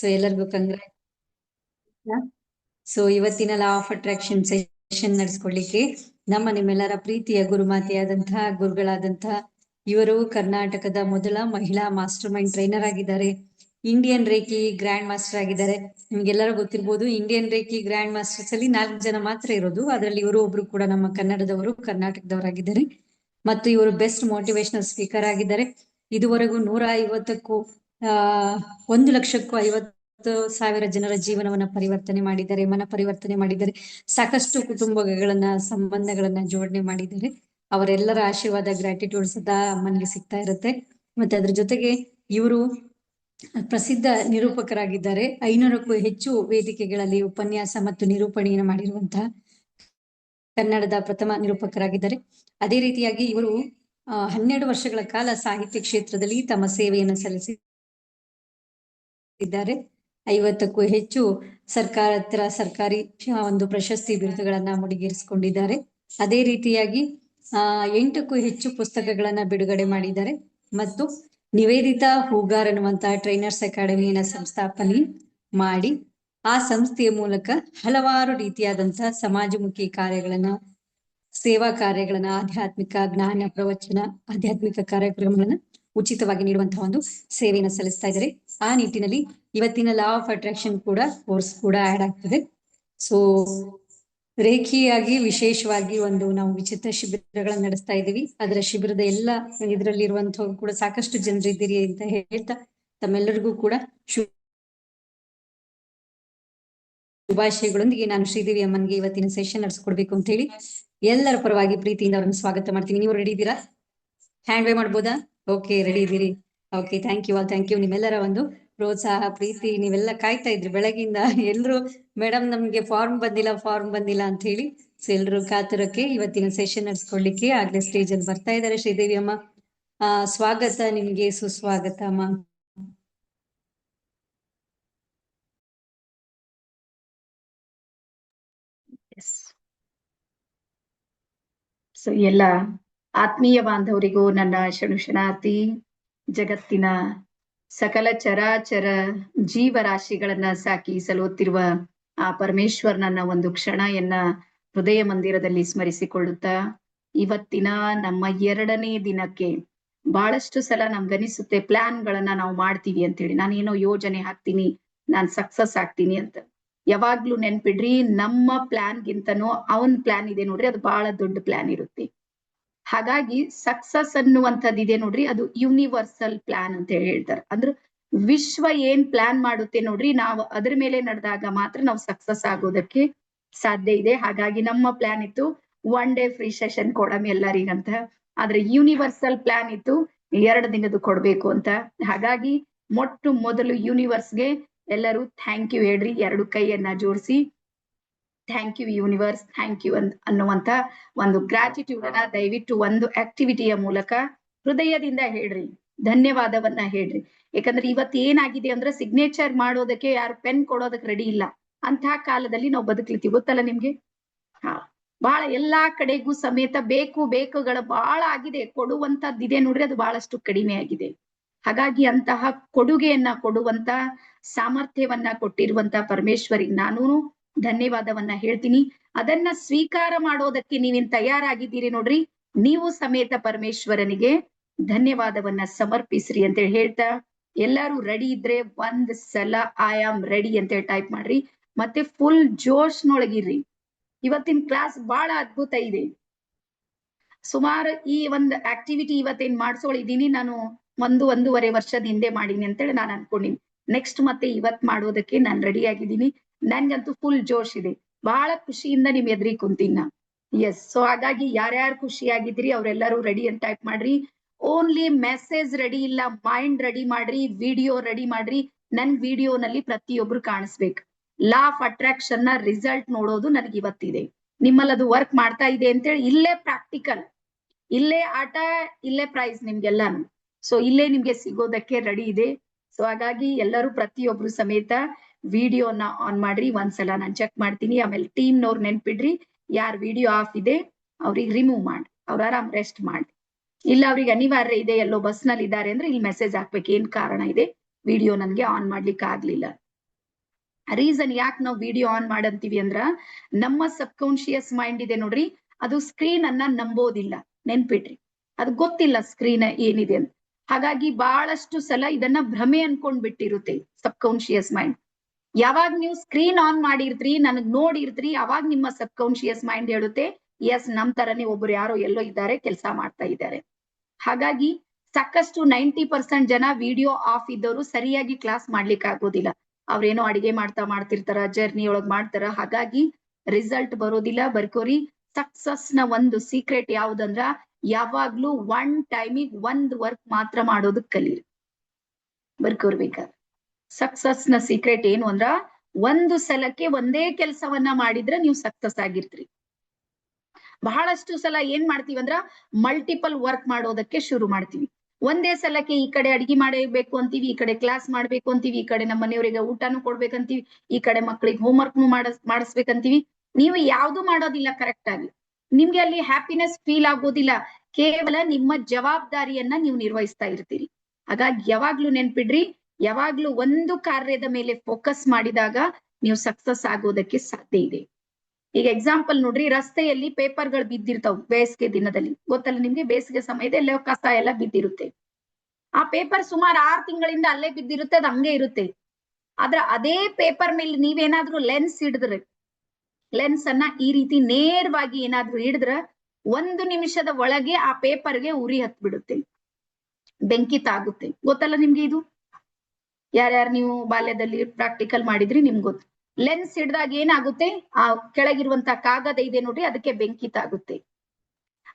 So ಎಲ್ಲರಿಗೂ congrat. So ಇವತ್ತಿನ ಲಾ of attraction session ನಡೆಸ್ಕೊಡ್ಲಿಕ್ಕೆ ನಿಮ್ಮೆಲ್ಲರ ಪ್ರೀತಿಯ ಗುರುಮಾತೆಯಾದಂತಹ ಗುರುಗಳಾದಂತಹ ಇವರು ಕರ್ನಾಟಕದ ಮೊದಲ ಮಹಿಳಾ ಮಾಸ್ಟರ್ ಮೈಂಡ್ ಟ್ರೈನರ್ ಆಗಿದ್ದಾರೆ. ಇಂಡಿಯನ್ ರೇಖಿ ಗ್ರ್ಯಾಂಡ್ ಮಾಸ್ಟರ್ ಆಗಿದ್ದಾರೆ. ನಿಮ್ಗೆಲ್ಲರೂ ಗೊತ್ತಿರ್ಬೋದು, ಇಂಡಿಯನ್ ರೇಖಿ ಗ್ರ್ಯಾಂಡ್ ಮಾಸ್ಟರ್ಸ್ ಅಲ್ಲಿ 4 ಜನ ಮಾತ್ರ ಇರೋದು. ಅದರಲ್ಲಿ ಇವರು ಒಬ್ರು ಕೂಡ ನಮ್ಮ ಕನ್ನಡದವರು, ಕರ್ನಾಟಕದವರಾಗಿದ್ದಾರೆ. ಮತ್ತು ಇವರು ಬೆಸ್ಟ್ ಮೋಟಿವೇಶನಲ್ ಸ್ಪೀಕರ್ ಆಗಿದ್ದಾರೆ. ಇದುವರೆಗೂ 150ಕ್ಕೂ 1,50,000 ಜನರ ಜೀವನವನ್ನ ಪರಿವರ್ತನೆ ಮಾಡಿದ್ದಾರೆ, ಮನ ಪರಿವರ್ತನೆ ಮಾಡಿದ್ದಾರೆ. ಸಾಕಷ್ಟು ಕುಟುಂಬಗಳನ್ನ, ಸಂಬಂಧಗಳನ್ನ ಜೋಡಣೆ ಮಾಡಿದ್ದಾರೆ. ಅವರೆಲ್ಲರ ಆಶೀರ್ವಾದ, ಗ್ರಾಟಿಟ್ಯೂಡ್ ಸದಾ ಮನೆಗೆ ಸಿಗ್ತಾ ಇರುತ್ತೆ. ಮತ್ತೆ ಅದ್ರ ಜೊತೆಗೆ ಇವರು ಪ್ರಸಿದ್ಧ ನಿರೂಪಕರಾಗಿದ್ದಾರೆ. 500ಕ್ಕೂ ಹೆಚ್ಚು ವೇದಿಕೆಗಳಲ್ಲಿ ಉಪನ್ಯಾಸ ಮತ್ತು ನಿರೂಪಣೆಯನ್ನು ಮಾಡಿರುವಂತಹ ಕನ್ನಡದ ಪ್ರಥಮ ನಿರೂಪಕರಾಗಿದ್ದಾರೆ. ಅದೇ ರೀತಿಯಾಗಿ ಇವರು 12 ವರ್ಷಗಳ ಕಾಲ ಸಾಹಿತ್ಯ ಕ್ಷೇತ್ರದಲ್ಲಿ ತಮ್ಮ ಸೇವೆಯನ್ನು ಸಲ್ಲಿಸಿದ್ದಾರೆ. 50ಕ್ಕೂ ಹೆಚ್ಚು ಸರ್ಕಾರಿ ಒಂದು ಪ್ರಶಸ್ತಿ ಬಿರುದುಗಳನ್ನ ಮುಡಿಗೇರಿಸಿಕೊಂಡಿದ್ದಾರೆ. ಅದೇ ರೀತಿಯಾಗಿ 8ಕ್ಕೂ ಹೆಚ್ಚು ಪುಸ್ತಕಗಳನ್ನ ಬಿಡುಗಡೆ ಮಾಡಿದ್ದಾರೆ. ಮತ್ತು ನಿವೇದಿತಾ ಹೂಗಾರ್ ಅನ್ನುವಂತಹ ಟ್ರೈನರ್ಸ್ ಅಕಾಡೆಮಿಯನ್ನ ಸಂಸ್ಥಾಪನೆ ಮಾಡಿ ಆ ಸಂಸ್ಥೆಯ ಮೂಲಕ ಹಲವಾರು ರೀತಿಯಾದಂತಹ ಸಮಾಜಮುಖಿ ಕಾರ್ಯಗಳನ್ನ, ಸೇವಾ ಕಾರ್ಯಗಳನ್ನ, ಆಧ್ಯಾತ್ಮಿಕ ಜ್ಞಾನ ಪ್ರವಚನ, ಆಧ್ಯಾತ್ಮಿಕ ಕಾರ್ಯಕ್ರಮಗಳನ್ನ ಉಚಿತವಾಗಿ ನೀಡುವಂತಹ ಒಂದು ಸೇವೆಯನ್ನು ಸಲ್ಲಿಸ್ತಾ ಇದ್ದಾರೆ. ಆ ನಿಟ್ಟಿನಲ್ಲಿ ಇವತ್ತಿನ ಲಾ ಆಫ್ ಅಟ್ರಾಕ್ಷನ್ ಕೂಡ ಕೋರ್ಸ್ ಕೂಡ ಆಡ್ ಆಗ್ತದೆ. ಸೊ ರೇಖಿಯಾಗಿ ವಿಶೇಷವಾಗಿ ನಾವು ವಿಚಿತ್ರ ಶಿಬಿರಗಳನ್ನ ನಡೆಸ್ತಾ ಇದ್ದೀವಿ. ಅದರ ಶಿಬಿರದ ಎಲ್ಲ ಇದರಲ್ಲಿರುವಂತಹ ಕೂಡ ಸಾಕಷ್ಟು ಜನರಿದ್ದೀರಿ ಅಂತ ಹೇಳ್ತಾ ತಮ್ಮೆಲ್ಲರಿಗೂ ಕೂಡ ಶುಭಾಶಯಗಳೊಂದಿಗೆ ನಾನು ಶ್ರೀದೇವಿ ಅಮ್ಮನ್ಗೆ ಇವತ್ತಿನ ಸೆಷನ್ ನಡೆಸ್ಕೊಡ್ಬೇಕು ಅಂತ ಹೇಳಿ ಎಲ್ಲರ ಪರವಾಗಿ ಪ್ರೀತಿಯಿಂದ ಅವ್ರನ್ನ ಸ್ವಾಗತ ಮಾಡ್ತೀನಿ. ನೀವು ರೆಡಿ ಇದ್ದೀರಾ? ಹ್ಯಾಂಡ್ ವೇ ಮಾಡ್ಬೋದಾ? ಓಕೆ, ರೆಡಿ ಇದ್ದೀರಿ? Okay, thank you. ನಿಮ್ಮೆಲ್ಲರ ಒಂದು ಪ್ರೋತ್ಸಾಹ, ಪ್ರೀತಿ, ನೀವೆಲ್ಲ ಕಾಯ್ತಾ ಇದ್ರಿ ಬೆಳಗಿಂದ. ಎಲ್ರು ಮೇಡಮ್ ನಮ್ಗೆ ಫಾರ್ಮ್ ಬಂದಿಲ್ಲ ಅಂತ ಹೇಳಿ. ಸೊ ಎಲ್ರು ಕಾತುರಕ್ಕೆ ಇವತ್ತಿನ ಸೆಷನ್ ನಡೆಸ್ಕೊಡ್ಲಿಕ್ಕೆ ಆಗ್ಲೇ ಸ್ಟೇಜ್ ಅಲ್ಲಿ ಬರ್ತಾ ಇದ್ದಾರೆ. ಶ್ರೀದೇವಿ ಅಮ್ಮ, ಸ್ವಾಗತ ನಿಮ್ಗೆ, ಸುಸ್ವಾಗತ ಅಮ್ಮ. ಸೊ ಎಲ್ಲ ಆತ್ಮೀಯ ಬಾಂಧವರಿಗೂ ನನ್ನ ಶರಣಾರ್ಥಿ. ಜಗತ್ತಿನ ಸಕಲ ಚರಾಚರ ಜೀವರಾಶಿಗಳನ್ನ ಸಾಕಿ ಸಲುತ್ತಿರುವ ಆ ಪರಮೇಶ್ವರನನ್ನ ಒಂದು ಕ್ಷಣಯನ್ನ ಹೃದಯ ಮಂದಿರದಲ್ಲಿ ಸ್ಮರಿಸಿಕೊಳ್ಳುತ್ತಾ, ಇವತ್ತಿನ ನಮ್ಮ 2ನೇ ದಿನಕ್ಕೆ ಬಹಳಷ್ಟು ಸಲ ನಮ್ಗನಿಸುತ್ತೆ ಪ್ಲಾನ್ಗಳನ್ನ ನಾವು ಮಾಡ್ತೀವಿ ಅಂತ ಹೇಳಿ. ನಾನೇನೋ ಯೋಜನೆ ಹಾಕ್ತೀನಿ, ನಾನ್ ಸಕ್ಸಸ್ ಆಗ್ತೀನಿ ಅಂತ. ಯಾವಾಗ್ಲೂ ನೆನ್ಪಿಡ್ರಿ, ನಮ್ಮ ಪ್ಲಾನ್ಗಿಂತನೂ ಅವನ್ ಪ್ಲಾನ್ ಇದೆ ನೋಡ್ರಿ, ಅದು ಬಹಳ ದೊಡ್ಡ ಪ್ಲಾನ್ ಇರುತ್ತೆ. ಹಾಗಾಗಿ ಸಕ್ಸಸ್ ಅನ್ನುವಂಥದ್ದು ಇದೆ ನೋಡ್ರಿ, ಅದು ಯೂನಿವರ್ಸಲ್ ಪ್ಲಾನ್ ಅಂತ ಹೇಳಿ ಹೇಳ್ತಾರೆ. ಅಂದ್ರೆ ವಿಶ್ವ ಏನ್ ಪ್ಲಾನ್ ಮಾಡುತ್ತೆ ನೋಡ್ರಿ, ನಾವು ಅದ್ರ ಮೇಲೆ ನಡೆದಾಗ ಮಾತ್ರ ನಾವು ಸಕ್ಸಸ್ ಆಗೋದಕ್ಕೆ ಸಾಧ್ಯ ಇದೆ. ಹಾಗಾಗಿ ನಮ್ಮ ಪ್ಲಾನ್ ಇತ್ತು 1 ಡೇ ಫ್ರೀ ಸೆಷನ್ ಕೊಡಮ್ ಎಲ್ಲರಿಗಂತ. ಆದ್ರೆ ಯೂನಿವರ್ಸಲ್ ಪ್ಲಾನ್ ಇತ್ತು 2 ದಿನದ್ದು ಕೊಡ್ಬೇಕು ಅಂತ. ಹಾಗಾಗಿ ಮೊಟ್ಟ ಮೊದಲು ಯೂನಿವರ್ಸ್ಗೆ ಎಲ್ಲರೂ ಥ್ಯಾಂಕ್ ಯು ಹೇಳ್ರಿ, 2 ಕೈಯನ್ನ ಜೋಡಿಸಿ thank you universe, thank you ಅನ್ನುವಂತ ಒಂದು ಗ್ರಾಟಿಟ್ಯೂಡ್ ಅನ್ನ ದಯವಿಟ್ಟು ಒಂದು ಆಕ್ಟಿವಿಟಿಯ ಮೂಲಕ ಹೃದಯದಿಂದ ಹೇಳ್ರಿ, ಧನ್ಯವಾದವನ್ನ ಹೇಳ್ರಿ. ಯಾಕಂದ್ರೆ ಇವತ್ತು ಏನಾಗಿದೆ ಅಂದ್ರೆ ಸಿಗ್ನೇಚರ್ ಮಾಡೋದಕ್ಕೆ ಯಾರು ಪೆನ್ ಕೊಡೋದಕ್ಕೆ ರೆಡಿ ಇಲ್ಲ. ಅಂತಹ ಕಾಲದಲ್ಲಿ ನಾವು ಬದುಕ್ಲಿತ್ತೀವಿ, ಗೊತ್ತಲ್ಲ ನಿಮ್ಗೆ. ಬಹಳ ಎಲ್ಲಾ ಕಡೆಗೂ ಸಮೇತ ಬೇಕುಗಳ ಬಹಳ ಆಗಿದೆ, ಕೊಡುವಂತದ್ದಿದೆ ನೋಡ್ರಿ, ಅದು ಬಹಳಷ್ಟು ಕಡಿಮೆ ಆಗಿದೆ. ಹಾಗಾಗಿ ಅಂತಹ ಕೊಡುಗೆಯನ್ನ ಕೊಡುವಂತ ಸಾಮರ್ಥ್ಯವನ್ನ ಕೊಟ್ಟಿರುವಂತ ಪರಮೇಶ್ವರಿಗೆ ನಾನು ಧನ್ಯವಾದವನ್ನ ಹೇಳ್ತೀನಿ. ಅದನ್ನ ಸ್ವೀಕಾರ ಮಾಡೋದಕ್ಕೆ ನೀವೇನ್ ತಯಾರಾಗಿದ್ದೀರಿ ನೋಡ್ರಿ, ನೀವು ಸಮೇತ ಪರಮೇಶ್ವರನಿಗೆ ಧನ್ಯವಾದವನ್ನ ಸಮರ್ಪಿಸ್ರಿ ಅಂತ ಹೇಳ್ತಾ, ಎಲ್ಲಾರು ರೆಡಿ ಇದ್ರೆ 1 ಸಲ ಐ ಆಮ್ ರೆಡಿ ಅಂತ ಹೇಳಿ ಟೈಪ್ ಮಾಡ್ರಿ. ಮತ್ತೆ ಫುಲ್ ಜೋಶ್ನೊಳಗಿರ್ರಿ. ಇವತ್ತಿನ ಕ್ಲಾಸ್ ಬಹಳ ಅದ್ಭುತ ಇದೆ. ಸುಮಾರು ಈ ಒಂದು ಆಕ್ಟಿವಿಟಿ ಇವತ್ತೇನ್ ಮಾಡ್ಸೋಳಿದೀನಿ ನಾನು 1.5 ವರ್ಷದ ಹಿಂದೆ ಮಾಡೀನಿ ಅಂತೇಳಿ ನಾನು ಅನ್ಕೊಂಡಿನಿ. ನೆಕ್ಸ್ಟ್ ಮತ್ತೆ ಇವತ್ ಮಾಡೋದಕ್ಕೆ ನಾನು ರೆಡಿ ಆಗಿದ್ದೀನಿ. ನನ್ಗಂತೂ ಫುಲ್ ಜೋಶ್ ಇದೆ, ಬಹಳ ಖುಷಿಯಿಂದ ನಿಮ್ ಎದ್ರಿ ಕುಂತೀನ. ಎಸ್, ಸೊ ಹಾಗಾಗಿ ಯಾರ್ಯಾರು ಖುಷಿಯಾಗಿದ್ರಿ ಅವ್ರೆಲ್ಲರೂ ರೆಡಿ ಅಂತ ಟೈಪ್ ಮಾಡ್ರಿ. ಓನ್ಲಿ ಮೆಸೇಜ್ ರೆಡಿ ಇಲ್ಲ, ಮೈಂಡ್ ರೆಡಿ ಮಾಡ್ರಿ, ವಿಡಿಯೋ ರೆಡಿ ಮಾಡ್ರಿ. ನನ್ ವಿಡಿಯೋನಲ್ಲಿ ಪ್ರತಿಯೊಬ್ರು ಕಾಣಿಸ್ಬೇಕು. ಲಾ ಆಫ್ ಅಟ್ರಾಕ್ಷನ್ ನ ರಿಸಲ್ಟ್ ನೋಡೋದು ನನಗೆ ಇವತ್ತಿದೆ. ನಿಮ್ಮಲ್ಲಿ ಅದು ವರ್ಕ್ ಮಾಡ್ತಾ ಇದೆ ಅಂತೇಳಿ ಇಲ್ಲೇ ಪ್ರಾಕ್ಟಿಕಲ್, ಇಲ್ಲೇ ಆಟ, ಇಲ್ಲೇ ಪ್ರೈಸ್ ನಿಮ್ಗೆಲ್ಲಾನು. ಸೊ ಇಲ್ಲೇ ನಿಮ್ಗೆ ಸಿಗೋದಕ್ಕೆ ರೆಡಿ ಇದೆ. ಸೊ ಹಾಗಾಗಿ ಎಲ್ಲರೂ ಪ್ರತಿಯೊಬ್ರು ಸಮೇತ ವಿಡಿಯೋನ ಆನ್ ಮಾಡ್ರಿ. 1 ಸಲ ನಾನು ಚೆಕ್ ಮಾಡ್ತೀನಿ. ಆಮೇಲೆ ಟೀಮ್ನವ್ರು ನೆನ್ಪಿಡ್ರಿ, ಯಾರ್ ವಿಡಿಯೋ ಆಫ್ ಇದೆ ಅವ್ರಿಗೆ ರಿಮೂವ್ ಮಾಡಿ, ಅವ್ರ ಆರಾಮ್ ರೆಸ್ಟ್ ಮಾಡಿ. ಇಲ್ಲ ಅವ್ರಿಗೆ ಅನಿವಾರ್ಯ ಇದೆ, ಎಲ್ಲೋ ಬಸ್ ನಲ್ಲಿ ಇದ್ದಾರೆ ಅಂದ್ರೆ ಇಲ್ಲಿ ಮೆಸೇಜ್ ಹಾಕ್ಬೇಕು, ಏನ್ ಕಾರಣ ಇದೆ, ವಿಡಿಯೋ ನನ್ಗೆ ಆನ್ ಮಾಡ್ಲಿಕ್ಕೆ ಆಗ್ಲಿಲ್ಲ. ರೀಸನ್ ಯಾಕೆ ನಾವು ವಿಡಿಯೋ ಆನ್ ಮಾಡಂತೀವಿ ಅಂದ್ರ ನಮ್ಮ ಸಬ್ ಕಾನ್ಶಿಯಸ್ ಮೈಂಡ್ ಇದೆ ನೋಡ್ರಿ, ಅದು ಸ್ಕ್ರೀನ್ ಅನ್ನ ನಂಬೋದಿಲ್ಲ. ನೆನ್ಪಿಟ್ರಿ, ಅದು ಗೊತ್ತಿಲ್ಲ ಸ್ಕ್ರೀನ್ ಏನಿದೆ ಅಂತ. ಹಾಗಾಗಿ ಬಹಳಷ್ಟು ಸಲ ಇದನ್ನ ಭ್ರಮೆ ಅನ್ಕೊಂಡ್ ಬಿಟ್ಟಿರುತ್ತೆ ಸಬ್ ಕಾನ್ಶಿಯಸ್ ಮೈಂಡ್. ಯಾವಾಗ ನೀವು ಸ್ಕ್ರೀನ್ ಆನ್ ಮಾಡಿರ್ತೀರಿ, ನನಗ್ ನೋಡಿರ್ತೀರಿ, ಅವಾಗ ನಿಮ್ಮ ಸಬ್ ಕಾನ್ಶಿಯಸ್ ಮೈಂಡ್ ಹೇಳುತ್ತೆ ಎಸ್ ನಮ್ ತರನೇ ಒಬ್ರು ಯಾರೋ ಎಲ್ಲೋ ಇದ್ದಾರೆ, ಕೆಲಸ ಮಾಡ್ತಾ ಇದ್ದಾರೆ. ಹಾಗಾಗಿ ಸಾಕಷ್ಟು 90% ಜನ ವಿಡಿಯೋ ಆಫ್ ಇದ್ದವರು ಸರಿಯಾಗಿ ಕ್ಲಾಸ್ ಮಾಡ್ಲಿಕ್ಕೆ ಆಗೋದಿಲ್ಲ. ಅವ್ರೇನೋ ಅಡಿಗೆ ಮಾಡ್ತಿರ್ತಾರ, ಜರ್ನಿ ಒಳಗ್ ಮಾಡ್ತಾರ. ಹಾಗಾಗಿ ರಿಸಲ್ಟ್ ಬರೋದಿಲ್ಲ. ಬರ್ಕೋರಿ, ಸಕ್ಸಸ್ ನ ಒಂದು ಸೀಕ್ರೆಟ್ ಯಾವ್ದಂದ್ರ ಯಾವಾಗ್ಲೂ ಒನ್ ಟೈಮಿಗೆ ಒಂದ್ ವರ್ಕ್ ಮಾತ್ರ ಮಾಡೋದಕ್ ಕಲೀರಿ. ಬರ್ಕೋರ್ಬೇಕಾದ್ರೆ ಸಕ್ಸಸ್ ನ ಸೀಕ್ರೆಟ್ ಏನು ಅಂದ್ರ ಒಂದು ಸಲಕ್ಕೆ ಒಂದೇ ಕೆಲಸವನ್ನ ಮಾಡಿದ್ರೆ ನೀವು ಸಕ್ಸಸ್ ಆಗಿರ್ತೀರಿ. ಬಹಳಷ್ಟು ಸಲ ಏನ್ ಮಾಡ್ತೀವಿ ಅಂದ್ರ ಮಲ್ಟಿಪಲ್ ವರ್ಕ್ ಮಾಡೋದಕ್ಕೆ ಶುರು ಮಾಡ್ತೀವಿ. ಒಂದೇ ಸಲಕ್ಕೆ ಈ ಕಡೆ ಅಡಿಗೆ ಮಾಡಬೇಕು ಅಂತೀವಿ, ಈ ಕಡೆ ಕ್ಲಾಸ್ ಮಾಡ್ಬೇಕು ಅಂತೀವಿ, ಈ ಕಡೆ ನಮ್ಮ ಮನೆಯವರಿಗೆ ಊಟನೂ ಕೊಡ್ಬೇಕಂತೀವಿ, ಈ ಕಡೆ ಮಕ್ಕಳಿಗೆ ಹೋಮ್ ವರ್ಕ್ ಮಾಡಿಸ್ಬೇಕಂತೀವಿ. ನೀವು ಯಾವ್ದು ಮಾಡೋದಿಲ್ಲ ಕರೆಕ್ಟ್ ಆಗಿ. ನಿಮ್ಗೆ ಅಲ್ಲಿ ಹ್ಯಾಪಿನೆಸ್ ಫೀಲ್ ಆಗೋದಿಲ್ಲ. ಕೇವಲ ನಿಮ್ಮ ಜವಾಬ್ದಾರಿಯನ್ನ ನೀವು ನಿರ್ವಹಿಸ್ತಾ ಇರ್ತೀರಿ. ಹಾಗಾಗಿ ಯಾವಾಗ್ಲೂ ನೆನ್ಪಿಡ್ರಿ, ಯಾವಾಗ್ಲೂ ಒಂದು ಕಾರ್ಯದ ಮೇಲೆ ಫೋಕಸ್ ಮಾಡಿದಾಗ ನೀವು ಸಕ್ಸಸ್ ಆಗೋದಕ್ಕೆ ಸಾಧ್ಯ ಇದೆ. ಈಗ ಎಕ್ಸಾಂಪಲ್ ನೋಡ್ರಿ, ರಸ್ತೆಯಲ್ಲಿ ಪೇಪರ್ಗಳು ಬಿದ್ದಿರ್ತಾವ್ ಬೇಸಿಗೆ ದಿನದಲ್ಲಿ, ಗೊತ್ತಲ್ಲ ನಿಮ್ಗೆ, ಬೇಸಿಗೆ ಸಮಯದಲ್ಲಿ ಕಸ ಎಲ್ಲ ಬಿದ್ದಿರುತ್ತೆ. ಆ ಪೇಪರ್ ಸುಮಾರು 6 ತಿಂಗಳಿಂದ ಅಲ್ಲೇ ಬಿದ್ದಿರುತ್ತೆ, ಅದು ಹಂಗೆ ಇರುತ್ತೆ. ಆದ್ರೆ ಅದೇ ಪೇಪರ್ ಮೇಲೆ ನೀವೇನಾದ್ರೂ ಲೆನ್ಸ್ ಹಿಡಿದ್ರೆ, ಲೆನ್ಸ್ ಅನ್ನ ಈ ರೀತಿ ನೇರವಾಗಿ ಏನಾದ್ರೂ ಹಿಡಿದ್ರ 1 ನಿಮಿಷದ ಒಳಗೆ ಆ ಪೇಪರ್ಗೆ ಉರಿ ಹತ್ಬಿಡುತ್ತೆ, ಬೆಂಕಿ ತಾಗುತ್ತೆ. ಗೊತ್ತಲ್ಲ ನಿಮ್ಗೆ ಇದು? ಯಾರ್ಯಾರು ನೀವು ಬಾಲ್ಯದಲ್ಲಿ ಪ್ರಾಕ್ಟಿಕಲ್ ಮಾಡಿದ್ರಿ ನಿಮ್ಗೆ ಗೊತ್ತು. ಲೆನ್ಸ್ ಹಿಡ್ದಾಗ ಏನಾಗುತ್ತೆ, ಆ ಕೆಳಗಿರುವಂತ ಕಾಗದ ಇದೆ ನೋಡ್ರಿ, ಅದಕ್ಕೆ ಬೆಂಕಿ ತಾಗುತ್ತೆ.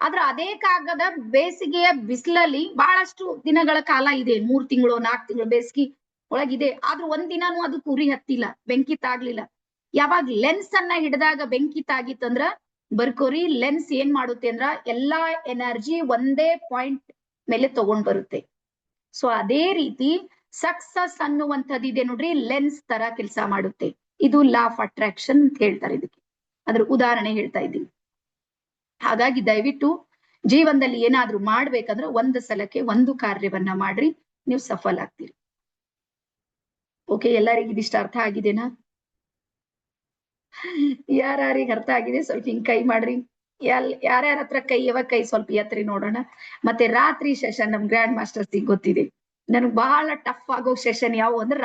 ಆದ್ರೆ ಅದೇ ಕಾಗದ ಬೇಸಿಗೆಯ ಬಿಸಿಲಲ್ಲಿ ಬಹಳಷ್ಟು ದಿನಗಳ ಕಾಲ ಇದೆ, 3 ತಿಂಗಳು 4 ತಿಂಗಳು ಬೇಸಿಗೆ ಒಳಗಿದೆ, ಆದ್ರೂ ಒಂದ್ ದಿನಾನು ಅದಕ್ಕೆ ಉರಿ ಹತ್ತಿಲ್ಲ, ಬೆಂಕಿ ತಾಗ್ಲಿಲ್ಲ. ಯಾವಾಗ ಲೆನ್ಸ್ ಅನ್ನ ಹಿಡಿದಾಗ ಬೆಂಕಿ ತಾಗಿತ್ತಂದ್ರ ಬರ್ಕೋರಿ, ಲೆನ್ಸ್ ಏನ್ ಮಾಡುತ್ತೆ ಅಂದ್ರ ಎಲ್ಲಾ ಎನರ್ಜಿ ಒಂದೇ ಪಾಯಿಂಟ್ ಮೇಲೆ ತಗೊಂಡ್ ಬರುತ್ತೆ. ಸೊ ಅದೇ ರೀತಿ ಸಕ್ಸಸ್ ಅನ್ನುವಂಥದ್ದಿದೆ ನೋಡ್ರಿ, ಲೆನ್ಸ್ ತರ ಕೆಲಸ ಮಾಡುತ್ತೆ. ಇದು ಲಾ ಆಫ್ ಅಟ್ರಾಕ್ಷನ್ ಅಂತ ಹೇಳ್ತಾರೆ ಇದಕ್ಕೆ. ಅದ್ರ ಉದಾಹರಣೆ ಹೇಳ್ತಾ ಇದ್ದೀನಿ. ಹಾಗಾಗಿ ದಯವಿಟ್ಟು ಜೀವನದಲ್ಲಿ ಏನಾದ್ರೂ ಮಾಡ್ಬೇಕಂದ್ರೆ ಒಂದು ಸಲಕ್ಕೆ ಒಂದು ಕಾರ್ಯವನ್ನ ಮಾಡ್ರಿ, ನೀವು ಸಫಲ ಆಗ್ತೀರಿ. ಓಕೆ, ಎಲ್ಲರಿಗೂ ಇದಿಷ್ಟ ಅರ್ಥ ಆಗಿದೆನಾ? ಯಾರಿಗೆ ಅರ್ಥ ಆಗಿದೆ ಸ್ವಲ್ಪ ಹಿಂಗ್ ಕೈ ಮಾಡ್ರಿ. ಯಾರ್ಯಾರ ಹತ್ರ ಕೈ ಯಾವಾಗ ಕೈ ಸ್ವಲ್ಪ ಎತ್ತರಿ ನೋಡೋಣ. ಮತ್ತೆ ರಾತ್ರಿ ಸೆಷನ್ ನಮ್ ಗ್ರ್ಯಾಂಡ್ ಮಾಸ್ಟರ್ಸ್ ಗೊತ್ತಿದೆ, ನನಗ್ ಬಹಳ ಟಫ್ ಆಗೋ ಸೆಷನ್ ಯಾವ ಅಂದ್ರೆ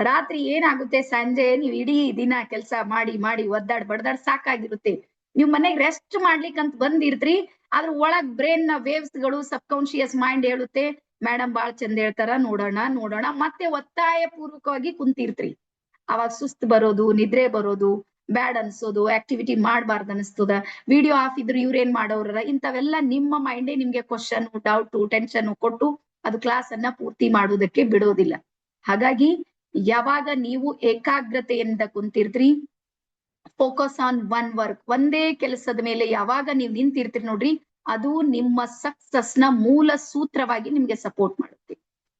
ರಾತ್ರಿ ಏನಾಗುತ್ತೆ, ಸಂಜೆ ನೀವು ಇಡೀ ದಿನ ಕೆಲಸ ಮಾಡಿ ಮಾಡಿ ಒದ್ದಾಡ್ ಬಡ್ದಾಡ್ ಸಾಕಾಗಿರುತ್ತೆ. ನೀವ್ ಮನೆಗ್ ರೆಸ್ಟ್ ಮಾಡ್ಲಿಕ್ಕಂತ ಬಂದಿರ್ತ್ರಿ, ಅದ್ರ ಒಳಗ್ ಬ್ರೈನ್ ನ ವೇವ್ಸ್ ಗಳು ಸಬ್ ಕಾನ್ಶಿಯಸ್ ಮೈಂಡ್ ಹೇಳುತ್ತೆ ಮೇಡಮ್ ಬಾಳ್ ಚಂದ ಹೇಳ್ತಾರ, ನೋಡೋಣ ಮತ್ತೆ ಒತ್ತಾಯ ಪೂರ್ವಕವಾಗಿ ಕುಂತಿರ್ತ್ರಿ. ಅವಾಗ ಸುಸ್ತು ಬರೋದು, ನಿದ್ರೆ ಬರೋದು, ಬ್ಯಾಡ್ ಅನ್ಸೋದು, ಆಕ್ಟಿವಿಟಿ ಮಾಡ್ಬಾರ್ದು ಅನಿಸ್ತದ, ವಿಡಿಯೋ ಆಫ್ ಇದ್ರು ಇವ್ರೇನ್ ಮಾಡೋರ, ಇಂಥವೆಲ್ಲ ನಿಮ್ಮ ಮೈಂಡೇ ನಿಮ್ಗೆ ಕ್ವಶನ್, ಡೌಟ್, ಟೆನ್ಷನ್ ಕೊಟ್ಟು ಅದು ಕ್ಲಾಸ್ ಅನ್ನ ಪೂರ್ತಿ ಮಾಡುವುದಕ್ಕೆ ಬಿಡೋದಿಲ್ಲ. ಹಾಗಾಗಿ ಯಾವಾಗ ನೀವು ಏಕಾಗ್ರತೆಯಿಂದ ಕುಂತಿರ್ತೀರಿ, ಫೋಕಸ್ ಆನ್ ಒನ್ ವರ್ಕ್, ಒಂದೇ ಕೆಲಸದ ಮೇಲೆ ಯಾವಾಗ ನೀವು ನಿಂತಿರ್ತೀರಿ ನೋಡ್ರಿ, ಅದು ನಿಮ್ಮ ಸಕ್ಸಸ್ ನ ಮೂಲ ಸೂತ್ರವಾಗಿ ನಿಮ್ಗೆ ಸಪೋರ್ಟ್ ಮಾಡುತ್ತೆ.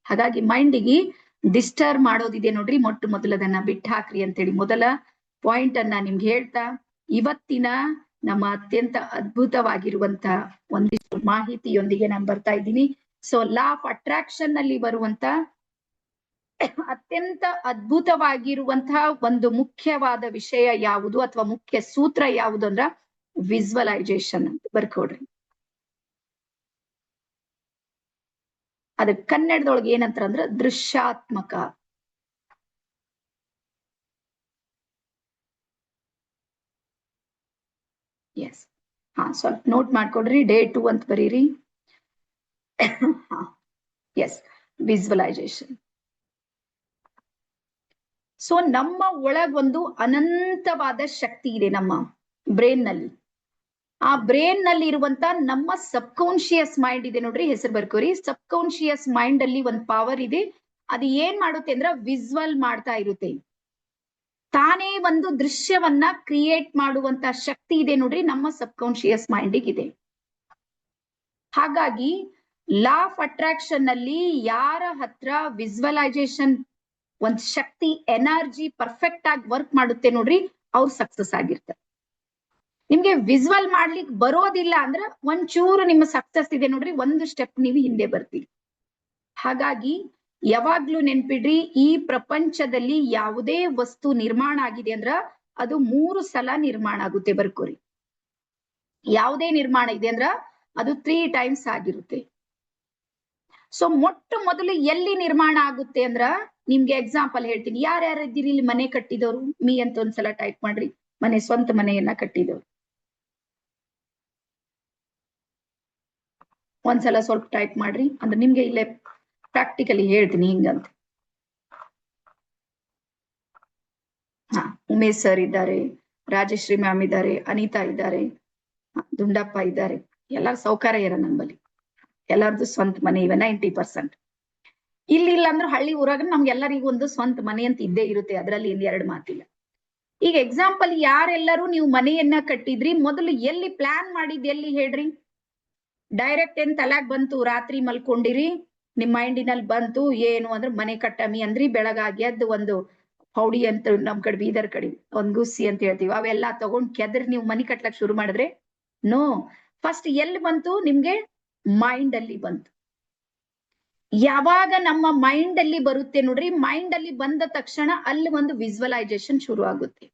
ಹಾಗಾಗಿ ಮೈಂಡಿಗೆ ಡಿಸ್ಟರ್ಬ್ ಮಾಡೋದಿದೆ ನೋಡ್ರಿ, ಮೊದಲದನ್ನ ಬಿಟ್ಟು ಹಾಕ್ರಿ ಅಂತೇಳಿ ಮೊದಲ ಪಾಯಿಂಟ್ ಅನ್ನ ನಿಮ್ಗೆ ಹೇಳ್ತಾ, ಇವತ್ತಿನ ನಮ್ಮ ಅತ್ಯಂತ ಅದ್ಭುತವಾಗಿರುವಂತ ಒಂದಿಷ್ಟು ಮಾಹಿತಿಯೊಂದಿಗೆ ನಾನು ಬರ್ತಾ ಇದ್ದೀನಿ. ಸೊ ಲಾ ಆಫ್ ಅಟ್ರಾಕ್ಷನ್ ನಲ್ಲಿ ಬರುವಂತ ಅತ್ಯಂತ ಅದ್ಭುತವಾಗಿರುವಂತಹ ಒಂದು ಮುಖ್ಯವಾದ ವಿಷಯ ಯಾವುದು ಅಥವಾ ಮುಖ್ಯ ಸೂತ್ರ ಯಾವುದು ಅಂದ್ರ ವಿಜುವಲೈಸೇಷನ್ ಅಂತ ಬರ್ಕೊಡ್ರಿ. ಅದ ಕನ್ನಡದೊಳಗೆ ಏನಂತಾರಂದ್ರ ದೃಶ್ಯಾತ್ಮಕ. ಎಸ್, ಸ್ವಲ್ಪ ನೋಟ್ ಮಾಡ್ಕೊಡ್ರಿ, ಡೇ 2 ಅಂತ ಬರೀರಿ. S, visualisation. ಸೊ ನಮ್ಮ ಒಳಗ್ ಒಂದು ಅನಂತವಾದ ಶಕ್ತಿ ಇದೆ ನಮ್ಮ ಬ್ರೈನ್ ನಲ್ಲಿ. ಆ ಬ್ರೈನ್ ನಲ್ಲಿ ಇರುವಂತ ನಮ್ಮ ಸಬ್ ಕಾನ್ಶಿಯಸ್ ಮೈಂಡ್ ಇದೆ ನೋಡ್ರಿ, ಹೆಸರು ಬರ್ಕೋರಿ. ಸಬ್ ಕಾನ್ಶಿಯಸ್ ಮೈಂಡ್ ಅಲ್ಲಿ ಒಂದು ಪವರ್ ಇದೆ, ಅದು ಏನ್ ಮಾಡುತ್ತೆ ಅಂದ್ರ ವಿಜುವಲ್ ಮಾಡ್ತಾ ಇರುತ್ತೆ. ತಾನೇ ಒಂದು ದೃಶ್ಯವನ್ನ ಕ್ರಿಯೇಟ್ ಮಾಡುವಂತ ಶಕ್ತಿ ಇದೆ ನೋಡ್ರಿ, ನಮ್ಮ ಸಬ್ ಕಾನ್ಶಿಯಸ್ ಮೈಂಡಿಗೆ ಇದೆ. ಹಾಗಾಗಿ ಲಾ ಆಫ್ ಅಟ್ರಾಕ್ಷನ್ ನಲ್ಲಿ ಯಾರ ಹತ್ರ ವಿಜುವಲೈಸೇಷನ್ ಒಂದ್ ಶಕ್ತಿ, ಎನರ್ಜಿ ಪರ್ಫೆಕ್ಟ್ ಆಗಿ ವರ್ಕ್ ಮಾಡುತ್ತೆ ನೋಡ್ರಿ, ಅವ್ರು ಸಕ್ಸಸ್ ಆಗಿರ್ತಾರೆ. ನಿಮ್ಗೆ ವಿಜುವಲ್ ಮಾಡ್ಲಿಕ್ಕೆ ಬರೋದಿಲ್ಲ ಅಂದ್ರ ಒಂಚೂರು ನಿಮ್ಮ ಸಕ್ಸಸ್ ಇದೆ ನೋಡ್ರಿ, ಒಂದು ಸ್ಟೆಪ್ ನೀವು ಹಿಂದೆ ಬರ್ತೀರಿ. ಹಾಗಾಗಿ ಯಾವಾಗ್ಲೂ ನೆನ್ಪಿಡ್ರಿ, ಈ ಪ್ರಪಂಚದಲ್ಲಿ ಯಾವುದೇ ವಸ್ತು ನಿರ್ಮಾಣ ಆಗಿದೆ ಅಂದ್ರ ಅದು 3 ಸಲ ನಿರ್ಮಾಣ ಆಗುತ್ತೆ. ಬರ್ಕೋರಿ, ಯಾವುದೇ ನಿರ್ಮಾಣ ಇದೆ ಅಂದ್ರ ಅದು 3 ಟೈಮ್ಸ್ ಆಗಿರುತ್ತೆ. ಸೊ ಮೊಟ್ಟ ಮೊದಲು ಎಲ್ಲಿ ನಿರ್ಮಾಣ ಆಗುತ್ತೆ ಅಂದ್ರ, ನಿಮ್ಗೆ ಎಕ್ಸಾಂಪಲ್ ಹೇಳ್ತೀನಿ. ಯಾರ್ಯಾರು ಇದ್ದೀರಿ ಇಲ್ಲಿ ಮನೆ ಕಟ್ಟಿದವರು? ಮೀ ಅಂತ ಒಂದ್ಸಲ ಟೈಪ್ ಮಾಡ್ರಿ. ಮನೆ, ಸ್ವಂತ ಮನೆಯನ್ನ ಕಟ್ಟಿದವರು ಒಂದ್ಸಲ ಸ್ವಲ್ಪ ಟೈಪ್ ಮಾಡ್ರಿ. ಅಂದ್ರೆ ನಿಮ್ಗೆ ಇಲ್ಲೇ ಪ್ರಾಕ್ಟಿಕಲಿ ಹೇಳ್ತೀನಿ ಹಿಂಗಂತ. ಹಾ, ಉಮೇಶ್ ಸರ್ ಇದ್ದಾರೆ, ರಾಜಶ್ರೀ ಮ್ಯಾಮ್ ಇದ್ದಾರೆ, ಅನಿತಾ ಇದ್ದಾರೆ, ದುಂಡಪ್ಪ ಇದ್ದಾರೆ. ಎಲ್ಲಾರು ಸೌಕರ್ಯ ಇರ ನಮ್ಮಲ್ಲಿ. ಎಲ್ಲಾರ್ದು ಸ್ವಂತ ಮನೆ ಇವೆ 90%. ಇಲ್ಲ ಅಂದ್ರೆ ಹಳ್ಳಿ ಊರಾಗ ನಮ್ಗೆಲ್ಲರಿಗೂ ಒಂದು ಸ್ವಂತ ಮನೆ ಅಂತ ಇದ್ದೇ ಇರುತ್ತೆ. ಅದರಲ್ಲಿ ಇನ್ 2 ಮಾತಿಲ್ಲ. ಈಗ ಎಕ್ಸಾಂಪಲ್, ಯಾರೆಲ್ಲರೂ ನೀವು ಮನೆಯನ್ನ ಕಟ್ಟಿದ್ರಿ, ಮೊದಲು ಎಲ್ಲಿ ಪ್ಲಾನ್ ಮಾಡಿದ್ ಎಲ್ಲಿ ಹೇಳ್ರಿ? ಡೈರೆಕ್ಟ್ ಏನ್ ತಲೆಗ್ ಬಂತು? ರಾತ್ರಿ ಮಲ್ಕೊಂಡಿರಿ, ನಿಮ್ ಮೈಂಡಿನಲ್ಲಿ ಬಂತು ಏನು ಅಂದ್ರೆ ಮನೆ ಕಟ್ಟಮಿ ಅಂದ್ರಿ. ಬೆಳಗಾಗಿ ಎದ್ದು ಒಂದು ಪೌಡಿ ಅಂತ ನಮ್ ಕಡೆ ಬೀದರ್ ಕಡೆ ಒಂದ್ ಗುಸ್ಸಿ ಅಂತ ಹೇಳ್ತೀವಿ, ಅವೆಲ್ಲಾ ತಗೊಂಡ್ ಕೆದ್ರಿ ನೀವು ಮನೆ ಕಟ್ಲಕ್ ಶುರು ಮಾಡಿದ್ರೆ ನೋ. ಫಸ್ಟ್ ಎಲ್ಲಿ ಬಂತು ನಿಮ್ಗೆ? ಮೈಂಡ್ ಅಲ್ಲಿ ಬಂತು. ಯಾವಾಗ ನಮ್ಮ ಮೈಂಡ್ ಅಲ್ಲಿ ಬರುತ್ತೆ ನೋಡ್ರಿ, ಮೈಂಡ್ ಅಲ್ಲಿ ಬಂದ ತಕ್ಷಣ ಅಲ್ಲಿ ಒಂದು ವಿಜುವಲೈಸೇಷನ್ ಶುರು ಆಗುತ್ತೆ.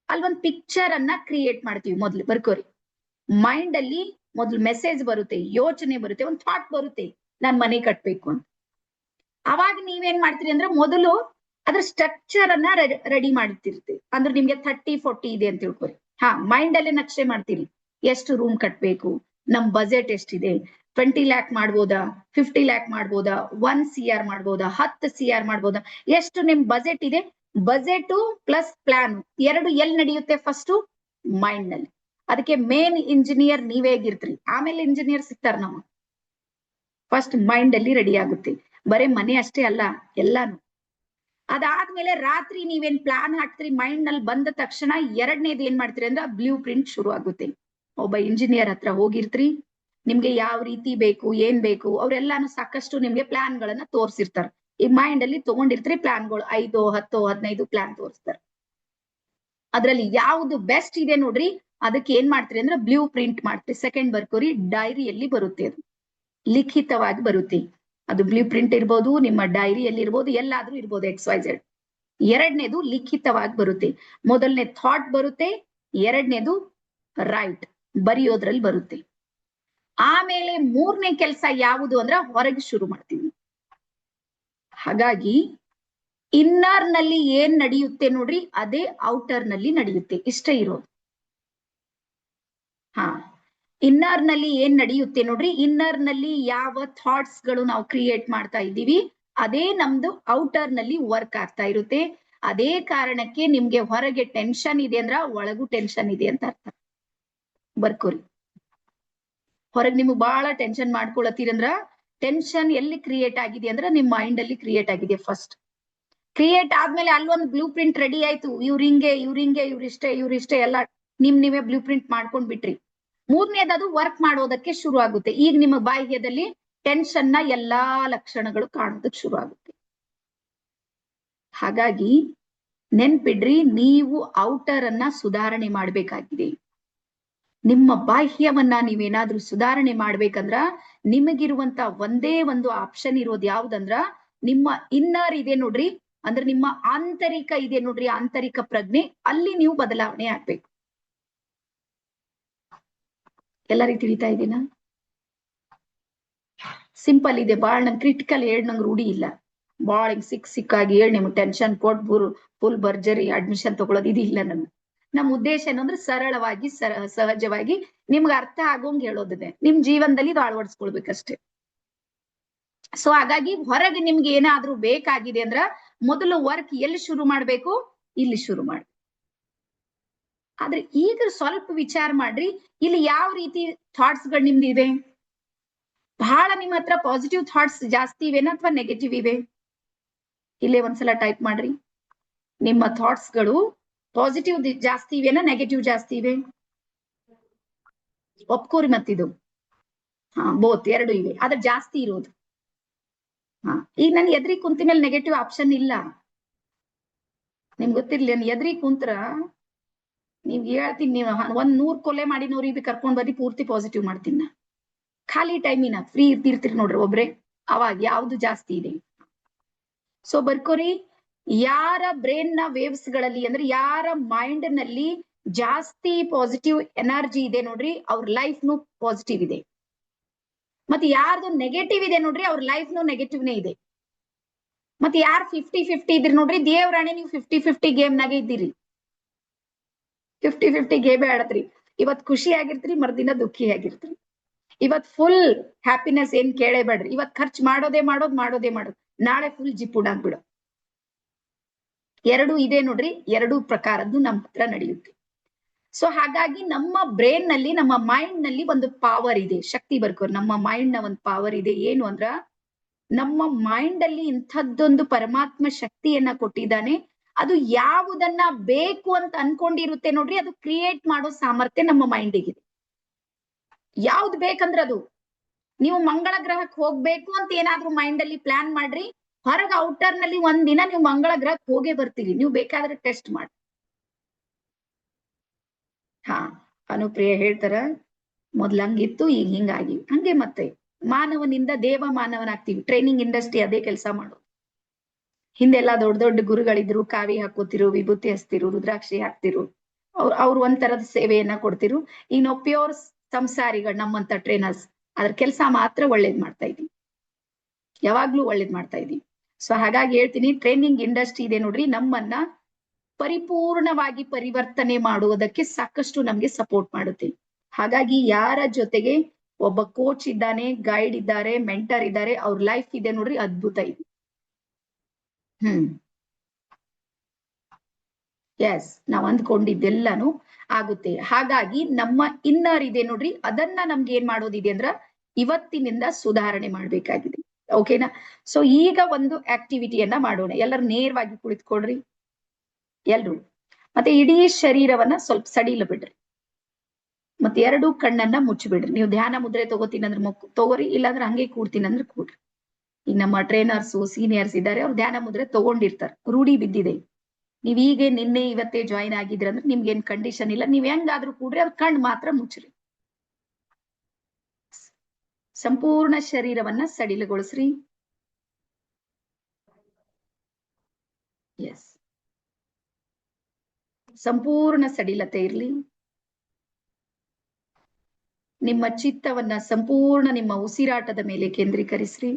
ಅಲ್ಲಿ ಒಂದು ಪಿಕ್ಚರ್ ಅನ್ನ ಕ್ರಿಯೇಟ್ ಮಾಡ್ತೀವಿ. ಮೊದ್ಲು ಬರ್ಕೋರಿ, ಮೈಂಡ್ ಅಲ್ಲಿ ಮೊದ್ಲು ಮೆಸೇಜ್ ಬರುತ್ತೆ, ಯೋಚನೆ ಬರುತ್ತೆ, ಒಂದು ಥಾಟ್ ಬರುತ್ತೆ, ನಾನ್ ಮನೆ ಕಟ್ಬೇಕು ಅಂತ. ಅವಾಗ ನೀವೇನ್ ಮಾಡ್ತೀರಿ ಅಂದ್ರೆ ಮೊದಲು ಅದ್ರ ಸ್ಟ್ರಕ್ಚರ್ ಅನ್ನ ರೆಡಿ ಮಾಡ್ತಿರ್ತೀವಿ. ಅಂದ್ರೆ ನಿಮ್ಗೆ 30-40 ಇದೆ ಅಂತ ತಿಳ್ಕೊರಿ. ಹಾ, ಮೈಂಡ್ ಅಲ್ಲೇ ನಕ್ಷೆ ಮಾಡ್ತೀರಿ. ಎಷ್ಟು ರೂಮ್ ಕಟ್ಬೇಕು, ನಮ್ ಬಜೆಟ್ ಎಷ್ಟಿದೆ, 20 ಲ್ಯಾಕ್ ಮಾಡ್ಬೋದಾ, 50 ಲ್ಯಾಕ್ ಮಾಡ್ಬೋದಾ, 1 CR ಮಾಡ್ಬೋದಾ, 10 CR ಮಾಡ್ಬೋದಾ, ಎಷ್ಟು ನಿಮ್ ಬಜೆಟ್ ಇದೆ. ಬಜೆಟ್ ಪ್ಲಸ್ ಪ್ಲಾನ್ ಎರಡು ಎಲ್ಲಿ ನಡೆಯುತ್ತೆ? ಫಸ್ಟ್ ಮೈಂಡ್ ನಲ್ಲಿ. ಅದಕ್ಕೆ ಮೇನ್ ಇಂಜಿನಿಯರ್ ನೀವೇ ಆಗಿರ್ತೀರಿ, ಆಮೇಲೆ ಇಂಜಿನಿಯರ್ ಸಿಗ್ತಾರ ನಮ್ಮ. ಫಸ್ಟ್ ಮೈಂಡ್ ಅಲ್ಲಿ ರೆಡಿ ಆಗುತ್ತೆ. ಬರೇ ಮನೆ ಅಷ್ಟೇ ಅಲ್ಲ, ಎಲ್ಲಾನು. ಅದಾದ್ಮೇಲೆ ರಾತ್ರಿ ನೀವೇನ್ ಪ್ಲಾನ್ ಹಾಕ್ತಿರಿ, ಮೈಂಡ್ ನಲ್ಲಿ ಬಂದ ತಕ್ಷಣ ಎರಡನೇದು ಏನ್ ಮಾಡ್ತೀರಿ ಅಂದ್ರೆ ಬ್ಲೂ ಪ್ರಿಂಟ್ ಶುರು ಆಗುತ್ತೆ. ಒಬ್ಬ ಇಂಜಿನಿಯರ್ ಹತ್ರ ಹೋಗಿರ್ತೀರಿ, ನಿಮ್ಗೆ ಯಾವ ರೀತಿ ಬೇಕು, ಏನ್ ಬೇಕು, ಅವ್ರೆಲ್ಲಾನು ಸಾಕಷ್ಟು ನಿಮ್ಗೆ ಪ್ಲಾನ್ ಗಳನ್ನ ತೋರ್ಸಿರ್ತಾರ. ಈ ಮೈಂಡ್ ಅಲ್ಲಿ ತಗೊಂಡಿರ್ತೀರಿ ಪ್ಲಾನ್ಗಳು, 5, 10, 15 ಪ್ಲಾನ್ ತೋರಿಸ್ತಾರ. ಅದ್ರಲ್ಲಿ ಯಾವ್ದು ಬೆಸ್ಟ್ ಇದೆ ನೋಡ್ರಿ, ಅದಕ್ಕೆ ಏನ್ ಮಾಡ್ತೀರಿ ಅಂದ್ರೆ ಬ್ಲೂ ಪ್ರಿಂಟ್ ಮಾಡ್ತೀರಿ. ಸೆಕೆಂಡ್ ಬರ್ಕೋರಿ, ಡೈರಿಯಲ್ಲಿ ಬರುತ್ತೆ, ಅದು ಲಿಖಿತವಾಗಿ ಬರುತ್ತೆ. ಅದು ಬ್ಲೂ ಪ್ರಿಂಟ್ ಇರ್ಬೋದು, ನಿಮ್ಮ ಡೈರಿಯಲ್ಲಿ ಇರ್ಬೋದು, ಎಲ್ಲಾದ್ರೂ ಇರ್ಬೋದು, XYZ. ಎರಡನೇದು ಲಿಖಿತವಾಗಿ ಬರುತ್ತೆ. ಮೊದಲನೇ ಥಾಟ್ ಬರುತ್ತೆ, ಎರಡನೇದು ರೈಟ್ ಬರೆಯೋದ್ರಲ್ಲಿ ಬರುತ್ತೆ. ಆಮೇಲೆ ಮೂರನೇ ಕೆಲಸ ಯಾವುದು ಅಂದ್ರೆ ಹೊರಗೆ ಶುರು ಮಾಡ್ತೀವಿ. ಹಾಗಾಗಿ ಇನ್ನರ್ ನಲ್ಲಿ ಏನ್ ನಡೆಯುತ್ತೆ ನೋಡ್ರಿ, ಅದೇ ಔಟರ್ ನಲ್ಲಿ ನಡೆಯುತ್ತೆ. ಇಷ್ಟೇ ಇರೋದು. ಹಾ, ಇನ್ನರ್ ನಲ್ಲಿ ಏನ್ ನಡೆಯುತ್ತೆ ನೋಡ್ರಿ, ಇನ್ನರ್ ನಲ್ಲಿ ಯಾವ ಥಾಟ್ಸ್ ಗಳು ನಾವು ಕ್ರಿಯೇಟ್ ಮಾಡ್ತಾ ಇದ್ದೀವಿ, ಅದೇ ನಮ್ದು ಔಟರ್ ನಲ್ಲಿ ವರ್ಕ್ ಆಗ್ತಾ ಇರುತ್ತೆ. ಅದೇ ಕಾರಣಕ್ಕೆ ನಿಮ್ಗೆ ಹೊರಗೆ ಟೆನ್ಷನ್ ಇದೆ ಅಂದ್ರ ಒಳಗೂ ಟೆನ್ಷನ್ ಇದೆ ಅಂತ ಅರ್ಥ. ಬರ್ಕೋರಿ, ಹೊರಗೆ ನಿಮ್ಗೆ ಬಹಳ ಟೆನ್ಷನ್ ಮಾಡ್ಕೊಳತ್ತೀರಂದ್ರ ಟೆನ್ಷನ್ ಎಲ್ಲಿ ಕ್ರಿಯೇಟ್ ಆಗಿದೆ ಅಂದ್ರೆ ನಿಮ್ ಮೈಂಡ್ ಅಲ್ಲಿ ಕ್ರಿಯೇಟ್ ಆಗಿದೆ. ಫಸ್ಟ್ ಕ್ರಿಯೇಟ್ ಆದ್ಮೇಲೆ ಅಲ್ಲೊಂದು ಬ್ಲೂ ಪ್ರಿಂಟ್ ರೆಡಿ ಆಯ್ತು, ಇವ್ರಿಂಗೆ ಇವ್ರಿಷ್ಟೇ ಎಲ್ಲ ನೀವೇ ಬ್ಲೂ ಪ್ರಿಂಟ್ ಮಾಡ್ಕೊಂಡ್ ಬಿಟ್ರಿ. ಮೂರನೇದು ವರ್ಕ್ ಮಾಡೋದಕ್ಕೆ ಶುರು ಆಗುತ್ತೆ. ಈಗ ನಿಮ್ಮ ಬಾಹ್ಯದಲ್ಲಿ ಟೆನ್ಷನ್ ನ ಎಲ್ಲಾ ಲಕ್ಷಣಗಳು ಕಾಣೋದಕ್ಕೆ ಶುರು ಆಗುತ್ತೆ. ಹಾಗಾಗಿ ನೆನ್ಪಿಡ್ರಿ, ನೀವು ಔಟರ್ ಅನ್ನ ಸುಧಾರಣೆ ಮಾಡ್ಬೇಕಾಗಿದೆ. ನಿಮ್ಮ ಬಾಹ್ಯವನ್ನ ನೀವೇನಾದ್ರೂ ಸುಧಾರಣೆ ಮಾಡ್ಬೇಕಂದ್ರ ನಿಮಗಿರುವಂತ ಒಂದೇ ಒಂದು ಆಪ್ಷನ್ ಇರೋದು ಯಾವ್ದಂದ್ರ ನಿಮ್ಮ ಇನ್ನರ್ ಇದೆ ನೋಡ್ರಿ, ಅಂದ್ರೆ ನಿಮ್ಮ ಆಂತರಿಕ ಇದೆ ನೋಡ್ರಿ, ಆಂತರಿಕ ಪ್ರಜ್ಞೆ, ಅಲ್ಲಿ ನೀವು ಬದಲಾವಣೆ ಆಗ್ಬೇಕು. ಎಲ್ಲರಿಗೂ ತಿಳಿತಾ ಇದೀನಾ? ಸಿಂಪಲ್ ಇದೆ, ಬಾಳ್ ನಂಗೆ ಕ್ರಿಟಿಕಲ್ ಹೇಳಿ ನಂಗೆ ರೂಢಿ ಇಲ್ಲ. ಬಾಳ ಸಿಕ್ಕಾಗಿ ಹೇಳಿ ನಿಮ್ಗೆ ಟೆನ್ಷನ್ ಕೊಟ್ಟು ಫುಲ್ ಭರ್ಜರಿ ಅಡ್ಮಿಷನ್ ತಗೊಳ್ಳೋದು ಇದಿಲ್ಲ. ನಮ್ಮ ಉದ್ದೇಶ ಏನಂದ್ರೆ ಸರಳವಾಗಿ ಸಹಜವಾಗಿ ನಿಮ್ಗೆ ಅರ್ಥ ಆಗೋಂಗ್ ಹೇಳೋದಿದೆ. ನಿಮ್ ಜೀವನದಲ್ಲಿ ಇದು ಅಳವಡಿಸ್ಕೊಳ್ಬೇಕಷ್ಟೇ. ಸೊ ಹಾಗಾಗಿ ಹೊರಗೆ ನಿಮ್ಗೆ ಏನಾದ್ರೂ ಬೇಕಾಗಿದೆ ಅಂದ್ರ ಮೊದಲು ವರ್ಕ್ ಎಲ್ಲಿ ಶುರು ಮಾಡ್ಬೇಕು? ಇಲ್ಲಿ ಶುರು ಮಾಡಿ. ಆದ್ರೆ ಈಗ ಸ್ವಲ್ಪ ವಿಚಾರ ಮಾಡ್ರಿ, ಇಲ್ಲಿ ಯಾವ ರೀತಿ ಥಾಟ್ಸ್ ಗಳು ನಿಮ್ದು ಇವೆ? ಬಹಳ ನಿಮ್ಮ ಹತ್ರ ಪಾಸಿಟಿವ್ ಥಾಟ್ಸ್ ಜಾಸ್ತಿ ಇವೆನಾ ಅಥವಾ ನೆಗೆಟಿವ್ ಇವೆ? ಇಲ್ಲೇ ಒಂದ್ಸಲ ಟೈಪ್ ಮಾಡ್ರಿ. ನಿಮ್ಮ ಥಾಟ್ಸ್ ಗಳು ಪಾಸಿಟಿವ್ ಜಾಸ್ತಿ ಇವೆನಾ ನೆಗೆಟಿವ್ ಜಾಸ್ತಿ ಇವೆ? ಒಪ್ಕೋರಿ ಮತ್ತಿದು. ಹಾ, ಬೋತ್ ಎರಡು ಇವೆ, ಆದ್ರೆ ಜಾಸ್ತಿ ಇರೋದು. ಹಾ, ಈಗ ನನ್ ಎದ್ರಿ ಕುಂತ ಮೇಲೆ ನೆಗೆಟಿವ್ ಆಪ್ಷನ್ ಇಲ್ಲ. ನಿಮ್ಗೆ ಗೊತ್ತಿರ್ಲಿ, ನನ್ ಎದ್ರಿ ಕುಂತ್ರ ನೀವ್ ಹೇಳ್ತೀನಿ, ನೀವು 100 ಕೊಲೆ ಮಾಡಿ ನೋಡ್ರಿ ಕರ್ಕೊಂಡ್ ಬರ್ರಿ, ಪೂರ್ತಿ ಪಾಸಿಟಿವ್ ಮಾಡ್ತೀನಿ ನಾ. ಖಾಲಿ ಟೈಮಿನ ಫ್ರೀ ಇರ್ತಿರ್ತೀರಿ ನೋಡ್ರಿ ಒಬ್ರೆ, ಅವಾಗ ಯಾವ್ದು ಜಾಸ್ತಿ ಇದೆ? ಸೊ ಬರ್ಕೋರಿ, ಯಾರ ಬ್ರೈನ್ ನ ವೇವ್ಸ್ ಗಳಲ್ಲಿ ಅಂದ್ರೆ ಯಾರ ಮೈಂಡ್ ನಲ್ಲಿ ಜಾಸ್ತಿ ಪಾಸಿಟಿವ್ ಎನರ್ಜಿ ಇದೆ ನೋಡ್ರಿ, ಅವ್ರ ಲೈಫ್ ನು ಪಾಸಿಟಿವ್ ಇದೆ. ಮತ್ತೆ ಯಾರ್ದು ನೆಗೆಟಿವ್ ಇದೆ ನೋಡ್ರಿ, ಅವ್ರ ಲೈಫ್ ನು ನೆಗೆಟಿವ್ನೇ ಇದೆ. ಮತ್ತೆ ಯಾರು 50-50 ಇದ್ರಿ ನೋಡ್ರಿ, ದೇವ್ರಾಣೆ ನೀವು 50-50 ಗೇಮ್ ನಾಗೆ ಇದ್ದೀರಿ. 50-50 ಗೇಮೇ ಆಡತ್ರಿ. ಇವತ್ ಖುಷಿ ಆಗಿರ್ತೀರಿ, ಮರ್ದಿನ ದುಃಖಿ ಆಗಿರ್ತೀರಿ. ಇವತ್ ಫುಲ್ ಹ್ಯಾಪಿನೆಸ್ ಏನ್ ಕೇಳೇ ಬೇಡ್ರಿ. ಇವತ್ ಖರ್ಚು ಮಾಡೋದೇ ಮಾಡೋದು, ನಾಳೆ ಫುಲ್ ಜಿಪ್ಪುಡಾಗ್ಬಿಡು. ಎರಡು ಇದೆ ನೋಡ್ರಿ, ಎರಡು ಪ್ರಕಾರದ್ದು ನಮ್ಮ ಹತ್ರ ನಡೆಯುತ್ತೆ. ಸೊ ಹಾಗಾಗಿ ನಮ್ಮ ಬ್ರೈನ್ ನಲ್ಲಿ, ನಮ್ಮ ಮೈಂಡ್ ನಲ್ಲಿ ಒಂದು ಪವರ್ ಇದೆ, ಶಕ್ತಿ ಬರ್ಕೋರ್. ನಮ್ಮ ಮೈಂಡ್ ನ ಒಂದು ಪವರ್ ಇದೆ. ಏನು ಅಂದ್ರ, ನಮ್ಮ ಮೈಂಡ್ ಅಲ್ಲಿ ಇಂಥದ್ದೊಂದು ಪರಮಾತ್ಮ ಶಕ್ತಿಯನ್ನ ಕೊಟ್ಟಿದ್ದಾನೆ. ಅದು ಯಾವುದನ್ನ ಬೇಕು ಅಂತ ಅನ್ಕೊಂಡಿರುತ್ತೆ ನೋಡ್ರಿ, ಅದು ಕ್ರಿಯೇಟ್ ಮಾಡೋ ಸಾಮರ್ಥ್ಯ ನಮ್ಮ ಮೈಂಡಿಗಿದೆ. ಯಾವ್ದು ಬೇಕಂದ್ರೆ ಅದು, ನೀವು ಮಂಗಳ ಗ್ರಹಕ್ಕೆ ಹೋಗ್ಬೇಕು ಅಂತ ಏನಾದ್ರೂ ಮೈಂಡ್ ಅಲ್ಲಿ ಪ್ಲಾನ್ ಮಾಡ್ರಿ, ಹೊರಗೆ ಔಟರ್ ನಲ್ಲಿ ಒಂದಿನ ನೀವು ಮಂಗಳ ಗ್ರಹಕ್ಕೆ ಹೋಗೇ ಬರ್ತೀರಿ. ನೀವು ಬೇಕಾದ್ರೆ ಟೆಸ್ಟ್ ಮಾಡಿ. ಹಾ, ಅನುಪ್ರಿಯ ಹೇಳ್ತಾರ, ಮೊದ್ಲು ಹಂಗಿತ್ತು, ಈಗ ಹಿಂಗಾಗಿ. ಹಂಗೆ ಮತ್ತೆ ಮಾನವನಿಂದ ದೇವ ಮಾನವನಾಗ್ತೀವಿ. ಟ್ರೈನಿಂಗ್ ಇಂಡಸ್ಟ್ರಿ ಅದೇ ಕೆಲಸ ಮಾಡೋದು. ಹಿಂದೆಲ್ಲಾ ದೊಡ್ಡ ದೊಡ್ಡ ಗುರುಗಳಿದ್ರು, ಕಾವಿ ಹಾಕೋತಿರು, ವಿಭೂತಿ ಹಚ್ತಿರು, ರುದ್ರಾಕ್ಷಿ ಹಾಕ್ತಿರು. ಅವ್ರು ಒಂಥರದ ಸೇವೆಯನ್ನ ಕೊಡ್ತಿರು. ಈಗ ನಾವು ಪ್ಯೂರ್ ಸಂಸಾರಿಗಳು, ನಮ್ಮಂತ ಟ್ರೈನರ್ಸ್ ಅದ್ರ ಕೆಲಸ ಮಾತ್ರ ಒಳ್ಳೇದ್ ಮಾಡ್ತಾ ಇದೀವಿ, ಯಾವಾಗ್ಲೂ ಒಳ್ಳೇದ್ ಮಾಡ್ತಾ ಇದೀವಿ. ಸೊ ಹಾಗಾಗಿ ಹೇಳ್ತೀನಿ, ಟ್ರೈನಿಂಗ್ ಇಂಡಸ್ಟ್ರಿ ಇದೆ ನೋಡ್ರಿ, ನಮ್ಮನ್ನ ಪರಿಪೂರ್ಣವಾಗಿ ಪರಿವರ್ತನೆ ಮಾಡುವುದಕ್ಕೆ ಸಾಕಷ್ಟು ನಮ್ಗೆ ಸಪೋರ್ಟ್ ಮಾಡುತ್ತೆ. ಹಾಗಾಗಿ ಯಾರ ಜೊತೆಗೆ ಒಬ್ಬ ಕೋಚ್ ಇದ್ದಾನೆ, ಗೈಡ್ ಇದ್ದಾರೆ, ಮೆಂಟರ್ ಇದ್ದಾರೆ, ಅವ್ರ ಲೈಫ್ ಇದೆ ನೋಡ್ರಿ, ಅದ್ಭುತ ಇದೆ. ಎಸ್, ನಾವ್ ಅಂದ್ಕೊಂಡಿದ್ದೆಲ್ಲಾನು ಆಗುತ್ತೆ. ಹಾಗಾಗಿ ನಮ್ಮ ಇನ್ನರ್ ಇದೆ ನೋಡ್ರಿ, ಅದನ್ನ ನಮ್ಗೆ ಏನ್ ಮಾಡೋದಿದೆ ಅಂದ್ರ ಇವತ್ತಿನಿಂದ ಸುಧಾರಣೆ ಮಾಡ್ಬೇಕಾಗಿದೆ. ಓಕೆನಾ? ಸೊ ಈಗ ಒಂದು ಆಕ್ಟಿವಿಟಿಯನ್ನ ಮಾಡೋಣ. ಎಲ್ಲರೂ ನೇರವಾಗಿ ಕುಳಿತುಕೊಳ್ರಿ ಎಲ್ರು. ಮತ್ತೆ ಇಡೀ ಶರೀರವನ್ನ ಸ್ವಲ್ಪ ಸಡಿಲ ಬಿಡ್ರಿ. ಮತ್ತೆ ಎರಡು ಕಣ್ಣನ್ನ ಮುಚ್ಚಿಬಿಡ್ರಿ. ನೀವು ಧ್ಯಾನ ಮುದ್ರೆ ತಗೋತೀನಿ ಅಂದ್ರೆ ತಗೋರಿ, ಇಲ್ಲಾಂದ್ರೆ ಹಂಗೆ ಕೂಡ್ತೀನಿ ಅಂದ್ರೆ ಕೂಡ್ರಿ. ಈಗ ನಮ್ಮ ಟ್ರೈನರ್ಸ್ ಸೀನಿಯರ್ಸ್ ಇದ್ದಾರೆ, ಅವ್ರು ಧ್ಯಾನ ಮುದ್ರೆ ತಗೊಂಡಿರ್ತಾರೆ, ರೂಢಿ ಬಿದ್ದಿದೆ. ನೀವ್ ಈಗ ನಿನ್ನೆ ಇವತ್ತೇ ಜಾಯಿನ್ ಆಗಿದ್ರ ಅಂದ್ರೆ ನಿಮ್ಗೇನ್ ಕಂಡೀಷನ್ ಇಲ್ಲ, ನೀವ್ ಹೆಂಗಾದ್ರೂ ಕೂಡ್ರಿ, ಅದ್ ಕಣ್ ಮಾತ್ರ ಮುಚ್ಚ್ರಿ. ಸಂಪೂರ್ಣ ಶರೀರವನ್ನ ಸಡಿಲಗೊಳಿಸ್ರಿ. ಎಸ್, ಸಂಪೂರ್ಣ ಸಡಿಲತೆ ಇರ್ಲಿ. ನಿಮ್ಮ ಚಿತ್ತವನ್ನ ಸಂಪೂರ್ಣ ನಿಮ್ಮ ಉಸಿರಾಟದ ಮೇಲೆ ಕೇಂದ್ರೀಕರಿಸ್ರಿ.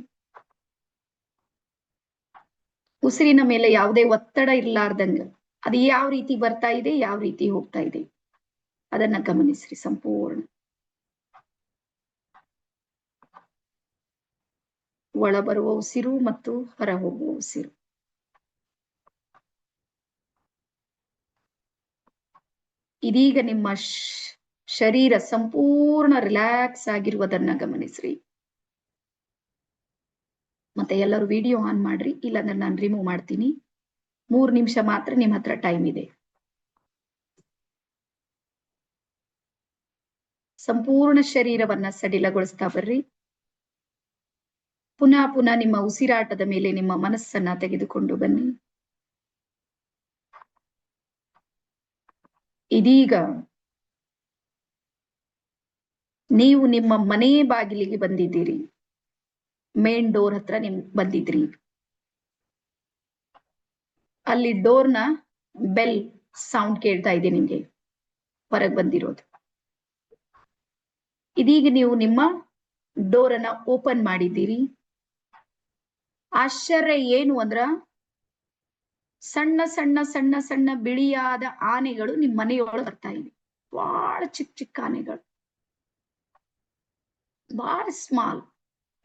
ಉಸಿರಿನ ಮೇಲೆ ಯಾವುದೇ ಒತ್ತಡ ಇರ್ಲಾರ್ದಂಗ ಅದು ಯಾವ ರೀತಿ ಬರ್ತಾ ಇದೆ, ಯಾವ ರೀತಿ ಹೋಗ್ತಾ ಇದೆ, ಅದನ್ನ ಗಮನಿಸ್ರಿ ಸಂಪೂರ್ಣ. ಒಳ ಬರುವ ಉಸಿರು ಮತ್ತು ಹೊರ ಹೋಗುವ ಉಸಿರು. ಇದೀಗ ನಿಮ್ಮ ಶರೀರ ಸಂಪೂರ್ಣ ರಿಲ್ಯಾಕ್ಸ್ ಆಗಿರುವುದನ್ನ ಗಮನಿಸ್ರಿ. ಮತ್ತೆ ಎಲ್ಲರೂ ವಿಡಿಯೋ ಆನ್ ಮಾಡ್ರಿ, ಇಲ್ಲಾಂದ್ರೆ ನಾನು ರಿಮೂವ್ ಮಾಡ್ತೀನಿ. 3 ನಿಮಿಷ ಮಾತ್ರ ನಿಮ್ಮ ಹತ್ರ ಟೈಮ್ ಇದೆ. ಸಂಪೂರ್ಣ ಶರೀರವನ್ನ ಸಡಿಲಗೊಳಿಸ್ತಾ ಬರ್ರಿ. ಪುನಃ ಪುನಃ ನಿಮ್ಮ ಉಸಿರಾಟದ ಮೇಲೆ ನಿಮ್ಮ ಮನಸ್ಸನ್ನ ತೆಗೆದುಕೊಂಡು ಬನ್ನಿ. ಇದೀಗ ನೀವು ನಿಮ್ಮ ಮನೆ ಬಾಗಿಲಿಗೆ ಬಂದಿದ್ದೀರಿ, ಮೇನ್ ಡೋರ್ ಹತ್ರ ನಿಮ್ ಬಂದಿದ್ರಿ. ಅಲ್ಲಿ ಡೋರ್ನ ಬೆಲ್ ಸೌಂಡ್ ಕೇಳ್ತಾ ಇದೆ ನಿಮ್ಗೆ, ಹೊರಗೆ ಬಂದಿರೋದು. ಇದೀಗ ನೀವು ನಿಮ್ಮ ಡೋರ್ ಅನ್ನ ಓಪನ್ ಮಾಡಿದ್ದೀರಿ. ಆಶ್ಚರ್ಯ ಏನು ಅಂದ್ರ, ಸಣ್ಣ ಸಣ್ಣ ಸಣ್ಣ ಸಣ್ಣ ಬಿಳಿಯಾದ ಆನೆಗಳು ನಿಮ್ ಮನೆಯೊಳಗೆ ಬರ್ತಾ ಇವೆ. ಬಹಳ ಚಿಕ್ಕ ಚಿಕ್ಕ ಆನೆಗಳು, ಬಹಳ ಸ್ಮಾಲ್,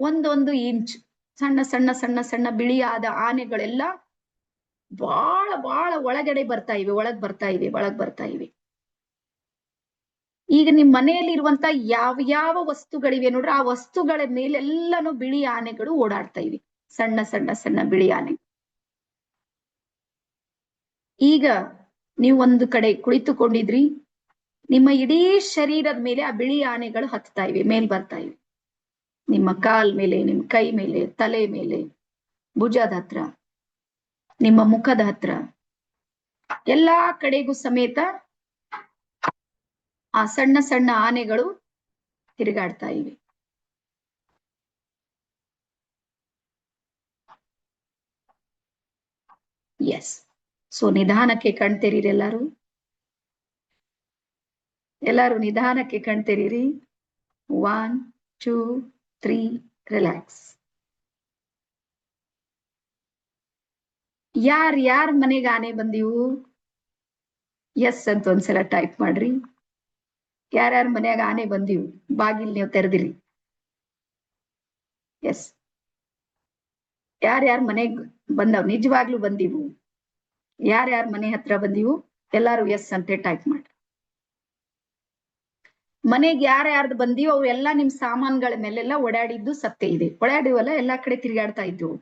1 ಇಂಚ್ ಸಣ್ಣ ಸಣ್ಣ ಸಣ್ಣ ಸಣ್ಣ ಬಿಳಿಯಾದ ಆನೆಗಳೆಲ್ಲ ಬಹಳ ಬಹಳ ಒಳಗಡೆ ಬರ್ತಾ ಇವೆ, ಒಳಗ್ ಬರ್ತಾ ಇವೆ. ಈಗ ನಿಮ್ ಮನೆಯಲ್ಲಿ ಇರುವಂತ ಯಾವ ಯಾವ ವಸ್ತುಗಳಿವೆ ನೋಡ್ರಿ, ಆ ವಸ್ತುಗಳ ಮೇಲೆಲ್ಲಾನು ಬಿಳಿ ಆನೆಗಳು ಓಡಾಡ್ತಾ ಇವೆ, ಸಣ್ಣ ಸಣ್ಣ ಸಣ್ಣ ಬಿಳಿ ಆನೆ. ಈಗ ನೀವು ಒಂದು ಕಡೆ ಕುಳಿತುಕೊಂಡಿದ್ರಿ, ನಿಮ್ಮ ಇಡೀ ಶರೀರದ ಮೇಲೆ ಆ ಬಿಳಿ ಆನೆಗಳು ಹತ್ತಾ ಇವೆ, ಮೇಲ್ ಬರ್ತಾ ಇವೆ. ನಿಮ್ಮ ಕಾಲ್ ಮೇಲೆ, ನಿಮ್ ಕೈ ಮೇಲೆ, ತಲೆ ಮೇಲೆ, ಭುಜದ ಹತ್ರ, ನಿಮ್ಮ ಮುಖದ ಹತ್ರ, ಎಲ್ಲಾ ಕಡೆಗೂ ಸಮೇತ ಆ ಸಣ್ಣ ಸಣ್ಣ ಆನೆಗಳು ತಿರುಗಾಡ್ತಾ ಇವೆ. ಎಸ್. ಸೊ ನಿಧಾನಕ್ಕೆ ಕಣ್ತೆರೀರಿ ಎಲ್ಲಾರು. ಎಲ್ಲಾರು ನಿಧಾನಕ್ಕೆ ಕಣ್ತೆರೀರಿ. 1 2 3 ರಿಲ್ಯಾಕ್ಸ್. ಯಾರ್ ಮನೆಗೆ ಆನೆ ಬಂದಿವು? ಎಸ್ ಅಂತ ಒಂದ್ಸಲ ಟೈಪ್ ಮಾಡ್ರಿ. ಯಾರ್ಯಾರ ಮನ್ಯಾಗ ಆನೆ ಬಂದಿವು? ಬಾಗಿಲ್ ನೀವು ತೆರೆದಿರಿ. ಎಸ್. ಯಾರ್ಯಾರ ಮನೆಗ್ ಬಂದವ್? ನಿಜವಾಗ್ಲೂ ಬಂದಿವು? ಯಾರ್ಯಾರ ಮನೆ ಹತ್ರ ಬಂದಿವು? ಎಲ್ಲಾರು ಎಸ್ ಅಂತ ಟೈಪ್ ಮಾಡ್ರಿ. ಮನೆಗ್ ಯಾರ್ಯಾರ್ದು ಬಂದಿವು ಅವೆಲ್ಲಾ ನಿಮ್ ಸಾಮಾನ್ಗಳ ಮೇಲೆಲ್ಲ ಓಡಾಡಿದ್ದು ಸತ್ಯ ಇದೆ. ಓಡಾಡಿವಲ್ಲ, ಎಲ್ಲಾ ಕಡೆ ತಿರ್ಗಾಡ್ತಾ ಇದ್ವು.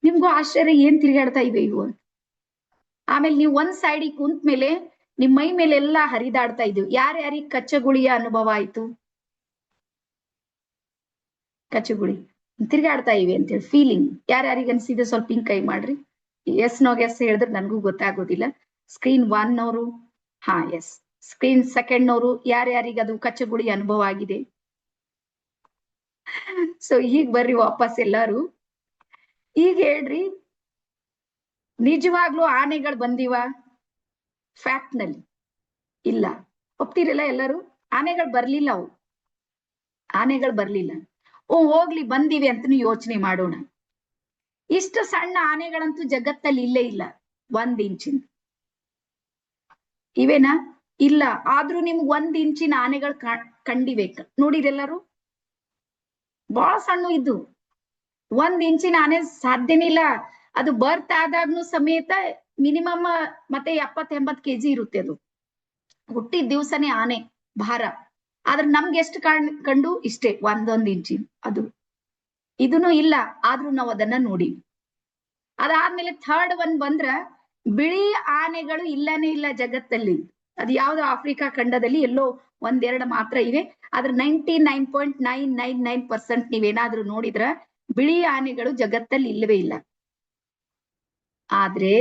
ನಿಮ್ಗೂ ಆಶ್ಚರ್ಯ, ಏನ್ ತಿರ್ಗಾಡ್ತಾ ಇವೆ ಇವು ಅಂತ. ಆಮೇಲೆ ನೀವು ಒಂದ್ ಸೈಡಿಗೆ ಕುಂತ ಮೇಲೆ ನಿಮ್ ಮೈ ಮೇಲೆ ಎಲ್ಲಾ ಹರಿದಾಡ್ತಾ ಇದ್ವು. ಯಾರ್ಯಾರಿಗ್ ಕಚ್ಚಗುಳಿಯ ಅನುಭವ ಆಯ್ತು? ಕಚ್ಚಗುಳಿ ತಿರ್ಗಾಡ್ತಾ ಇವೆ ಅಂತೇಳಿ ಫೀಲಿಂಗ್ ಯಾರ್ಯಾರಿಗೆ ಅನ್ಸಿದೆ ಸ್ವಲ್ಪ ಹಿಂಗ್ ಕೈ ಮಾಡ್ರಿ. ಎಸ್ ನೋಗ್ ಎಸ್ ಹೇಳಿದ್ರೆ ನನ್ಗೂ ಗೊತ್ತಾಗೋದಿಲ್ಲ. ಸ್ಕ್ರೀನ್ 1 ನವರು, ಹಾ ಎಸ್. ಸ್ಕ್ರೀನ್ 2 ನವರು ಯಾರ್ಯಾರಿಗೆ ಅದು ಕಚ್ಚಗುಳಿ ಅನುಭವ ಆಗಿದೆ? ಸೊ ಈಗ ಬರ್ರಿ ವಾಪಸ್ ಎಲ್ಲಾರು. ಈಗ ಹೇಳ್ರಿ, ನಿಜವಾಗ್ಲೂ ಆನೆಗಳು ಬಂದಿವ? ಫ್ಯಾಕ್ಟ್ ನಲ್ಲಿ ಇಲ್ಲ. ಒಪ್ತಿರಲ್ಲ ಎಲ್ಲರೂ? ಆನೆಗಳು ಬರ್ಲಿಲ್ಲ. ಅವು ಆನೆಗಳು ಬರ್ಲಿಲ್ಲ. ಹೋಗ್ಲಿ, ಬಂದಿವೆ ಅಂತ ಯೋಚನೆ ಮಾಡೋಣ. ಇಷ್ಟು ಸಣ್ಣ ಆನೆಗಳಂತೂ ಜಗತ್ತಲ್ಲಿ ಇಲ್ಲೇ ಇಲ್ಲ. 1 ಇಂಚಿನ ಇವೇನಾ? ಇಲ್ಲ. ಆದ್ರೂ ನಿಮ್ಗೆ 1 ಇಂಚಿನ ಆನೆಗಳು ಕಂಡಿಬೇಕು ನೋಡಿರೆಲ್ಲರೂ. ಬಹಳ ಸಣ್ಣ ಇದ್ದು 1 ಇಂಚಿನ ಆನೆ ಸಾಧ್ಯನೇ ಇಲ್ಲ. ಅದು ಬರ್ತ್ ಆದಾಗ್ನು ಸಮೇತ ಮಿನಿಮಮ್ ಮತ್ತೆ 70-80 ಕೆಜಿ ಇರುತ್ತೆ. ಅದು ಹುಟ್ಟಿದ ದಿವ್ಸನೇ ಆನೆ ಭಾರ. ಆದ್ರೆ ನಮ್ಗೆ ಎಷ್ಟು ಕಂಡು ಇಷ್ಟೇ 1 ಇಂಚಿನ. ಅದು ಇದನ್ನು ಇಲ್ಲ. ಆದ್ರೂ ನಾವು ಅದನ್ನ ನೋಡಿ. ಅದಾದ್ಮೇಲೆ 3rd ಒನ್ ಬಂದ್ರ ಬಿಳಿ ಆನೆಗಳು ಇಲ್ಲನೇ ಇಲ್ಲ ಜಗತ್ತಲ್ಲಿ. ಅದು ಯಾವ್ದು ಆಫ್ರಿಕಾ ಖಂಡದಲ್ಲಿ ಎಲ್ಲೋ 1-2 ಮಾತ್ರ ಇವೆ. ಆದ್ರೆ 99.999% ನೀವೇನಾದ್ರೂ ನೋಡಿದ್ರ ಬಿಳಿ ಆನೆಗಳು ಜಗತ್ತಲ್ಲಿ ಇಲ್ಲವೇ ಇಲ್ಲ. ಆದ್ರೆ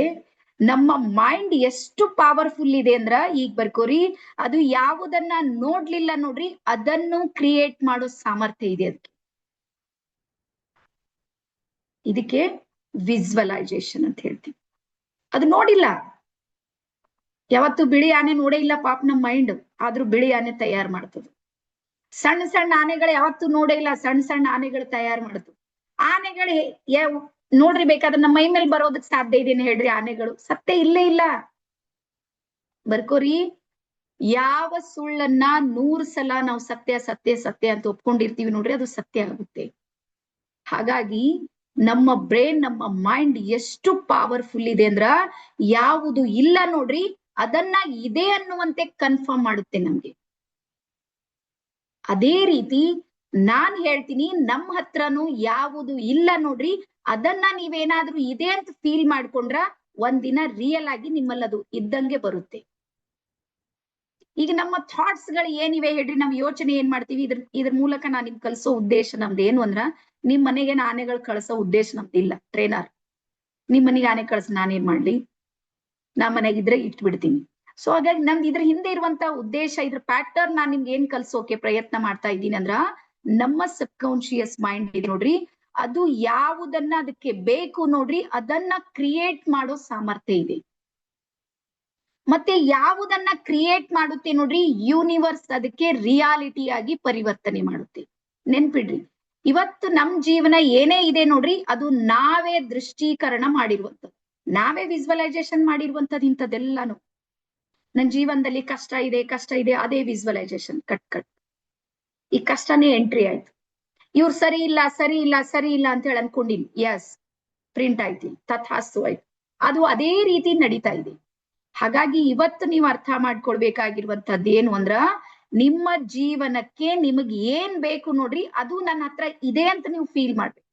ನಮ್ಮ ಮೈಂಡ್ ಎಷ್ಟು ಪವರ್ಫುಲ್ ಇದೆ ಅಂದ್ರ, ಈಗ ಬರ್ಕೋರಿ, ಅದು ಯಾವುದನ್ನ ನೋಡ್ಲಿಲ್ಲ ನೋಡ್ರಿ ಅದನ್ನು ಕ್ರಿಯೇಟ್ ಮಾಡೋ ಸಾಮರ್ಥ್ಯ ಇದೆ ಅದಕ್ಕೆ. ಇದಕ್ಕೆ ವಿಜುವಲೈಸೇಷನ್ ಅಂತ ಹೇಳ್ತೀವಿ. ಅದು ನೋಡಿಲ್ಲ, ಯಾವತ್ತು ಬಿಳಿ ಆನೆ ನೋಡೇ ಇಲ್ಲ ಪಾಪ ನಮ್ಮ ಮೈಂಡ್. ಆದ್ರೂ ಬಿಳಿ ಆನೆ ತಯಾರು ಮಾಡ್ತದ. ಸಣ್ಣ ಸಣ್ಣ ಆನೆಗಳು ಯಾವತ್ತು ನೋಡೇ ಇಲ್ಲ, ಸಣ್ಣ ಸಣ್ಣ ಆನೆಗಳು ತಯಾರು ಮಾಡ್ತದೆ. ಆನೆಗಳು ನೋಡ್ರಿ, ಬೇಕಾದ್ರೆ ನಮ್ಮ ಮೈ ಮೇಲೆ ಬರೋದಕ್ ಸಾಧ್ಯ ಇದೆಯೇನು ಹೇಳ್ರಿ? ಆನೆಗಳು ಸತ್ಯ ಇಲ್ಲೇ ಇಲ್ಲ. ಬರ್ಕೋರಿ, ಯಾವ ಸುಳ್ಳನ್ನ 100 ಸಲ ನಾವು ಸತ್ಯ ಸತ್ಯ ಸತ್ಯ ಅಂತ ಒಪ್ಕೊಂಡಿರ್ತೀವಿ ನೋಡ್ರಿ, ಅದು ಸತ್ಯ ಆಗುತ್ತೆ. ಹಾಗಾಗಿ ನಮ್ಮ ಬ್ರೈನ್, ನಮ್ಮ ಮೈಂಡ್ ಎಷ್ಟು ಪವರ್ಫುಲ್ ಇದೆ ಅಂದ್ರ, ಯಾವುದು ಇಲ್ಲ ನೋಡ್ರಿ ಅದನ್ನ ಇದೆ ಅನ್ನುವಂತೆ ಕನ್ಫರ್ಮ್ ಮಾಡುತ್ತೆ ನಮ್ಗೆ. ಅದೇ ರೀತಿ ನಾನ್ ಹೇಳ್ತೀನಿ, ನಮ್ಮ ಹತ್ರನು ಯಾವುದು ಇಲ್ಲ ನೋಡ್ರಿ ಅದನ್ನ ನೀವೇನಾದ್ರೂ ಇದೆ ಅಂತ ಫೀಲ್ ಮಾಡ್ಕೊಂಡ್ರ ಒಂದಿನ ರಿಯಲ್ ಆಗಿ ನಿಮ್ಮಲ್ಲಿ ಅದು ಇದ್ದಂಗೆ ಬರುತ್ತೆ. ಈಗ ನಮ್ಮ ಥಾಟ್ಸ್ ಗಳು ಏನಿವೆ ಹೇಳ್ರಿ, ನಾವ್ ಯೋಚನೆ ಏನ್ ಮಾಡ್ತೀವಿ, ಇದ್ರ ಮೂಲಕ ನಾನ್ ನಿಮ್ ಕಲ್ಸೋ ಉದ್ದೇಶ ನಮ್ದು ಏನು ಅಂದ್ರ, ನಿಮ್ ಮನೆಗೆ ಆನೆಗಳು ಕಳ್ಸೋ ಉದ್ದೇಶ ನಮ್ದಿಲ್ಲ. ಟ್ರೈನರ್ ನಿಮ್ ಮನೆಗೆ ಆನೆ ಕಳ್ಸ ನಾನೇನ್ ಮಾಡ್ಲಿ? ನಾ ಮನೆಗಿದ್ರೆ ಇಟ್ಟು ಬಿಡ್ತೀನಿ. ಸೊ ಹಾಗಾಗಿ ನಮ್ದು ಇದ್ರ ಹಿಂದೆ ಇರುವಂತ ಉದ್ದೇಶ, ಇದ್ರ ಪ್ಯಾಟರ್ನ್ ನಾನ್ ನಿಮ್ಗೆ ಏನ್ ಕಲ್ಸೋಕೆ ಪ್ರಯತ್ನ ಮಾಡ್ತಾ ಇದ್ದೀನಿ ಅಂದ್ರ, ನಮ್ಮ ಸಬ್ ಕಾನ್ಶಿಯಸ್ ಮೈಂಡ್ ಇದೆ ನೋಡ್ರಿ, ಅದು ಯಾವುದನ್ನ ಅದಕ್ಕೆ ಬೇಕು ನೋಡ್ರಿ ಅದನ್ನ ಕ್ರಿಯೇಟ್ ಮಾಡೋ ಸಾಮರ್ಥ್ಯ ಇದೆ. ಮತ್ತೆ ಯಾವುದನ್ನ ಕ್ರಿಯೇಟ್ ಮಾಡುತ್ತೆ ನೋಡ್ರಿ, ಯೂನಿವರ್ಸ್ ಅದಕ್ಕೆ ರಿಯಾಲಿಟಿ ಆಗಿ ಪರಿವರ್ತನೆ ಮಾಡುತ್ತೆ. ನೆನ್ಪಿಡ್ರಿ, ಇವತ್ತು ನಮ್ ಜೀವನ ಏನೇ ಇದೆ ನೋಡ್ರಿ ಅದು ನಾವೇ ದೃಷ್ಟೀಕರಣ ಮಾಡಿರುವಂಥದ್ದು, ನಾವೇ ವಿಜುವಲೈಸೇಷನ್ ಮಾಡಿರುವಂಥದ್ದು. ಇಂಥದ್ದೆಲ್ಲಾನು ನನ್ ಜೀವನದಲ್ಲಿ ಕಷ್ಟ ಇದೆ, ಅದೇ ವಿಜುವಲೈಸೇಷನ್. ಕಟ್ ಈ ಕಷ್ಟನೇ ಎಂಟ್ರಿ ಆಯ್ತು. ಇವ್ರು ಸರಿ ಇಲ್ಲ ಅಂತ ಹೇಳಿ ಅನ್ಕೊಂಡಿನಿ. ಎಸ್, ಪ್ರಿಂಟ್ ಆಯ್ತು, ತಥಾಸ್ತು ಆಯ್ತು. ಅದು ಅದೇ ರೀತಿ ನಡೀತಾ ಇದೆ. ಹಾಗಾಗಿ ಇವತ್ತು ನೀವು ಅರ್ಥ ಮಾಡ್ಕೊಳ್ಬೇಕಾಗಿರುವಂತದ್ದು ಏನು ಅಂದ್ರ, ನಿಮ್ಮ ಜೀವನಕ್ಕೆ ನಿಮಗ್ ಏನ್ ಬೇಕು ನೋಡ್ರಿ ಅದು ನನ್ನ ಹತ್ರ ಇದೆ ಅಂತ ನೀವು ಫೀಲ್ ಮಾಡ್ಬೇಕು.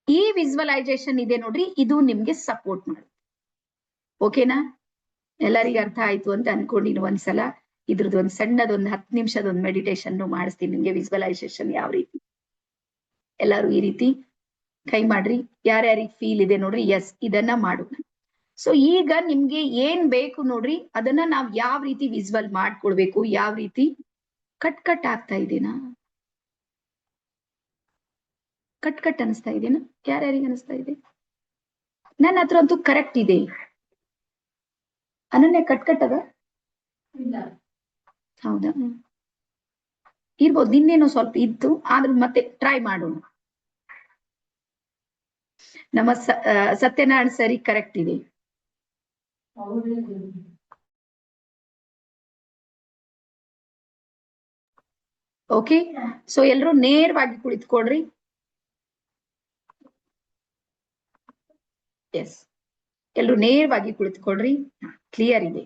ಈ ವಿಜುವಲೈಸೇಷನ್ ಇದೆ ನೋಡ್ರಿ, ಇದು ನಿಮ್ಗೆ ಸಪೋರ್ಟ್ ಮಾಡುತ್ತೆ. ಓಕೆನಾ? ಎಲ್ಲರಿಗೂ ಅರ್ಥ ಆಯ್ತು ಅಂತ ಅನ್ಕೊಂಡಿನಿ. ಒಂದ್ಸಲ ಇದ್ರದ್ದು ಒಂದ್ ಸಣ್ಣದೊಂದು 10 ನಿಮಿಷದ ಒಂದು ಮೆಡಿಟೇಷನ್ ಮಾಡಿಸ್ತೀನಿ ನಿಮ್ಗೆ, ವಿಜುವಲೈಸೇಷನ್ ಯಾವ ರೀತಿ. ಎಲ್ಲರೂ ಈ ರೀತಿ ಕೈ ಮಾಡ್ರಿ. ಯಾರ್ಯಾರಿಗೆ ಫೀಲ್ ಇದೆ ನೋಡ್ರಿ, ಎಸ್ ಇದನ್ನ ಮಾಡೋಣ. ಸೊ ಈಗ ನಿಮ್ಗೆ ಏನ್ ಬೇಕು ನೋಡ್ರಿ ಅದನ್ನ ನಾವ್ ಯಾವ ರೀತಿ ವಿಜುವಲ್ ಮಾಡ್ಕೊಳ್ಬೇಕು, ಯಾವ ರೀತಿ. ಕಟ್ ಆಗ್ತಾ ಇದೆನಾ? ಕಟ್ ಅನಿಸ್ತಾ ಇದೆನಾ? ಯಾರ್ಯಾರಿಗೆ ಅನಿಸ್ತಾ ಇದೆ? ನನ್ನ ಹತ್ರ ಅಂತೂ ಕರೆಕ್ಟ್ ಇದೆ. ಅನನ್ಯ ಕಟ್ ಅದ. ಹೌದಾ, ಇರ್ಬೋದು. ನಿನ್ನೇನೋ ಸ್ವಲ್ಪ ಇತ್ತು, ಆದ್ರೂ ಮತ್ತೆ ಟ್ರೈ ಮಾಡೋಣ. ನಮ್ಮ ಸತ್ಯನಾರಾಯಣ ಸರಿ ಕರೆಕ್ಟ್ ಇದೆ. ಓಕೆ, ಸೊ ಎಲ್ರು ನೇರವಾಗಿ ಕುಳಿತುಕೊಳ್ರಿ. ಎಸ್, ಎಲ್ರು ನೇರವಾಗಿ ಕುಳಿತುಕೊಳ್ರಿ. ಕ್ಲಿಯರ್ ಇದೆ.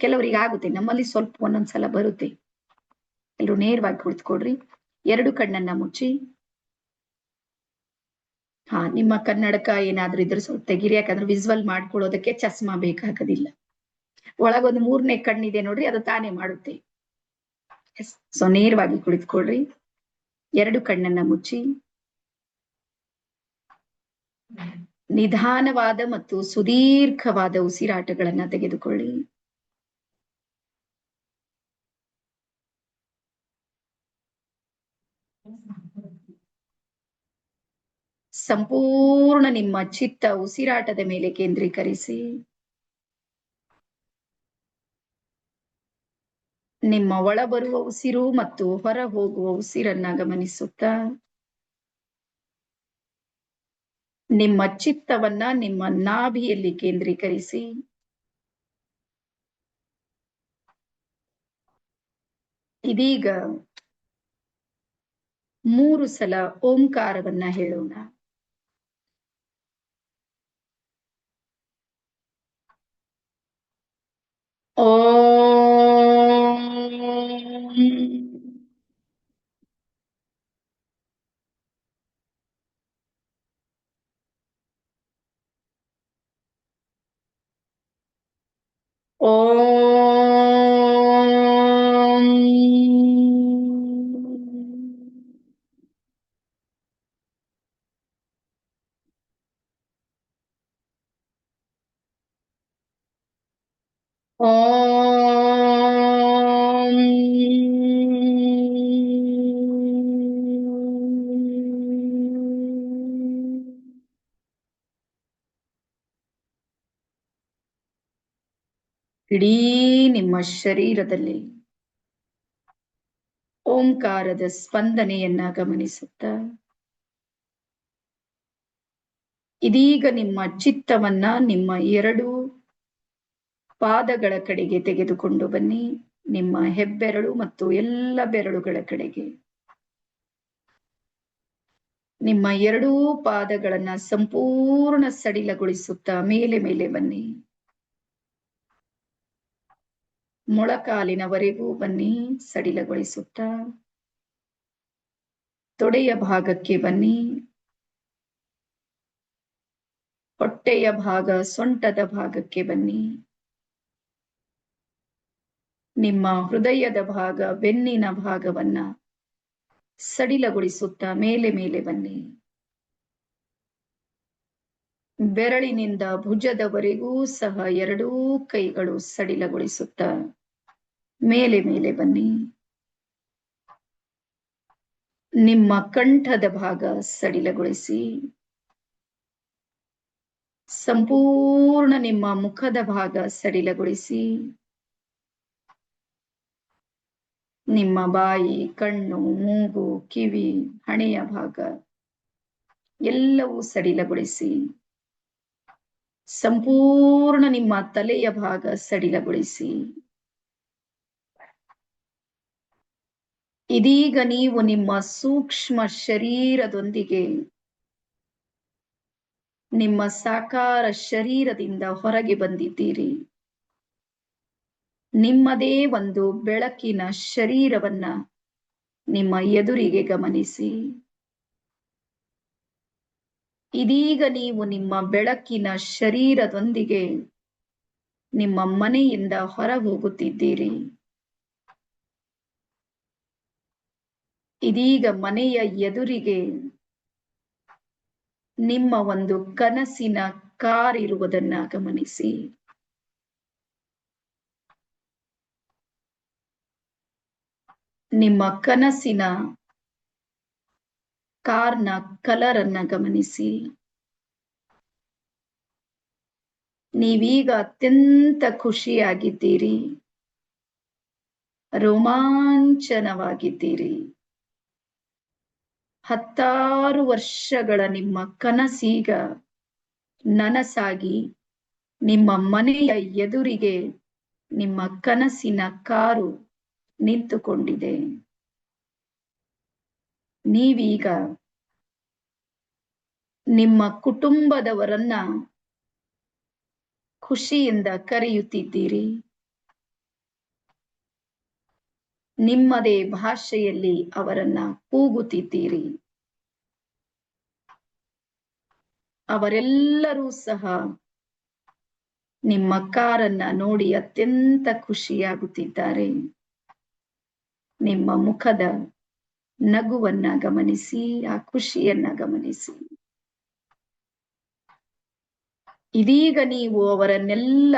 ಕೆಲವರಿಗೆ ಆಗುತ್ತೆ, ನಮ್ಮಲ್ಲಿ ಸ್ವಲ್ಪ ಒಂದೊಂದ್ಸಲ ಬರುತ್ತೆ. ಎಲ್ರು ನೇರವಾಗಿ ಕುಳಿತುಕೊಳ್ರಿ. ಎರಡು ಕಣ್ಣನ್ನ ಮುಚ್ಚಿ. ನಿಮ್ಮ ಕನ್ನಡಕ ಏನಾದ್ರೂ ಇದ್ರೆ ಸ್ವಲ್ಪ ತೆಗಿರಿ, ಯಾಕಂದ್ರೆ ವಿಸುವಲ್ ಮಾಡ್ಕೊಳ್ಳೋದಕ್ಕೆ ಚಸ್ಮಾ ಬೇಕಾಗೋದಿಲ್ಲ. ಒಳಗೊಂದು ಮೂರನೇ ಕಣ್ಣಿದೆ ನೋಡ್ರಿ, ಅದು ತಾನೇ ಮಾಡುತ್ತೆ. ಸೊ ನೇರವಾಗಿ ಕುಳಿತುಕೊಳ್ರಿ. ಎರಡು ಕಣ್ಣನ್ನ ಮುಚ್ಚಿ ನಿಧಾನವಾದ ಮತ್ತು ಸುದೀರ್ಘವಾದ ಉಸಿರಾಟಗಳನ್ನ ತೆಗೆದುಕೊಳ್ಳಿ. ಸಂಪೂರ್ಣ ನಿಮ್ಮ ಚಿತ್ತ ಉಸಿರಾಟದ ಮೇಲೆ ಕೇಂದ್ರೀಕರಿಸಿ. ನಿಮ್ಮ ಒಳ ಬರುವ ಉಸಿರು ಮತ್ತು ಹೊರ ಹೋಗುವ ಉಸಿರನ್ನ ಗಮನಿಸುತ್ತಾ ನಿಮ್ಮ ಚಿತ್ತವನ್ನ ನಿಮ್ಮ ನಾಭಿಯಲ್ಲಿ ಕೇಂದ್ರೀಕರಿಸಿ. ಇದೀಗ 3 ಸಲ ಓಂಕಾರವನ್ನ ಹೇಳೋಣ. ಓಂ. ಓಂ. ಓಂ. ಇಡೀ ನಿಮ್ಮ ಶರೀರದಲ್ಲಿ ಓಂಕಾರದ ಸ್ಪಂದನೆಯನ್ನ ಗಮನಿಸುತ್ತಾ ಇದೀಗ ನಿಮ್ಮ ಚಿತ್ತವನ್ನ ನಿಮ್ಮ 2 ಪಾದಗಳ ಕಡೆಗೆ ತೆಗೆದುಕೊಂಡು ಬನ್ನಿ. ನಿಮ್ಮ ಹೆಬ್ಬೆರಳು ಮತ್ತು ಎಲ್ಲ ಬೆರಳುಗಳ ಕಡೆಗೆ. ನಿಮ್ಮ 2 ಪಾದಗಳನ್ನ ಸಂಪೂರ್ಣ ಸಡಿಲಗೊಳಿಸುತ್ತಾ ಮೇಲೆ ಮೇಲೆ ಬನ್ನಿ. ಮೊಳಕಾಲಿನವರೆಗೂ ಬನ್ನಿ, ಸಡಿಲಗೊಳಿಸುತ್ತಾ ತೊಡೆಯ ಭಾಗಕ್ಕೆ ಬನ್ನಿ. ಹೊಟ್ಟೆಯ ಭಾಗ, ಸೊಂಟದ ಭಾಗಕ್ಕೆ ಬನ್ನಿ. ನಿಮ್ಮ ಹೃದಯದ ಭಾಗ, ಬೆನ್ನಿನ ಭಾಗವನ್ನ ಸಡಿಲಗೊಳಿಸುತ್ತಾ ಮೇಲೆ ಮೇಲೆ ಬನ್ನಿ. ಬೆರಳಿನಿಂದ ಭುಜದವರೆಗೂ ಸಹ 2 ಕೈಗಳು ಸಡಿಲಗೊಳಿಸುತ್ತಾ ಮೇಲೆ ಮೇಲೆ ಬನ್ನಿ. ನಿಮ್ಮ ಕಂಠದ ಭಾಗ ಸಡಿಲಗೊಳಿಸಿ. ಸಂಪೂರ್ಣ ನಿಮ್ಮ ಮುಖದ ಭಾಗ ಸಡಿಲಗೊಳಿಸಿ. ನಿಮ್ಮ ಬಾಯಿ, ಕಣ್ಣು, ಮೂಗು, ಕಿವಿ, ಹಣೆಯ ಭಾಗ ಎಲ್ಲವೂ ಸಡಿಲಗೊಳಿಸಿ. ಸಂಪೂರ್ಣ ನಿಮ್ಮ ತಲೆಯ ಭಾಗ ಸಡಿಲಗೊಳಿಸಿ. ಇದೀಗ ನೀವು ನಿಮ್ಮ ಸೂಕ್ಷ್ಮ ಶರೀರದೊಂದಿಗೆ ನಿಮ್ಮ ಸಾಕಾರ ಶರೀರದಿಂದ ಹೊರಗೆ ಬಂದಿದ್ದೀರಿ. ನಿಮ್ಮದೇ ಒಂದು ಬೆಳಕಿನ ಶರೀರವನ್ನ ನಿಮ್ಮ ಎದುರಿಗೆ ಗಮನಿಸಿ. ಇದೀಗ ನೀವು ನಿಮ್ಮ ಬೆಳಕಿನ ಶರೀರದೊಂದಿಗೆ ನಿಮ್ಮ ಮನೆಯಿಂದ ಹೊರ ಹೋಗುತ್ತಿದ್ದೀರಿ. ಇದೀಗ ಮನೆಯ ಎದುರಿಗೆ ನಿಮ್ಮ ಒಂದು ಕನಸಿನ ಕಾರ್ ಇರುವುದನ್ನ ಗಮನಿಸಿ. ನಿಮ್ಮ ಕನಸಿನ ಕಾರ್ನ ಕಲರ್ ಅನ್ನ ಗಮನಿಸಿ. ನೀವೀಗ ಅತ್ಯಂತ ಖುಷಿಯಾಗಿದ್ದೀರಿ, ರೋಮಾಂಚನವಾಗಿದ್ದೀರಿ. 10 ವರ್ಷಗಳ ನಿಮ್ಮ ಕನಸೀಗ ನನಸಾಗಿ ನಿಮ್ಮ ಮನೆಯ ಎದುರಿಗೆ ನಿಮ್ಮ ಕನಸಿನ ಕಾರು ನಿಂತುಕೊಂಡಿದೆ. ನೀವೀಗ ನಿಮ್ಮ ಕುಟುಂಬದವರನ್ನ ಖುಷಿಯಿಂದ ಕರೆಯುತ್ತಿದ್ದೀರಿ. ನಿಮ್ಮದೇ ಭಾಷೆಯಲ್ಲಿ ಅವರನ್ನ ಕೂಗುತ್ತಿದ್ದೀರಿ. ಅವರೆಲ್ಲರೂ ಸಹ ನಿಮ್ಮ ಕಾರನ್ನ ನೋಡಿ ಅತ್ಯಂತ ಖುಷಿಯಾಗುತ್ತಿದ್ದಾರೆ. ನಿಮ್ಮ ಮುಖದ ನಗುವನ್ನ ಗಮನಿಸಿ, ಆ ಖುಷಿಯನ್ನ ಗಮನಿಸಿ. ಇದೀಗ ನೀವು ಅವರನ್ನೆಲ್ಲ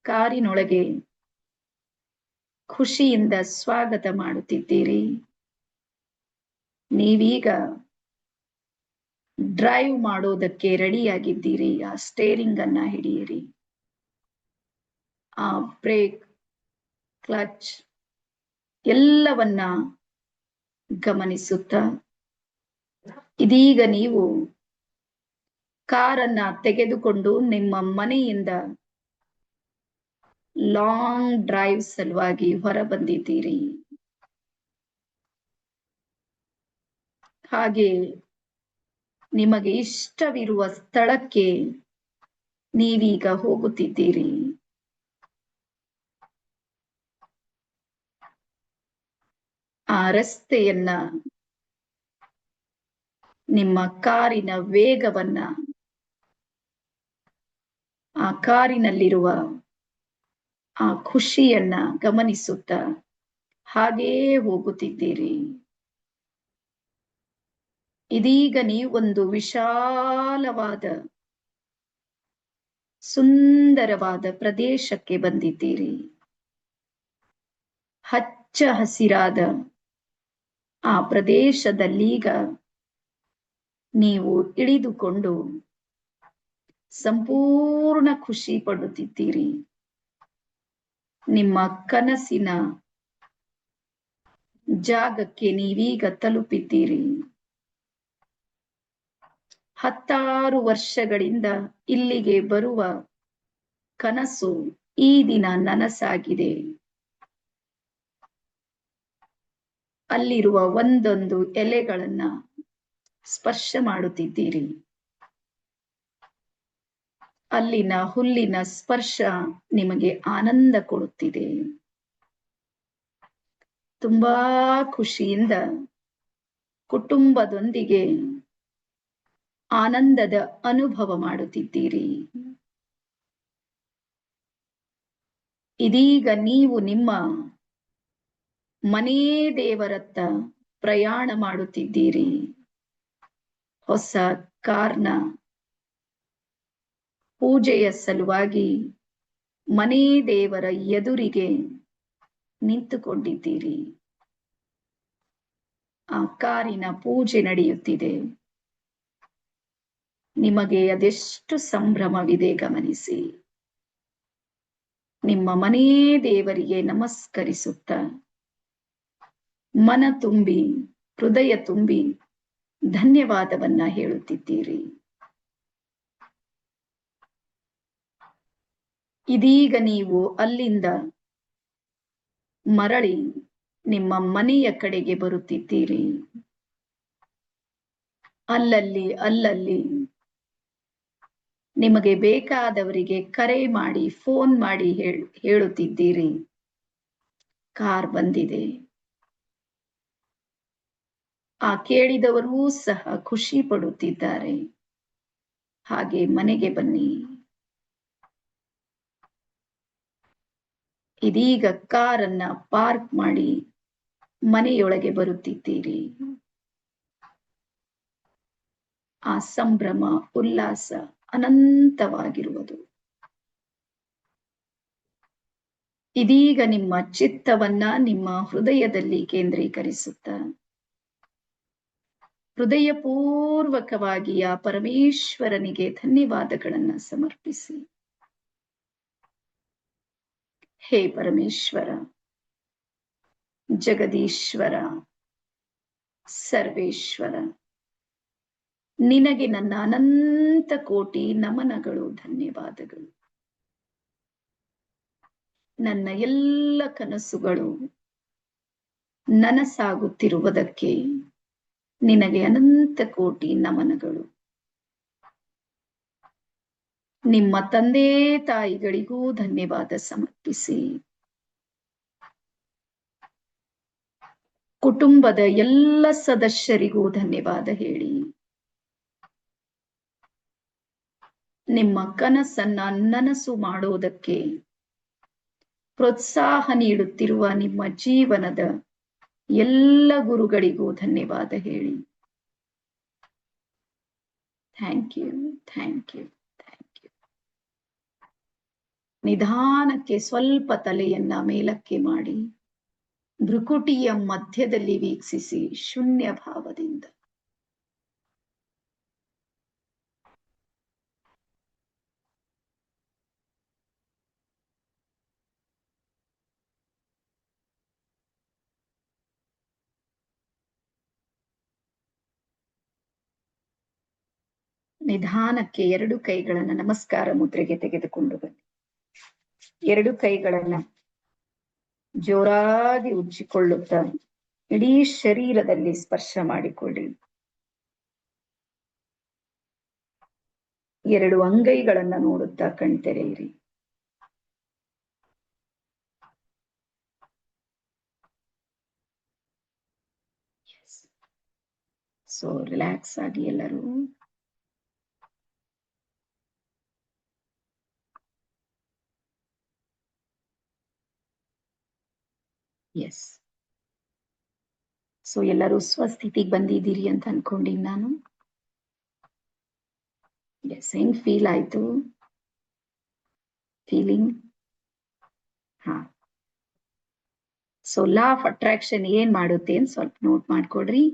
ಕಾರಿನೊಳಗೆ ಖುಷಿಯಿಂದ ಸ್ವಾಗತ ಮಾಡುತ್ತಿದ್ದೀರಿ. ನೀವೀಗ ಡ್ರೈವ್ ಮಾಡೋದಕ್ಕೆ ರೆಡಿಯಾಗಿದ್ದೀರಿ. ಆ ಸ್ಟೇರಿಂಗ್ ಅನ್ನ ಹಿಡಿಯಿರಿ. ಆ ಬ್ರೇಕ್, ಕ್ಲಚ್ ಎಲ್ಲವನ್ನ ಗಮನಿಸುತ್ತಾ ಇದೀಗ ನೀವು ಕಾರನ್ನ ತೆಗೆದುಕೊಂಡು ನಿಮ್ಮ ಮನೆಯಿಂದ ಲಾಂಗ್ ಡ್ರೈವ್ ಸಲುವಾಗಿ ಹೊರ ಬಂದಿದ್ದೀರಿ. ಹಾಗೆ ನಿಮಗೆ ಇಷ್ಟವಿರುವ ಸ್ಥಳಕ್ಕೆ ನೀವೀಗ ಹೋಗುತ್ತಿದ್ದೀರಿ. ಆ ರಸ್ತೆಯನ್ನ, ನಿಮ್ಮ ಕಾರಿನ ವೇಗವನ್ನ, ಆ ಕಾರಿನಲ್ಲಿರುವ ಆ ಖುಷಿಯನ್ನ ಗಮನಿಸುತ್ತಾ ಹಾಗೇ ಹೋಗುತ್ತಿದ್ದೀರಿ. ಇದೀಗ ನೀವೊಂದು ವಿಶಾಲವಾದ ಸುಂದರವಾದ ಪ್ರದೇಶಕ್ಕೆ ಬಂದಿದ್ದೀರಿ. ಹಚ್ಚ ಹಸಿರಾದ ಆ ಪ್ರದೇಶದಲ್ಲೀಗ ನೀವು ಇಳಿದುಕೊಂಡು ಸಂಪೂರ್ಣ ಖುಷಿ ಪಡುತ್ತಿದ್ದೀರಿ. ನಿಮ್ಮ ಕನಸಿನ ಜಾಗಕ್ಕೆ ನೀವೀಗ ತಲುಪಿದ್ದೀರಿ. 10 ವರ್ಷಗಳಿಂದ ಇಲ್ಲಿಗೆ ಬರುವ ಕನಸು ಈ ದಿನ ನನಸಾಗಿದೆ. ಅಲ್ಲಿರುವ ಒಂದೊಂದು ಎಲೆಗಳನ್ನ ಸ್ಪರ್ಶ ಮಾಡುತ್ತಿದ್ದೀರಿ. ಅಲ್ಲಿನ ಹುಲ್ಲಿನ ಸ್ಪರ್ಶ ನಿಮಗೆ ಆನಂದ ಕೊಡುತ್ತಿದೆ. ತುಂಬಾ ಖುಷಿಯಿಂದ ಕುಟುಂಬದೊಂದಿಗೆ ಆನಂದದ ಅನುಭವ ಮಾಡುತ್ತಿದ್ದೀರಿ. ಇದೀಗ ನೀವು ನಿಮ್ಮ ಮನೇ ದೇವರತ್ತ ಪ್ರಯಾಣ ಮಾಡುತ್ತಿದ್ದೀರಿ. ಹೊಸ ಕಾರ್ನ ಪೂಜೆಯ ಸಲುವಾಗಿ ಮನೇ ದೇವರ ಎದುರಿಗೆ ನಿಂತುಕೊಂಡಿದ್ದೀರಿ. ಆ ಕಾರಿನ ಪೂಜೆ ನಡೆಯುತ್ತಿದೆ. ನಿಮಗೆ ಅದೆಷ್ಟು ಸಂಭ್ರಮವಿದೆ ಗಮನಿಸಿ. ನಿಮ್ಮ ಮನೇ ದೇವರಿಗೆ ನಮಸ್ಕರಿಸುತ್ತ ಮನ ತುಂಬಿ, ಹೃದಯ ತುಂಬಿ ಧನ್ಯವಾದವನ್ನ ಹೇಳುತ್ತಿದ್ದೀರಿ. ಇದೀಗ ನೀವು ಅಲ್ಲಿಂದ ಮರಳಿ ನಿಮ್ಮ ಮನೆಯ ಕಡೆಗೆ ಬರುತ್ತಿದ್ದೀರಿ. ಅಲ್ಲಲ್ಲಿ ನಿಮಗೆ ಬೇಕಾದವರಿಗೆ ಕರೆ ಮಾಡಿ, ಫೋನ್ ಮಾಡಿ ಹೇಳುತ್ತಿದ್ದೀರಿ, ಕಾರ್ ಬಂದಿದೆ. ಆ ಕೇಳಿದವರೂ ಸಹ ಖುಷಿ ಪಡುತ್ತಿದ್ದಾರೆ. ಹಾಗೆ ಮನೆಗೆ ಬನ್ನಿ. ಇದೀಗ ಕಾರನ್ನ ಪಾರ್ಕ್ ಮಾಡಿ ಮನೆಯೊಳಗೆ ಬರುತ್ತಿದ್ದೀರಿ. ಆ ಸಂಭ್ರಮ, ಉಲ್ಲಾಸ ಅನಂತವಾಗಿರುವುದು. ಇದೀಗ ನಿಮ್ಮ ಚಿತ್ತವನ್ನ ನಿಮ್ಮ ಹೃದಯದಲ್ಲಿ ಕೇಂದ್ರೀಕರಿಸುತ್ತ ಹೃದಯಪೂರ್ವಕವಾಗಿ ಆ ಪರಮೇಶ್ವರನಿಗೆ ಧನ್ಯವಾದಗಳನ್ನ ಸಮರ್ಪಿಸಿ ಹೇ ಪರಮೇಶ್ವರ, ಜಗದೀಶ್ವರ, ಸರ್ವೇಶ್ವರ, ನಿನಗೆ ನನ್ನ ಅನಂತ ಕೋಟಿ ನಮನಗಳು, ಧನ್ಯವಾದಗಳು. ನನ್ನ ಎಲ್ಲ ಕನಸುಗಳು ನನಸಾಗುತ್ತಿರುವುದಕ್ಕೆ ನಿನಗೆ ಅನಂತ ಕೋಟಿ ನಮನಗಳು. ನಿಮ್ಮ ತಂದೆ ತಾಯಿಗಳಿಗೂ ಧನ್ಯವಾದ ಸಮರ್ಪಿಸಿ, ಕುಟುಂಬದ ಎಲ್ಲ ಸದಸ್ಯರಿಗೂ ಧನ್ಯವಾದ ಹೇಳಿ, ನಿಮ್ಮ ಕನಸನ್ನ ನನಸು ಮಾಡೋದಕ್ಕೆ ಪ್ರೋತ್ಸಾಹ ನೀಡುತ್ತಿರುವ ನಿಮ್ಮ ಜೀವನದ ಎಲ್ಲ ಗುರುಗಳಿಗೂ ಧನ್ಯವಾದ ಹೇಳಿ. Thank you, thank you, thank you. ನಿಧಾನಕ್ಕೆ ಸ್ವಲ್ಪ ತಲೆಯನ್ನ ಮೇಲಕ್ಕೆ ಮಾಡಿ ಭ್ರುಕುಟಿಯ ಮಧ್ಯದಲ್ಲಿ ವೀಕ್ಷಿಸಿ ಶೂನ್ಯ ಭಾವದಿಂದ. ನಿಧಾನಕ್ಕೆ ಎರಡು ಕೈಗಳನ್ನ ನಮಸ್ಕಾರ ಮುದ್ರೆಗೆ ತೆಗೆದುಕೊಂಡು ಬನ್ನಿ. ಎರಡು ಕೈಗಳನ್ನ ಜೋರಾಗಿ ಉಜ್ಜಿಕೊಳ್ಳುತ್ತಾ ಇಡೀ ಶರೀರದಲ್ಲಿ ಸ್ಪರ್ಶ ಮಾಡಿಕೊಳ್ಳಿ. ಎರಡು ಅಂಗೈಗಳನ್ನ ನೋಡುತ್ತಾ ಕಣ್ತೆರೆಯಿರಿ. ಸೊ ರಿಲ್ಯಾಕ್ಸ್ ಆಗಿ ಎಲ್ಲರೂ. ಎಸ್, ಸೊ ಎಲ್ಲರೂ ಸ್ವಸ್ಥಿತಿಗೆ ಬಂದಿದ್ದೀರಿ ಅಂತ ಅನ್ಕೊಂಡಿನಿ ನಾನು. ಎಸ್, ಹೆಂಗ್ ಫೀಲ್ ಆಯ್ತು ಫೀಲಿಂಗ್? ಹಾ, ಸೊ ಲಾ ಆಫ್ ಅಟ್ರಾಕ್ಷನ್ ಏನ್ ಮಾಡುತ್ತೆ ಅಂತ ಸ್ವಲ್ಪ ನೋಟ್ ಮಾಡ್ಕೊಡ್ರಿ.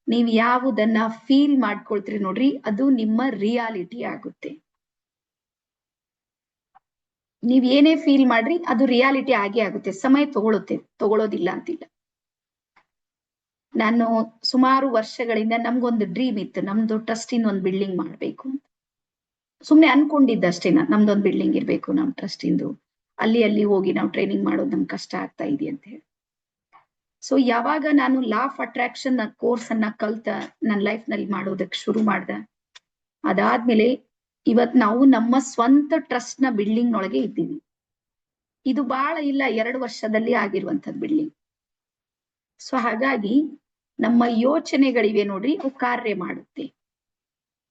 ನೀವ್ ಯಾವುದನ್ನ ಫೀಲ್ ಮಾಡ್ಕೊಳ್ತೀರಿ ನೋಡ್ರಿ, ಅದು ನಿಮ್ಮ ರಿಯಾಲಿಟಿ ಆಗುತ್ತೆ. ನೀವ್ ಏನೇ ಫೀಲ್ ಮಾಡ್ರಿ ಅದು ರಿಯಾಲಿಟಿ ಆಗೇ ಆಗುತ್ತೆ. ಸಮಯ ತಗೊಳ್ಳೋದಿಲ್ಲ ಅಂತಿಲ್ಲ. ನಾನು ಸುಮಾರು ವರ್ಷಗಳಿಂದ ನಮ್ಗೊಂದು ಡ್ರೀಮ್ ಇತ್ತು, ನಮ್ದು ಟ್ರಸ್ಟಿನ ಒಂದು ಬಿಲ್ಡಿಂಗ್ ಮಾಡ್ಬೇಕು. ಸುಮ್ನೆ ಅನ್ಕೊಂಡಿದ್ದಷ್ಟೇ, ನಮ್ದೊಂದು ಬಿಲ್ಡಿಂಗ್ ಇರ್ಬೇಕು ನಮ್ ಟ್ರಸ್ಟಿಂದು, ಅಲ್ಲಿ ಹೋಗಿ ನಾವು ಟ್ರೈನಿಂಗ್ ಮಾಡೋದು ನಮ್ಗೆ ಕಷ್ಟ ಆಗ್ತಾ ಇದೆ ಅಂತ ಹೇಳಿ. ಸೊ ಯಾವಾಗ ನಾನು ಲಾ ಆಫ್ ಅಟ್ರಾಕ್ಷನ್ ಕೋರ್ಸ್ ಅನ್ನ ಕಲ್ತ ನನ್ನ ಲೈಫ್ ನಲ್ಲಿ ಮಾಡೋದಕ್ಕೆ ಶುರು ಮಾಡ್ದೆ, ಅದಾದ್ಮೇಲೆ ಇವತ್ ನಾವು ನಮ್ಮ ಸ್ವಂತ ಟ್ರಸ್ಟ್ ನ ಬಿಲ್ಡಿಂಗ್ ನೊಳಗೆ ಇದ್ದೀವಿ. ಇದು ಬಹಳ ಇಲ್ಲ, 2 ವರ್ಷದಲ್ಲಿ ಆಗಿರುವಂತದ್ ಬಿಲ್ಡಿಂಗ್. ಸೊ ಹಾಗಾಗಿ ನಮ್ಮ ಯೋಚನೆಗಳಿವೆ ನೋಡ್ರಿ, ಅವು ಕಾರ್ಯ ಮಾಡುತ್ತೆ.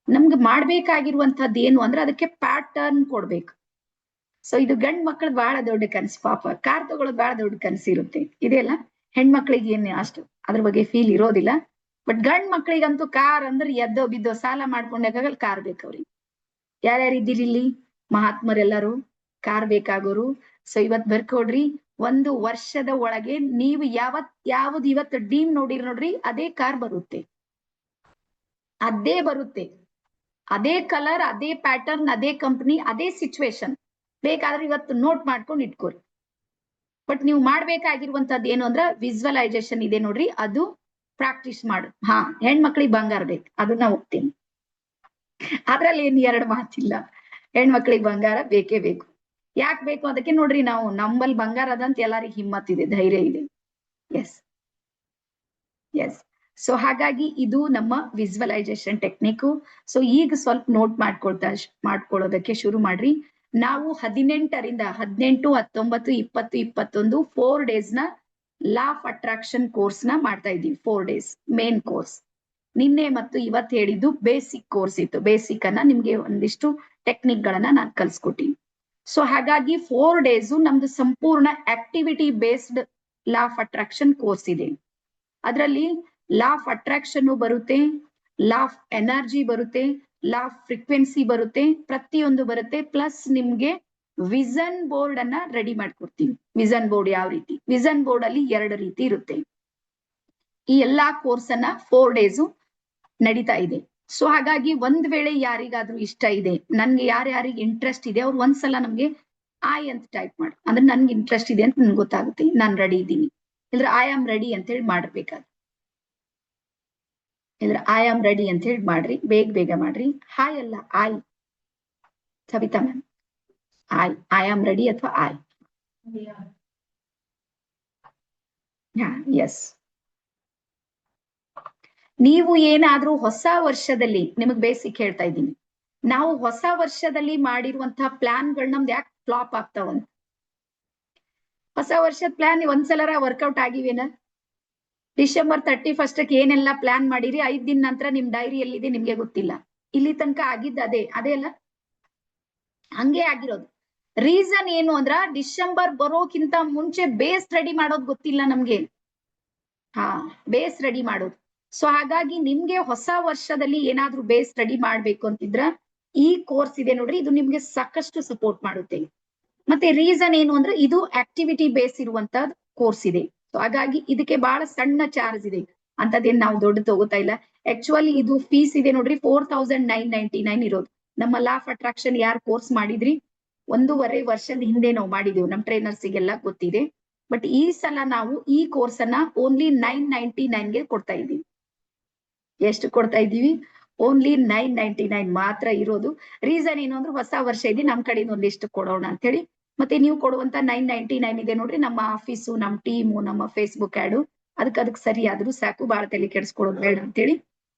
ನಮ್ಗೆ ಮಾಡ್ಬೇಕಾಗಿರುವಂತದ್ದು ಏನು ಅಂದ್ರೆ ಅದಕ್ಕೆ ಪ್ಯಾಟರ್ನ್ ಕೊಡ್ಬೇಕು. ಸೊ ಇದು ಗಂಡ್ ಮಕ್ಳದ್ ಬಹಳ ದೊಡ್ಡ ಕನಸು. ಪಾಪ ಕಾರ್ ತಗೊಳ್ಳೋದು ಬಹಳ ದೊಡ್ಡ ಕನಸು ಇರುತ್ತೆ. ಇದೆಲ್ಲ ಹೆಣ್ಮಕ್ಳಿಗೆ ಏನ್ ಅಷ್ಟು ಅದ್ರ ಬಗ್ಗೆ ಫೀಲ್ ಇರೋದಿಲ್ಲ. ಬಟ್ ಗಂಡ್ ಮಕ್ಳಿಗಂತೂ ಕಾರ್ ಅಂದ್ರೆ ಎದ್ದೋ ಬಿದ್ದೋ ಸಾಲ ಮಾಡ್ಕೊಂಡಾಗಲ್ಲ ಕಾರ್ ಬೇಕವ್ರಿಗೆ. ಯಾರ್ಯಾರಿದ್ದೀರಿ ಇಲ್ಲಿ ಮಹಾತ್ಮರೆಲ್ಲರೂ ಕಾರ್ ಬೇಕಾಗೋರು? ಸೊ ಇವತ್ ಬರ್ಕೊಡ್ರಿ, 1 ವರ್ಷದ ಒಳಗೆ ನೀವು ಯಾವ್ದು ಇವತ್ತು ಡ್ರೀಮ್ ನೋಡ್ರಿ, ಅದೇ ಕಾರ್ ಬರುತ್ತೆ. ಅದೇ ಬರುತ್ತೆ, ಅದೇ ಕಲರ್, ಅದೇ ಪ್ಯಾಟರ್ನ್, ಅದೇ ಕಂಪನಿ, ಅದೇ ಸಿಚುವೇಶನ್. ಬೇಕಾದ್ರೆ ಇವತ್ತು ನೋಟ್ ಮಾಡ್ಕೊಂಡು ಇಟ್ಕೋರಿ. ಬಟ್ ನೀವು ಮಾಡ್ಬೇಕಾಗಿರುವಂತದ್ದು ಏನು ಅಂದ್ರೆ ವಿಜುವಲೈಸೇಷನ್ ಇದೆ ನೋಡ್ರಿ, ಅದು ಪ್ರಾಕ್ಟೀಸ್ ಮಾಡು. ಹಾ, ಹೆಣ್ಮಕ್ಳಿಗೆ ಬಂಗಾರ ಬೇಕು, ಅದನ್ನ ಹೋಗ್ತೀನಿ, ಅದ್ರಲ್ಲಿ ಏನ್ 2 ಮಾತಿಲ್ಲ. ಹೆಣ್ಮಕ್ಳಿಗೆ ಬಂಗಾರ ಬೇಕೇ ಬೇಕು. ಯಾಕೆ ಬೇಕು ಅದಕ್ಕೆ ನೋಡ್ರಿ, ನಾವು ನಮ್ಮಲ್ಲಿ ಬಂಗಾರ ಅದಂತ ಎಲ್ಲರಿಗೂ ಹಿಮ್ಮತ್ ಇದೆ, ಧೈರ್ಯ ಇದೆ. ಎಸ್ ಎಸ್, ಸೊ ಹಾಗಾಗಿ ಇದು ನಮ್ಮ ವಿಜುವಲೈಸೇಷನ್ ಟೆಕ್ನಿಕ್. ಸೊ ಈಗ ಸ್ವಲ್ಪ ನೋಟ್ ಮಾಡ್ಕೊಳ್ಳೋದಕ್ಕೆ ಶುರು ಮಾಡ್ರಿ. ನಾವು 18ರಿಂದ 18, 19, 20, 21 4 ಡೇಸ್ ನ ಲಾ ಆಫ್ ಅಟ್ರಾಕ್ಷನ್ ಕೋರ್ಸ್ ನ ಮಾಡ್ತಾ ಇದ್ದೀವಿ. 4 ಡೇಸ್ ಮೇನ್ ಕೋರ್ಸ್. ನಿನ್ನೆ ಮತ್ತು ಇವತ್ತು ಹೇಳಿದ್ದು ಬೇಸಿಕ್ ಕೋರ್ಸ್ ಇತ್ತು. ಬೇಸಿಕ್ ಅನ್ನ ನಿಮ್ಗೆ ಒಂದಿಷ್ಟು ಟೆಕ್ನಿಕ್ ಗಳನ್ನ ನಾನು ಕಲ್ಸ್ಕೊಟ್ಟಿನಿ. ಸೊ ಹಾಗಾಗಿ 4 ಡೇಸ್ ನಮ್ದು ಸಂಪೂರ್ಣ activity based law of attraction course ಇದೆ. ಅದರಲ್ಲಿ ಲಾ ಆಫ್ ಅಟ್ರಾಕ್ಷನ್ ಬರುತ್ತೆ, ಲಾ ಆಫ್ ಎನರ್ಜಿ ಬರುತ್ತೆ, ಲಾ ಆಫ್ ಫ್ರೀಕ್ವೆನ್ಸಿ ಬರುತ್ತೆ, ಪ್ರತಿಯೊಂದು ಬರುತ್ತೆ. ಪ್ಲಸ್ ನಿಮ್ಗೆ ವಿಷನ್ ಬೋರ್ಡ್ ಅನ್ನ ರೆಡಿ ಮಾಡ್ಕೊಡ್ತೀವಿ. ವಿಷನ್ ಬೋರ್ಡ್ ಯಾವ ರೀತಿ? ವಿಷನ್ ಬೋರ್ಡ್ ಅಲ್ಲಿ 2 ರೀತಿ ಇರುತ್ತೆ. ಈ ಎಲ್ಲಾ ಕೋರ್ಸ್ ಅನ್ನ 4 ಡೇಸ್ ನಡೀತಾ ಇದೆ. ಸೊ ಹಾಗಾಗಿ ಒಂದ್ ವೇಳೆ ಯಾರಿಗಾದ್ರೂ ಇಷ್ಟ ಇದೆ, ನನ್ಗೆ ಯಾರ್ಯಾರಿಗೆ ಇಂಟ್ರೆಸ್ಟ್ ಇದೆ, ಅವ್ರು ಒಂದ್ಸಲ ನಮ್ಗೆ ಐ ಅಂತ ಟೈಪ್ ಮಾಡಿ, ಅಂದ್ರೆ ನನ್ಗೆ ಇಂಟ್ರೆಸ್ಟ್ ಇದೆ ಅಂತ ನನ್ಗೆ ಗೊತ್ತಾಗುತ್ತೆ, ನಾನು ರೆಡಿ ಇದ್ದೀನಿ. ಇಲ್ದ್ರೆ ಐ ಆಮ್ ರೆಡಿ ಅಂತ ಹೇಳಿ ಮಾಡ್ಬೇಕಾದ್ರೆ, ಇಲ್ದ್ರೆ ಐ ಆಮ್ ರೆಡಿ ಅಂತ ಹೇಳಿ ಮಾಡ್ರಿ, ಬೇಗ ಬೇಗ ಮಾಡ್ರಿ. ಹಾಯ್ ಅಲ್ಲ I, Savita ma'am, I am ready ಅಥವಾ ಐ. ಎಸ್. ನೀವು ಏನಾದ್ರೂ ಹೊಸ ವರ್ಷದಲ್ಲಿ, ನಿಮಗ್ ಬೇಸಿಕ್ ಹೇಳ್ತಾ ಇದ್ದೀನಿ, ನಾವು ಹೊಸ ವರ್ಷದಲ್ಲಿ ಮಾಡಿರುವಂತಹ ಪ್ಲಾನ್ಗಳು ನಮ್ದು ಯಾಕೆ ಫ್ಲಾಪ್ ಆಗ್ತಾವಂತ. ಹೊಸ ವರ್ಷದ ಪ್ಲಾನ್ ಒಂದ್ಸಲರ ವರ್ಕೌಟ್ ಆಗಿವೇನ? ಡಿಸೆಂಬರ್ 31ಕ್ಕೆ ಏನೆಲ್ಲ ಪ್ಲಾನ್ ಮಾಡಿರಿ, 5 ದಿನ ನಂತರ ನಿಮ್ ಡೈರಿ ಎಲ್ಲಿದೆ ನಿಮ್ಗೆ ಗೊತ್ತಿಲ್ಲ. ಇಲ್ಲಿ ತನಕ ಆಗಿದ್ದ ಅದೇ ಅಲ್ಲ, ಹಂಗೆ ಆಗಿರೋದು. ರೀಸನ್ ಏನು ಅಂದ್ರ ಡಿಸೆಂಬರ್ ಬರೋಕ್ಕಿಂತ ಮುಂಚೆ ಬೇಸ್ ರೆಡಿ ಮಾಡೋದು ಗೊತ್ತಿಲ್ಲ ನಮ್ಗೆ. ಬೇಸ್ ರೆಡಿ ಮಾಡೋದು. ಸೊ ಹಾಗಾಗಿ ನಿಮ್ಗೆ ಹೊಸ ವರ್ಷದಲ್ಲಿ ಏನಾದ್ರೂ ಬೇಸ್ ರೆಡಿ ಮಾಡ್ಬೇಕು ಅಂತಿದ್ರ ಈ ಕೋರ್ಸ್ ಇದೆ ನೋಡ್ರಿ, ಇದು ನಿಮ್ಗೆ ಸಾಕಷ್ಟು ಸಪೋರ್ಟ್ ಮಾಡುತ್ತೆ. ಮತ್ತೆ ರೀಸನ್ ಏನು ಅಂದ್ರೆ ಇದು ಆಕ್ಟಿವಿಟಿ ಬೇಸ್ ಇರುವಂತ ಕೋರ್ಸ್ ಇದೆ. ಸೊ ಹಾಗಾಗಿ ಇದಕ್ಕೆ ಬಹಳ ಸಣ್ಣ ಚಾರ್ಜ್ ಇದೆ, ಅಂತದೇನ್ ನಾವು ದೊಡ್ಡ ತಗೋತಾ ಇಲ್ಲ. ಆಕ್ಚುಲಿ ಇದು ಫೀಸ್ ಇದೆ ನೋಡ್ರಿ 4999 ಇರೋದು. ನಮ್ಮ ಲಾ ಆಫ್ ಅಟ್ರಾಕ್ಷನ್ ಯಾರು ಕೋರ್ಸ್ ಮಾಡಿದ್ರಿ, 1.5 ವರ್ಷದ ಹಿಂದೆ ನಾವು ಮಾಡಿದೆವು, ನಮ್ ಟ್ರೈನರ್ಸಿಗೆಲ್ಲ ಗೊತ್ತಿದೆ. ಬಟ್ ಈ ಸಲ ನಾವು ಈ ಕೋರ್ಸ್ ಅನ್ನ ಓನ್ಲಿ 999ಗೆ ಕೊಡ್ತಾ ಇದ್ದೀವಿ. ಎಷ್ಟು ಕೊಡ್ತಾ ಇದ್ದೀವಿ? ಓನ್ಲಿ 999 ಮಾತ್ರ ಇರೋದು. ರೀಸನ್ ಏನು ಅಂದ್ರೆ ಹೊಸ ವರ್ಷ ಇದೆ, ನಮ್ ಕಡೆಯಿಂದ ಒಂದಿಷ್ಟು ಕೊಡೋಣ ಅಂತ ಹೇಳಿ. ಮತ್ತೆ ನೀವು ಕೊಡುವಂತ 999 ಇದೆ ನೋಡ್ರಿ, ನಮ್ಮ ಆಫೀಸು, ನಮ್ಮ ಟೀಮು, ನಮ್ಮ ಫೇಸ್ಬುಕ್ ಆಡು, ಅದಕ್ಕೆ ಸರಿ ಆದ್ರೂ ಸಾಕು, ಬಹಳ ತಲೆ ಕೆಡಿಸ್ಕೊಳ್ಳೋದು ಬೇಡ ಅಂತೇಳಿ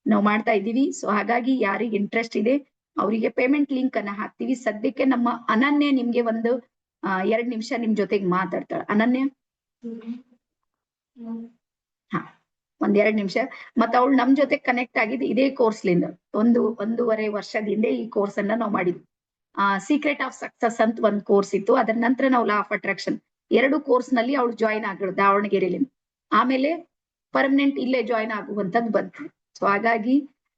ನಾವು ಮಾಡ್ತಾ ಇದ್ದೀವಿ. ಸೊ ಹಾಗಾಗಿ ಯಾರಿಗೆ ಇಂಟ್ರೆಸ್ಟ್ ಇದೆ ಅವರಿಗೆ ಪೇಮೆಂಟ್ ಲಿಂಕ್ ಅನ್ನ ಹಾಕ್ತಿವಿ. ಸದ್ಯಕ್ಕೆ ನಮ್ಮ ಅನನ್ಯ ನಿಮ್ಗೆ ಒಂದು 2 ನಿಮಿಷ ನಿಮ್ ಜೊತೆಗೆ ಮಾತಾಡ್ತಾಳೆ. ಅನನ್ಯ, ಒಂದ್ 2 ನಿಮಿಷ. ಮತ್ತ ಅವಳು ನಮ್ ಜೊತೆ ಕನೆಕ್ಟ್ ಆಗಿದ್ದು ಇದೇ ಕೋರ್ಸ್ಲಿಂದ, 1.5 ವರ್ಷದ ಹಿಂದೆ ಈ ಕೋರ್ಸ್ ಅನ್ನ ನಾವು ಮಾಡಿದ್ವಿ. ಸೀಕ್ರೆಟ್ ಆಫ್ ಸಕ್ಸಸ್ ಅಂತ ಒಂದ್ ಕೋರ್ಸ್ ಇತ್ತು, ಅದರ ನಂತರ ನಾವು ಲಾ ಆಫ್ ಅಟ್ರಾಕ್ಷನ್ 2 ಕೋರ್ಸ್ ನಲ್ಲಿ ಅವಳು ಜಾಯಿನ್ ಆಗಿಳು ದಾವಣಗೆರೆಯಲ್ಲಿ. ಆಮೇಲೆ ಪರ್ಮನೆಂಟ್ ಇಲ್ಲೇ ಜಾಯಿನ್ ಆಗುವಂತದ್ದು ಬಂತು. ಸೊ ಹಾಗಾಗಿ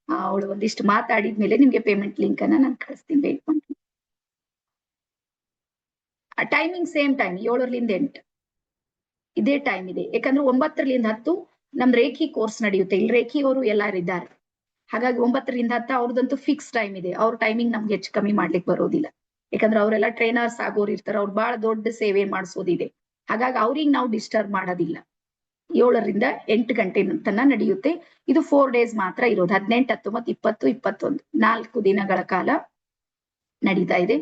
ಅವಳು ಒಂದಿಷ್ಟು ಮಾತಾಡಿದ್ಮೇಲೆ ನಿಮ್ಗೆ ಪೇಮೆಂಟ್ ಲಿಂಕ್ ಅನ್ನ ನಾನು ಕಳಿಸ್ತೀನಿ, ವೇಟ್ ಮಾಡಿ. ಟೈಮಿಂಗ್ ಸೇಮ್ ಟೈಮ್, 7ರಿಂದ 8 ಇದೇ ಟೈಮ್ ಇದೆ. ಯಾಕಂದ್ರೆ 9ರಿಂದ 10 ನಮ್ ರೇಖಿ ಕೋರ್ಸ್ ನಡೆಯುತ್ತೆ. ಇಲ್ಲಿ ರೇಖಿ ಅವರು ಎಲ್ಲಾರಿದ್ದಾರೆ, ಹಾಗಾಗಿ 9ರಿಂದ 10 ಅವ್ರದಂತೂ ಫಿಕ್ಸ್ ಟೈಮ್ ಇದೆ. ಅವ್ರ ಟೈಮಿಂಗ್ ನಮ್ಗೆ ಹೆಚ್ಚು ಕಮ್ಮಿ ಮಾಡ್ಲಿಕ್ಕೆ ಬರೋದಿಲ್ಲ, ಯಾಕಂದ್ರೆ ಅವರೆಲ್ಲ ಟ್ರೈನರ್ಸ್ ಆಗೋರು ಇರ್ತಾರೆ, ಅವ್ರು ಬಹಳ ದೊಡ್ಡ ಸೇವೆ ಮಾಡಿಸೋದಿದೆ. ಹಾಗಾಗಿ ಅವ್ರಿಗೆ ನಾವು ಡಿಸ್ಟರ್ಬ್ ಮಾಡೋದಿಲ್ಲ. 7ರಿಂದ 8 ಗಂಟೆ ತನಕ ನಡೆಯುತ್ತೆ. ಇದು 4 ಡೇಸ್ ಮಾತ್ರ ಇರೋದು, 18, 19, 20, 21 4 ದಿನಗಳ ಕಾಲ ನಡೀತಾ ಇದೆ.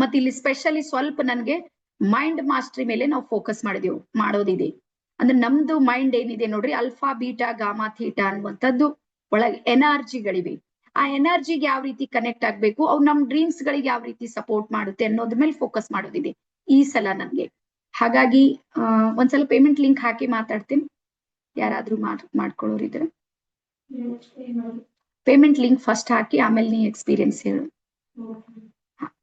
ಮತ್ತೆ ಇಲ್ಲಿ ಸ್ಪೆಷಲಿ ಸ್ವಲ್ಪ ನನ್ಗೆ ಮೈಂಡ್ ಮಾಸ್ಟ್ರಿ ಮೇಲೆ ನಾವು ಫೋಕಸ್ ಮಾಡೋದಿದೆ. ಅಂದ್ರೆ ನಮ್ದು ಮೈಂಡ್ ಏನಿದೆ ನೋಡ್ರಿ, ಅಲ್ಫಾ ಬೀಟಾ ಗಾಮಾ ಥೀಟಾ ಅನ್ನುವಂಥದ್ದು ಒಳಗೆ ಎನರ್ಜಿಗಳಿವೆ. ಆ ಎನರ್ಜಿಗೆ ಯಾವ ರೀತಿ ಕನೆಕ್ಟ್ ಆಗ್ಬೇಕು, ಅವು ನಮ್ ಡ್ರೀಮ್ಸ್ ಗಳಿಗೆ ಯಾವ ರೀತಿ ಸಪೋರ್ಟ್ ಮಾಡುತ್ತೆ ಅನ್ನೋದ್ರ ಮೇಲೆ ಫೋಕಸ್ ಮಾಡೋದಿದೆ ಈ ಸಲ ನನ್ಗೆ. ಹಾಗಾಗಿ ಒಂದ್ಸಲ ಪೇಮೆಂಟ್ ಲಿಂಕ್ ಹಾಕಿ ಮಾತಾಡ್ತೀನಿ, ಯಾರಾದ್ರೂ ಮಾಡ್ಕೊಳ್ಳೋರಿದ್ರೆ ಪೇಮೆಂಟ್ ಲಿಂಕ್ ಫಸ್ಟ್ ಹಾಕಿ ಆಮೇಲೆ ನೀ ಎಕ್ಸ್ಪೀರಿಯನ್ಸ್ ಹೇಳು.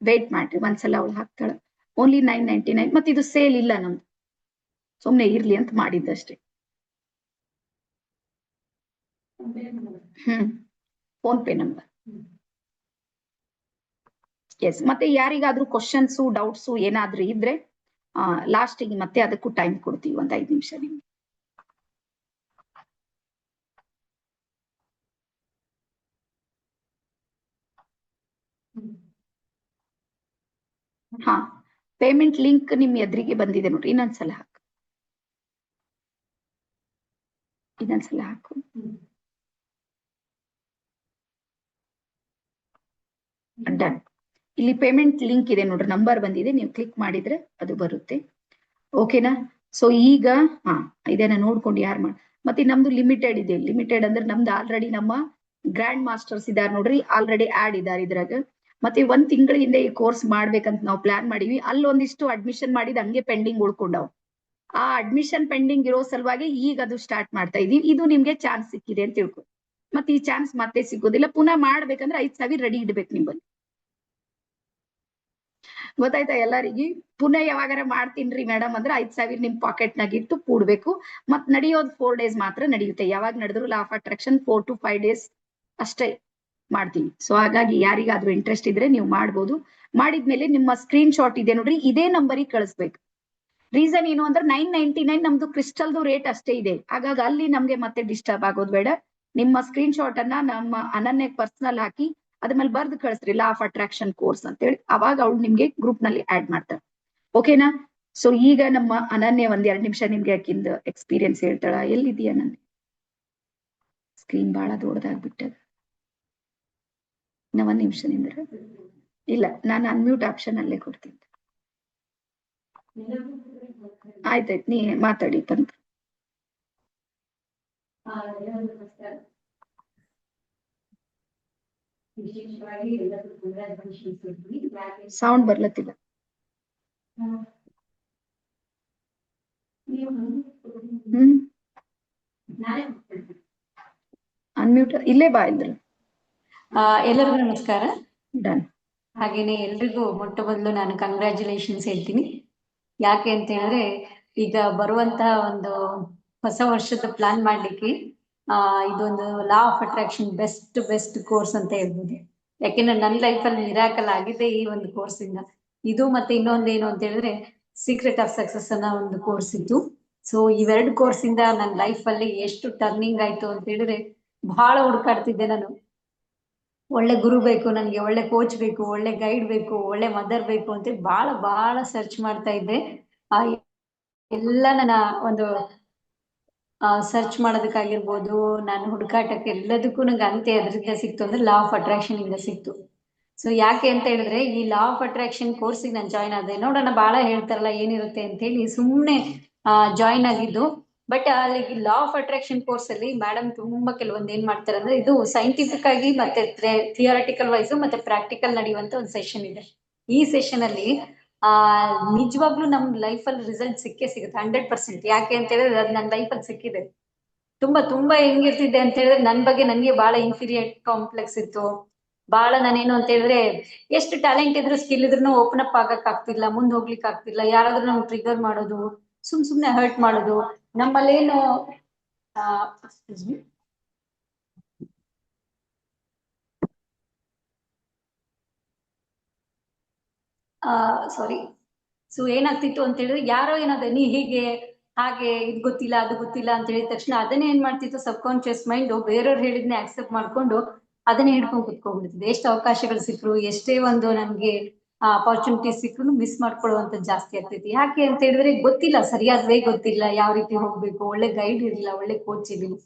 ವೇಟ್ ಮಾಡ್ರಿ, ಒಂದ್ಸಲ ಅವಳು ಹಾಕ್ತಾಳ. ಓನ್ಲಿ 999. ಮತ್ತೆ ಇದು ಸೇಲ್ ಇಲ್ಲ ನಮ್ದು, ಸುಮ್ನೆ ಇರ್ಲಿ ಅಂತ ಮಾಡಿದ್ದಷ್ಟೇ. PhonePe number. ಎಸ್. ಮತ್ತೆ ಯಾರಿಗಾದ್ರೂ ಕ್ವಶನ್ಸು ಡೌಟ್ಸು ಏನಾದ್ರೂ ಇದ್ರೆ ಲಾಸ್ಟಿಗೆ ಮತ್ತೆ ಅದಕ್ಕೂ ಟೈಮ್ ಕೊಡ್ತೀವಿ, ಒಂದ್ 5 ನಿಮಿಷ ನಿಮ್ಗೆ. ಪೇಮೆಂಟ್ ಲಿಂಕ್ ನಿಮ್ ಎದುರಿಗೆ ಬಂದಿದೆ ನೋಡ್ರಿ, ಇನ್ನೊಂದ್ಸಲ ಹಾಕು. ಡನ್. ಇಲ್ಲಿ ಪೇಮೆಂಟ್ ಲಿಂಕ್ ಇದೆ ನೋಡ್ರಿ, ನಂಬರ್ ಬಂದಿದೆ, ನೀವು ಕ್ಲಿಕ್ ಮಾಡಿದ್ರೆ ಅದು ಬರುತ್ತೆ. ಓಕೆನಾ? ಸೊ ಈಗ ಇದನ್ನ ನೋಡ್ಕೊಂಡು ಯಾರು ಮತ್ತೆ ನಮ್ದು ಲಿಮಿಟೆಡ್ ಇದೆ. ಲಿಮಿಟೆಡ್ ಅಂದ್ರೆ ನಮ್ದು ಆಲ್ರೆಡಿ ನಮ್ಮ ಗ್ರ್ಯಾಂಡ್ ಮಾಸ್ಟರ್ಸ್ ಇದಾರೆ ನೋಡ್ರಿ, ಆಲ್ರೆಡಿ ಆಡ್ ಇದಾರೆ ಇದ್ರಾಗ. ಮತ್ತೆ 1 ತಿಂಗಳ ಹಿಂದೆ ಈ ಕೋರ್ಸ್ ಮಾಡ್ಬೇಕಂತ ನಾವು ಪ್ಲಾನ್ ಮಾಡಿವಿ. ಅಲ್ಲೊಂದಿಷ್ಟು ಅಡ್ಮಿಷನ್ ಮಾಡಿದ್ ಹಂಗೆ ಪೆಂಡಿಂಗ್ ಉಳ್ಕೊಂಡವ್. ಆ ಅಡ್ಮಿಷನ್ ಪೆಂಡಿಂಗ್ ಇರೋ ಸಲುವಾಗಿ ಈಗ ಅದು ಸ್ಟಾರ್ಟ್ ಮಾಡ್ತಾ ಇದೀವಿ. ಇದು ನಿಮ್ಗೆ ಚಾನ್ಸ್ ಸಿಕ್ಕಿದೆ ಅಂತ ತಿಳ್ಕೊ. ಮತ್ತೆ ಈ ಚಾನ್ಸ್ ಮತ್ತೆ ಸಿಗೋದಿಲ್ಲ. ಪುನಃ ಮಾಡ್ಬೇಕಂದ್ರೆ 5,000 ರೆಡಿ ಇಡ್ಬೇಕು ನಿಮ್ಮಲ್ಲಿ. ಗೊತ್ತಾಯ್ತಾ ಎಲ್ಲರಿಗೆ? ಪುನಃ ಯಾವಾಗಾರ ಮಾಡ್ತೀನ್ರಿ ಮೇಡಮ್ ಅಂದ್ರೆ 5,000 ನಿಮ್ ಪಾಕೆಟ್ ನಾಗ ಇಟ್ಟು ಕೂಡ್ಬೇಕು. ಮತ್ ನಡೆಯೋದು 4 ಡೇಸ್ ಮಾತ್ರ ನಡೆಯುತ್ತೆ. ಯಾವಾಗ ನಡೆದ್ರು law of attraction 4 to 5 days ಅಷ್ಟೇ ಮಾಡ್ತೀವಿ. ಸೊ ಹಾಗಾಗಿ ಯಾರಿಗಾದ್ರೂ ಇಂಟ್ರೆಸ್ಟ್ ಇದ್ರೆ ನೀವು ಮಾಡ್ಬೋದು. ಮಾಡಿದ್ಮೇಲೆ ನಿಮ್ಮ ಸ್ಕ್ರೀನ್ ಶಾಟ್ ಇದೆ ನೋಡ್ರಿ, ಇದೇ ನಂಬರಿಗೆ ಕಳಿಸ್ಬೇಕು. ರೀಸನ್ ಏನು ಅಂದ್ರೆ 999 ನಮ್ದು ಕ್ರಿಸ್ಟಲ್ದು ರೇಟ್ ಅಷ್ಟೇ ಇದೆ. ಹಾಗಾಗಿ ಅಲ್ಲಿ ನಮ್ಗೆ ಮತ್ತೆ ಡಿಸ್ಟರ್ಬ್ ಆಗೋದು ಬೇಡ. ನಿಮ್ಮ ಸ್ಕ್ರೀನ್ ಶಾಟ್ ಅನ್ನ ನಮ್ಮ ಅನನ್ಯ ಪರ್ಸನಲ್ ಹಾಕಿ ಅದ್ರ ಮೇಲೆ ಬರ್ದು ಕಳಿಸ್ರಿ ಲಾ ಆಫ್ ಅಟ್ರಾಕ್ಷನ್ ಕೋರ್ಸ್ ಅಂತ ಹೇಳಿ, ಅವಾಗ ಅವ್ಳು ನಿಮ್ಗೆ ಗ್ರೂಪ್ ನಲ್ಲಿ ಆಡ್ ಮಾಡ್ತಾರೆ. ಓಕೆನಾ? ಸೊ ಈಗ ನಮ್ಮ ಅನನ್ಯ ಒಂದ್ 2 ನಿಮಿಷ ನಿಮ್ಗೆ ಆಕಿಂದ ಎಕ್ಸ್ಪೀರಿಯನ್ಸ್ ಹೇಳ್ತಾಳ. ಎಲ್ಲಿದೀಯ ಅನನ್ಯ? ಸ್ಕ್ರೀನ್ ಬಹಳ ದೊಡ್ಡದಾಗ್ಬಿಟ್ಟದ. ಇನ್ನ 1 ನಿಮಿಷ ನಿಂದ್ರ. ಇಲ್ಲ, ನಾನು ಅನ್ಮ್ಯೂಟ್ ಆಪ್ಷನ್ ಅಲ್ಲೇ ಕೊಡ್ತೀನಿ. ಆಯ್ತಾಯ್ತು, ನೀ ಮಾತಾಡಿ ಬಂತು. ಸೌಂಡ್ ಬರ್ಲತ್ತಿಲ್ಲ. ಹ್ಮ್ ಅನ್ಮ್ಯೂಟ್ ಇಲ್ಲೇ ಬಾ ಇದ್ರ. ಎಲ್ಲರಿಗೂ ನಮಸ್ಕಾರ. ಡನ್. ಹಾಗೇನೆ ಎಲ್ರಿಗೂ ಮೊಟ್ಟ ಮೊದಲು ನಾನು ಕಂಗ್ರ್ಯಾಚುಲೇಷನ್ಸ್ ಹೇಳ್ತೀನಿ. ಯಾಕೆ ಅಂತ ಹೇಳಿದ್ರೆ ಈಗ ಬರುವಂತಹ ಒಂದು ಹೊಸ ವರ್ಷದ ಪ್ಲಾನ್ ಮಾಡ್ಲಿಕ್ಕೆ ಇದೊಂದು ಲಾ ಆಫ್ ಅಟ್ರಾಕ್ಷನ್ ಬೆಸ್ಟ್ ಕೋರ್ಸ್ ಅಂತ ಹೇಳ್ಬೋದು. ಯಾಕೆಂದ್ರೆ ನನ್ನ ಲೈಫಲ್ಲಿ ಮಿರಾಕಲ್ ಆಗಿದೆ ಈ ಒಂದು ಕೋರ್ಸ್ ಇಂದ. ಇದು ಮತ್ತೆ ಇನ್ನೊಂದೇನು ಅಂತ ಹೇಳಿದ್ರೆ ಸೀಕ್ರೆಟ್ ಆಫ್ ಸಕ್ಸಸ್ ಅನ್ನೋ ಒಂದು ಕೋರ್ಸ್ ಇತ್ತು. ಸೊ ಇವೆರಡು ಕೋರ್ಸ್ ಇಂದ ನನ್ನ ಲೈಫಲ್ಲಿ ಎಷ್ಟು ಟರ್ನಿಂಗ್ ಆಯ್ತು ಅಂತ ಹೇಳಿದ್ರೆ ಬಹಳ ಹುಡುಕಾಡ್ತಿದ್ದೆ ನಾನು. ಒಳ್ಳೆ ಗುರು ಬೇಕು ನನಗೆ, ಒಳ್ಳೆ ಕೋಚ್ ಬೇಕು, ಒಳ್ಳೆ ಗೈಡ್ ಬೇಕು, ಒಳ್ಳೆ ಮದರ್ ಬೇಕು ಅಂತ ಬಹಳ ಸರ್ಚ್ ಮಾಡ್ತಾ ಇದ್ದೆ. ಆ ಎಲ್ಲ ನನ್ನ ಒಂದು ಸರ್ಚ್ ಮಾಡೋದಕ್ಕಾಗಿರ್ಬೋದು, ನಾನು ಹುಡುಕಾಟಕ್ಕೆ ಎಲ್ಲದಕ್ಕೂ ನಂಗೆ ಅಂತೆ ಎದ್ರಿಂದ ಸಿಕ್ತು ಅಂದ್ರೆ ಲಾ ಆಫ್ ಅಟ್ರಾಕ್ಷನ್ ಇಂದ ಸಿಕ್ತು. ಸೊ ಯಾಕೆ ಅಂತ ಹೇಳಿದ್ರೆ ಈ ಲಾ ಆಫ್ ಅಟ್ರಾಕ್ಷನ್ ಕೋರ್ಸಿಗೆ ನಾನು ಜಾಯ್ನ್ ಆದೆ. ನೋಡೋಣ ಬಹಳ ಹೇಳ್ತಾರಲ್ಲ ಏನಿರುತ್ತೆ ಅಂತ ಹೇಳಿ ಸುಮ್ಮನೆ ಜಾಯ್ನ್ ಆಗಿದ್ದು. ಬಟ್ ಅಲ್ಲಿ ಲಾ ಆಫ್ ಅಟ್ರಾಕ್ಷನ್ ಕೋರ್ಸ್ ಅಲ್ಲಿ ಮೇಡಮ್ ತುಂಬಾ ಕೆಲವೊಂದು ಏನ್ ಮಾಡ್ತಾರೆ ಅಂದ್ರೆ ಇದು ಸೈಂಟಿಫಿಕ್ ಆಗಿ ಮತ್ತೆ ಥಿಯರಿಟಿಕಲ್ ವೈಸ್ ಮತ್ತೆ ಪ್ರಾಕ್ಟಿಕಲ್ ನಡೆಯುವಂತ ಒಂದು ಸೆಷನ್ ಇದೆ. ಈ ಸೆಷನ್ ಅಲ್ಲಿ ನಿಜವಾಗ್ಲೂ ನಮ್ ಲೈಫ್ ಅಲ್ಲಿ ರಿಸಲ್ಟ್ ಸಿಕ್ಕೇ ಸಿಗುತ್ತೆ 100%. ಯಾಕೆ ಅಂತ ಹೇಳಿದ್ರೆ ಅದು ನನ್ನ ಲೈಫಲ್ಲಿ ಸಿಕ್ಕಿದೆ. ತುಂಬಾ ಹೆಂಗಿರ್ತಿದ್ದೆ ಅಂತ ಹೇಳಿದ್ರೆ ನನ್ ಬಗ್ಗೆ ನನ್ಗೆ ಬಹಳ ಇನ್ಫೀರಿಯರ್ ಕಾಂಪ್ಲೆಕ್ಸ್ ಇತ್ತು. ಬಹಳ ನಾನೇನು ಅಂತ ಹೇಳಿದ್ರೆ ಎಷ್ಟು ಟ್ಯಾಲೆಂಟ್ ಇದ್ರು ಸ್ಕಿಲ್ ಇದ್ರು ಓಪನ್ ಅಪ್ ಆಗಕ್ ಆಗ್ತಿಲ್ಲ, ಮುಂದೆ ಹೋಗ್ಲಿಕ್ಕೆ ಆಗ್ತಿಲ್ಲ. ಯಾರಾದ್ರೂ ನಮ್ಗೆ ಟ್ರಿಗರ್ ಮಾಡೋದು, ಸುಮ್ನೆ ಹರ್ಟ್ ಮಾಡೋದು. ನಮ್ಮಲ್ಲೇನು ಸಾರಿ. ಸೊ ಏನಾಗ್ತಿತ್ತು ಅಂತ ಹೇಳಿದ್ರೆ ಯಾರೋ ಏನದ ನೀ ಹೀಗೆ ಹಾಗೆ ಇದು ಗೊತ್ತಿಲ್ಲ ಅದು ಗೊತ್ತಿಲ್ಲ ಅಂತ ಹೇಳಿದ ತಕ್ಷಣ ಅದನ್ನೇ ಏನ್ ಮಾಡ್ತಿತ್ತು ಸಬ್ ಕಾನ್ಶಿಯಸ್ ಮೈಂಡ್ ಬೇರೆಯವ್ರು ಹೇಳಿದ್ನೆ ಆಕ್ಸೆಪ್ಟ್ ಮಾಡ್ಕೊಂಡು ಅದನ್ನೇ ಹಿಡ್ಕೊಂಡು ಕುತ್ಕೊಂಡ್ಬಿಡ್ತಿದೆ. ಎಷ್ಟು ಅವಕಾಶಗಳು ಸಿಕ್ಕರು, ಎಷ್ಟೇ ಒಂದು ನಮ್ಗೆ ಅಪಾರ್ಚುನಿಟಿ ಸಿಕ್ಕರು ಮಿಸ್ ಮಾಡ್ಕೊಳ್ಳುವಂಥದ್ದು ಜಾಸ್ತಿ ಆಗ್ತೈತಿ. ಯಾಕೆ ಅಂತ ಹೇಳಿದ್ರೆ ಗೊತ್ತಿಲ್ಲ, ಸರಿಯಾದ ವೇ ಗೊತ್ತಿಲ್ಲ, ಯಾವ ರೀತಿ ಹೋಗ್ಬೇಕು, ಒಳ್ಳೆ ಗೈಡ್ ಇರಲಿಲ್ಲ, ಒಳ್ಳೆ ಕೋಚ್ ಇರಲಿಲ್ಲ.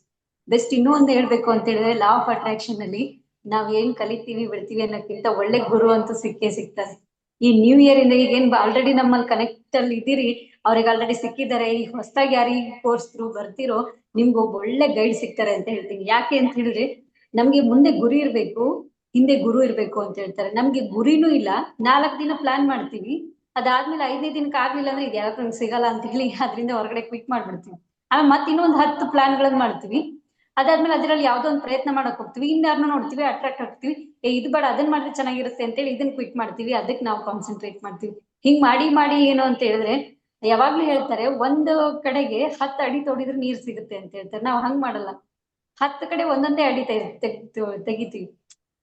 ಬೆಸ್ಟ್ ಇನ್ನೂ ಒಂದು ಹೇಳ್ಬೇಕು ಅಂತ ಹೇಳಿದ್ರೆ ಲಾ ಆಫ್ ಅಟ್ರಾಕ್ಷನ್ ಅಲ್ಲಿ ನಾವ್ ಏನ್ ಕಲಿತೀವಿ ಬಿಡ್ತೀವಿ ಅನ್ನೋಕ್ಕಿಂತ ಒಳ್ಳೆ ಗುರು ಅಂತೂ ಸಿಕ್ಕೇ ಸಿಗ್ತಾರೆ. ಈ ನ್ಯೂ ಇಯರ್ ಇಂದ ಈಗ ಏನ್ ಆಲ್ರೆಡಿ ನಮ್ಮಲ್ಲಿ ಕನೆಕ್ಟ್ ಅಲ್ಲಿ ಇದ್ದೀರಿ, ಅವ್ರಿಗೆ ಆಲ್ರೆಡಿ ಸಿಕ್ಕಿದ್ದಾರೆ. ಈಗ ಹೊಸದಾಗಿ ಯಾರು ಈ ಕೋರ್ಸ್ ಥ್ರೂ ಬರ್ತಿರೋ ನಿಮ್ಗೆ ಒಬ್ಬ ಒಳ್ಳೆ ಗೈಡ್ ಸಿಗ್ತಾರೆ ಅಂತ ಹೇಳ್ತೀನಿ. ಯಾಕೆ ಅಂತ ಹೇಳಿದ್ರೆ ನಮ್ಗೆ ಮುಂದೆ ಗುರಿ ಇರ್ಬೇಕು, ಹಿಂದೆ ಗುರು ಇರ್ಬೇಕು ಅಂತ ಹೇಳ್ತಾರೆ. ನಮ್ಗೆ ಗುರಿನೂ ಇಲ್ಲ, 4 ದಿನ ಪ್ಲಾನ್ ಮಾಡ್ತೀವಿ, ಅದಾದ್ಮೇಲೆ 5ನೇ ದಿನಕ್ಕೆ ಆಗ್ಲಿಲ್ಲ ಅಂದ್ರೆ ಇದು ಯಾವತ್ತೂ ನಂಗೆ ಸಿಗಲ್ಲ ಅಂತ ಹೇಳಿ ಅದ್ರಿಂದ ಹೊರಗಡೆ ಕ್ವಿಟ್ ಮಾಡ್ಬಿಡ್ತೀವಿ. ಆಮೇಲೆ ಮತ್ತೆ ಇನ್ನೊಂದು 10 ಪ್ಲಾನ್ಗಳನ್ನ ಮಾಡ್ತೀವಿ. ಅದಾದ್ಮೇಲೆ ಅದ್ರಲ್ಲಿ ಯಾವ್ದೋ ಒಂದು ಪ್ರಯತ್ನ ಮಾಡಕ್ ಹೋಗ್ತೀವಿ, ಇನ್ಯಾರನ್ನ ನೋಡ್ತೀವಿ, ಅಟ್ರಾಕ್ಟ್ ಆಗ್ತೀವಿ, ಇದು ಬೇಡ ಅದನ್ನ ಮಾಡಿದ್ರೆ ಚೆನ್ನಾಗಿರುತ್ತೆ ಅಂತೇಳಿ ಇದನ್ನ ಕ್ವಿಟ್ ಮಾಡ್ತೀವಿ, ಅದಕ್ಕೆ ನಾವು ಕಾನ್ಸಂಟ್ರೇಟ್ ಮಾಡ್ತೀವಿ. ಹಿಂಗ್ ಮಾಡಿ ಏನು ಅಂತ ಹೇಳಿದ್ರೆ ಯಾವಾಗ್ಲೂ ಹೇಳ್ತಾರೆ ಒಂದು ಕಡೆಗೆ 10 ಅಡಿ ತೋಡಿದ್ರೆ ನೀರ್ ಸಿಗುತ್ತೆ ಅಂತ ಹೇಳ್ತಾರೆ. ನಾವು ಹಂಗ್ ಮಾಡಲ್ಲ, 10 ಕಡೆ ಒಂದೊಂದೇ ಅಡಿ ತೆಗಿತೀವಿ.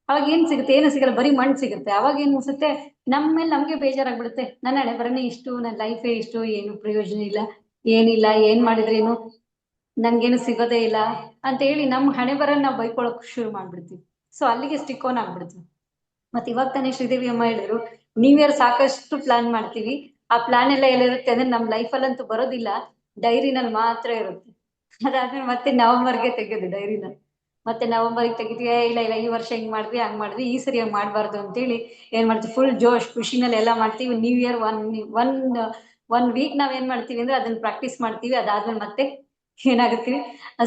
ಅವಾಗ ಏನ್ ಸಿಗುತ್ತೆ? ಏನು ಸಿಗಲ್ಲ, ಬರೀ ಮಣ್ಣು ಸಿಗುತ್ತೆ. ಅವಾಗ ಏನ್ ಅನ್ಸುತ್ತೆ ನಮ್ಮ ಮೇಲೆ ನಮ್ಗೆ ಬೇಜಾರಾಗ್ಬಿಡುತ್ತೆ. ನನ್ನ ಹಣೆ ಬರನೇ ಇಷ್ಟು, ನನ್ನ ಲೈಫೇ ಇಷ್ಟು, ಏನು ಪ್ರಯೋಜನ ಇಲ್ಲ, ಏನಿಲ್ಲ, ಏನ್ ಮಾಡಿದ್ರೇನು ನನ್ಗೇನು ಸಿಗೋದೇ ಇಲ್ಲ ಅಂತ ಹೇಳಿ ನಮ್ಮ ಹಣೆ ಬರ ನಾವು ಬೈಕೊಳಕ್ ಶುರು ಮಾಡ್ಬಿಡ್ತೀವಿ. ಸೊ ಅಲ್ಲಿಗೆ ಸ್ಟಿಕ್ ಆನ್ ಆಗ್ಬಿಡ್ತೀವಿ. ಮತ್ತೆ ಇವಾಗ ತಾನೇ ಶ್ರೀದೇವಿ ಅಮ್ಮ ಹೇಳಿದ್ರು ನ್ಯೂ ಇಯರ್ ಸಾಕಷ್ಟು ಪ್ಲಾನ್ ಮಾಡ್ತೀವಿ, ಆ ಪ್ಲಾನ್ ಎಲ್ಲ ಎಲ್ಲಿರುತ್ತೆ ಅಂದ್ರೆ ನಮ್ ಲೈಫಲ್ಲಂತೂ ಬರೋದಿಲ್ಲ, ಡೈರಿನಲ್ಲಿ ಮಾತ್ರ ಇರುತ್ತೆ. ಅದಾದ್ಮೇಲೆ ಮತ್ತೆ ನವೆಂಬರ್ಗೆ ತೆಗೆದು ಡೈರಿನ ಮತ್ತೆ ನವೆಂಬರ್ಗೆ ತೆಗಿತೀವಿ, ಇಲ್ಲ ಈ ವರ್ಷ ಹಿಂಗ್ ಮಾಡಿದ್ವಿ ಹಂಗ್ ಮಾಡಿದ್ವಿ, ಈ ಸರಿ ಹಂಗ್ ಮಾಡ್ಬಾರ್ದು ಅಂತೇಳಿ ಏನ್ ಮಾಡ್ತೀವಿ, ಫುಲ್ ಜೋಶ್ ಖುಷಿನಲ್ಲಿ ಎಲ್ಲ ಮಾಡ್ತೀವಿ. ನ್ಯೂ ಇಯರ್ ಒನ್ ವೀಕ್ ನಾವ್ ಏನ್ ಮಾಡ್ತೀವಿ ಅಂದ್ರೆ ಅದನ್ನ ಪ್ರಾಕ್ಟೀಸ್ ಮಾಡ್ತೀವಿ. ಅದಾದ್ಮೇಲೆ ಮತ್ತೆ ಏನಾಗತ್ತೀವಿ,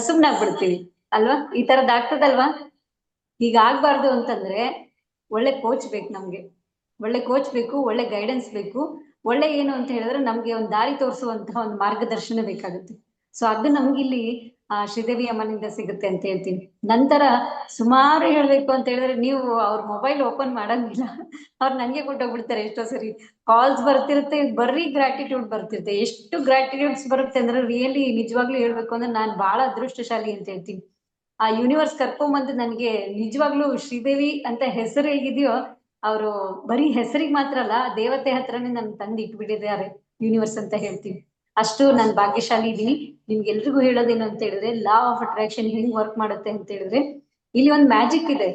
ಸುಮ್ನಾಗ್ಬಿಡ್ತೀವಿ ಅಲ್ವಾ? ಈ ತರದ್ ಆಗ್ತದಲ್ವಾ? ಹೀಗಾಗ್ಬಾರ್ದು ಅಂತಂದ್ರೆ ಒಳ್ಳೆ ಕೋಚ್ ಬೇಕು ನಮ್ಗೆ, ಒಳ್ಳೆ ಕೋಚ್ ಬೇಕು, ಒಳ್ಳೆ ಗೈಡೆನ್ಸ್ ಬೇಕು. ಒಳ್ಳೆ ಏನು ಅಂತ ಹೇಳಿದ್ರೆ ನಮ್ಗೆ ಒಂದು ದಾರಿ ತೋರಿಸುವಂತಹ ಒಂದು ಮಾರ್ಗದರ್ಶನ ಬೇಕಾಗುತ್ತೆ. ಸೊ ಅದು ನಮ್ಗಿಲ್ಲಿ ಶ್ರೀದೇವಿ ಅಮ್ಮನಿಂದ ಸಿಗುತ್ತೆ ಅಂತ ಹೇಳ್ತೀನಿ. ನಂತರ ಸುಮಾರು ಹೇಳ್ಬೇಕು ಅಂತ ಹೇಳಿದ್ರೆ ನೀವು ಅವ್ರ ಮೊಬೈಲ್ ಓಪನ್ ಮಾಡಂಗಿಲ್ಲ, ಅವ್ರು ನನ್ಗೆ ಕೊಟ್ಟೋಗ್ಬಿಡ್ತಾರೆ. ಎಷ್ಟೋ ಸರಿ ಕಾಲ್ಸ್ ಬರ್ತಿರುತ್ತೆ, ಬರ್ರಿ ಗ್ರಾಟಿಟ್ಯೂಡ್ ಬರ್ತಿರುತ್ತೆ. ಎಷ್ಟು ಗ್ರಾಟಿಟ್ಯೂಡ್ಸ್ ಬರುತ್ತೆ ಅಂದ್ರೆ ರಿಯಲಿ ನಿಜವಾಗ್ಲೂ ಹೇಳ್ಬೇಕು ಅಂದ್ರೆ ನಾನು ಬಹಳ ಅದೃಷ್ಟಶಾಲಿ ಅಂತ ಹೇಳ್ತೀನಿ. ಆ ಯೂನಿವರ್ಸ್ ಕರ್ಕೊಂಬಂದು ನನಗೆ ನಿಜವಾಗ್ಲೂ ಶ್ರೀದೇವಿ ಅಂತ ಹೆಸರು ಹೇಗಿದೆಯೋ ಅವರು ಬರೀ ಹೆಸರಿಗೆ ಮಾತ್ರ ಅಲ್ಲ, ದೇವತೆ ಹತ್ರನೇ ನನ್ ತಂದು ಇಟ್ಬಿಟ್ಟಿದ್ದಾರೆ ಯೂನಿವರ್ಸ್ ಅಂತ ಹೇಳ್ತೀನಿ. ಅಷ್ಟು ನಾನು ಭಾಗ್ಯಶಾಲಿ ಇದೀನಿ. ನಿಮ್ಗೆಲ್ರಿಗೂ ಹೇಳೋದೇನು ಅಂತ ಹೇಳಿದ್ರೆ ಲಾ ಆಫ್ ಅಟ್ರಾಕ್ಷನ್ ಹೆಂಗ್ ವರ್ಕ್ ಮಾಡುತ್ತೆ ಅಂತ ಹೇಳಿದ್ರೆ ಇಲ್ಲಿ ಒಂದು ಮ್ಯಾಜಿಕ್ ಇದೆ.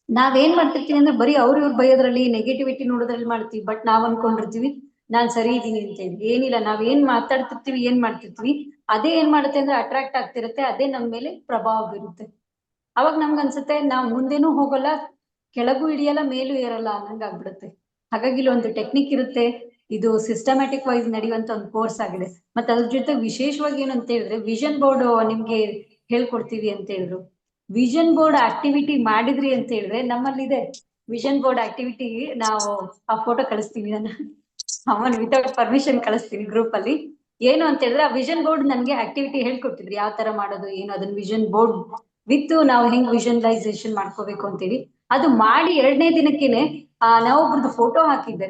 ನಾವೇನ್ ಮಾಡ್ತಿರ್ತೀವಿ ಅಂದ್ರೆ ಬರೀ ಇವ್ರು ಬಯೋದ್ರಲ್ಲಿ ನೆಗೆಟಿವಿಟಿ ನೋಡೋದ್ರಲ್ಲಿ ಮಾಡ್ತೀವಿ. ಬಟ್ ನಾವ್ ಅನ್ಕೊಂಡಿರ್ತೀವಿ ನಾನ್ ಸರಿ ಇದ್ದೀನಿ ಅಂತ ಹೇಳಿ. ಏನಿಲ್ಲ, ನಾವ್ ಏನ್ ಮಾತಾಡ್ತಿರ್ತೀವಿ, ಏನ್ ಮಾಡ್ತಿರ್ತೀವಿ, ಅದೇ ಏನ್ ಮಾಡುತ್ತೆ ಅಂದ್ರೆ ಅಟ್ರಾಕ್ಟ್ ಆಗ್ತಿರುತ್ತೆ, ಅದೇ ನಮ್ ಮೇಲೆ ಪ್ರಭಾವ ಬೀರುತ್ತೆ. ಅವಾಗ ನಮ್ಗ್ ಅನ್ಸುತ್ತೆ ನಾವ್ ಮುಂದೆನೂ ಹೋಗಲ್ಲ, ಕೆಳಗೂ ಇಳಿಯಲ್ಲ, ಮೇಲೂ ಏರಲ್ಲ ಅನ್ನಂಗ್ ಆಗ್ಬಿಡುತ್ತೆ. ಹಾಗಾಗಿ ಇಲ್ಲಿ ಒಂದು ಟೆಕ್ನಿಕ್ ಇರುತ್ತೆ. ಇದು ಸಿಸ್ಟಮ್ಯಾಟಿಕ್ ವೈಸ್ ನಡೆಯುವಂತ ಒಂದು ಕೋರ್ಸ್ ಆಗಿದೆ. ಮತ್ತೆ ಅದ್ರ ಜೊತೆ ವಿಶೇಷವಾಗಿ ಏನಂತ ಹೇಳಿದ್ರೆ ವಿಷನ್ ಬೋರ್ಡ್ ನಿಮ್ಗೆ ಹೇಳ್ಕೊಡ್ತೀವಿ ಅಂತ ಹೇಳಿದ್ರು. ವಿಷನ್ ಬೋರ್ಡ್ ಆಕ್ಟಿವಿಟಿ ಮಾಡಿದ್ರಿ ಅಂತ ಹೇಳಿದ್ರೆ ನಮ್ಮಲ್ಲಿ ಇದೆ ವಿಷನ್ ಬೋರ್ಡ್ ಆಕ್ಟಿವಿಟಿ. ನಾವು ಆ ಫೋಟೋ ಕಳಿಸ್ತೀವಿ, ನಾನು ಅಮ್ಮನ್ ವಿತೌಟ್ ಪರ್ಮಿಷನ್ ಕಳಿಸ್ತೀನಿ ಗ್ರೂಪ್ ಅಲ್ಲಿ. ಏನು ಅಂತ ಹೇಳಿದ್ರೆ ಆ ವಿಷನ್ ಬೋರ್ಡ್ ನನ್ಗೆ ಆಕ್ಟಿವಿಟಿ ಹೇಳ್ಕೊಟ್ಟಿದ್ರಿ, ಯಾವ ತರ ಮಾಡೋದು ಏನು, ಅದನ್ನ ವಿಷನ್ ಬೋರ್ಡ್ ವಿತ್ ನಾವು ಹೆಂಗ್ ವಿಷನಲೈಸೇಷನ್ ಮಾಡ್ಕೋಬೇಕು ಅಂತೇಳಿ. ಅದು ಮಾಡಿ 2ನೇ ದಿನಕ್ಕೇನೆ ನಾವೊಬ್ರದ್ದು ಫೋಟೋ ಹಾಕಿದ್ದೆ.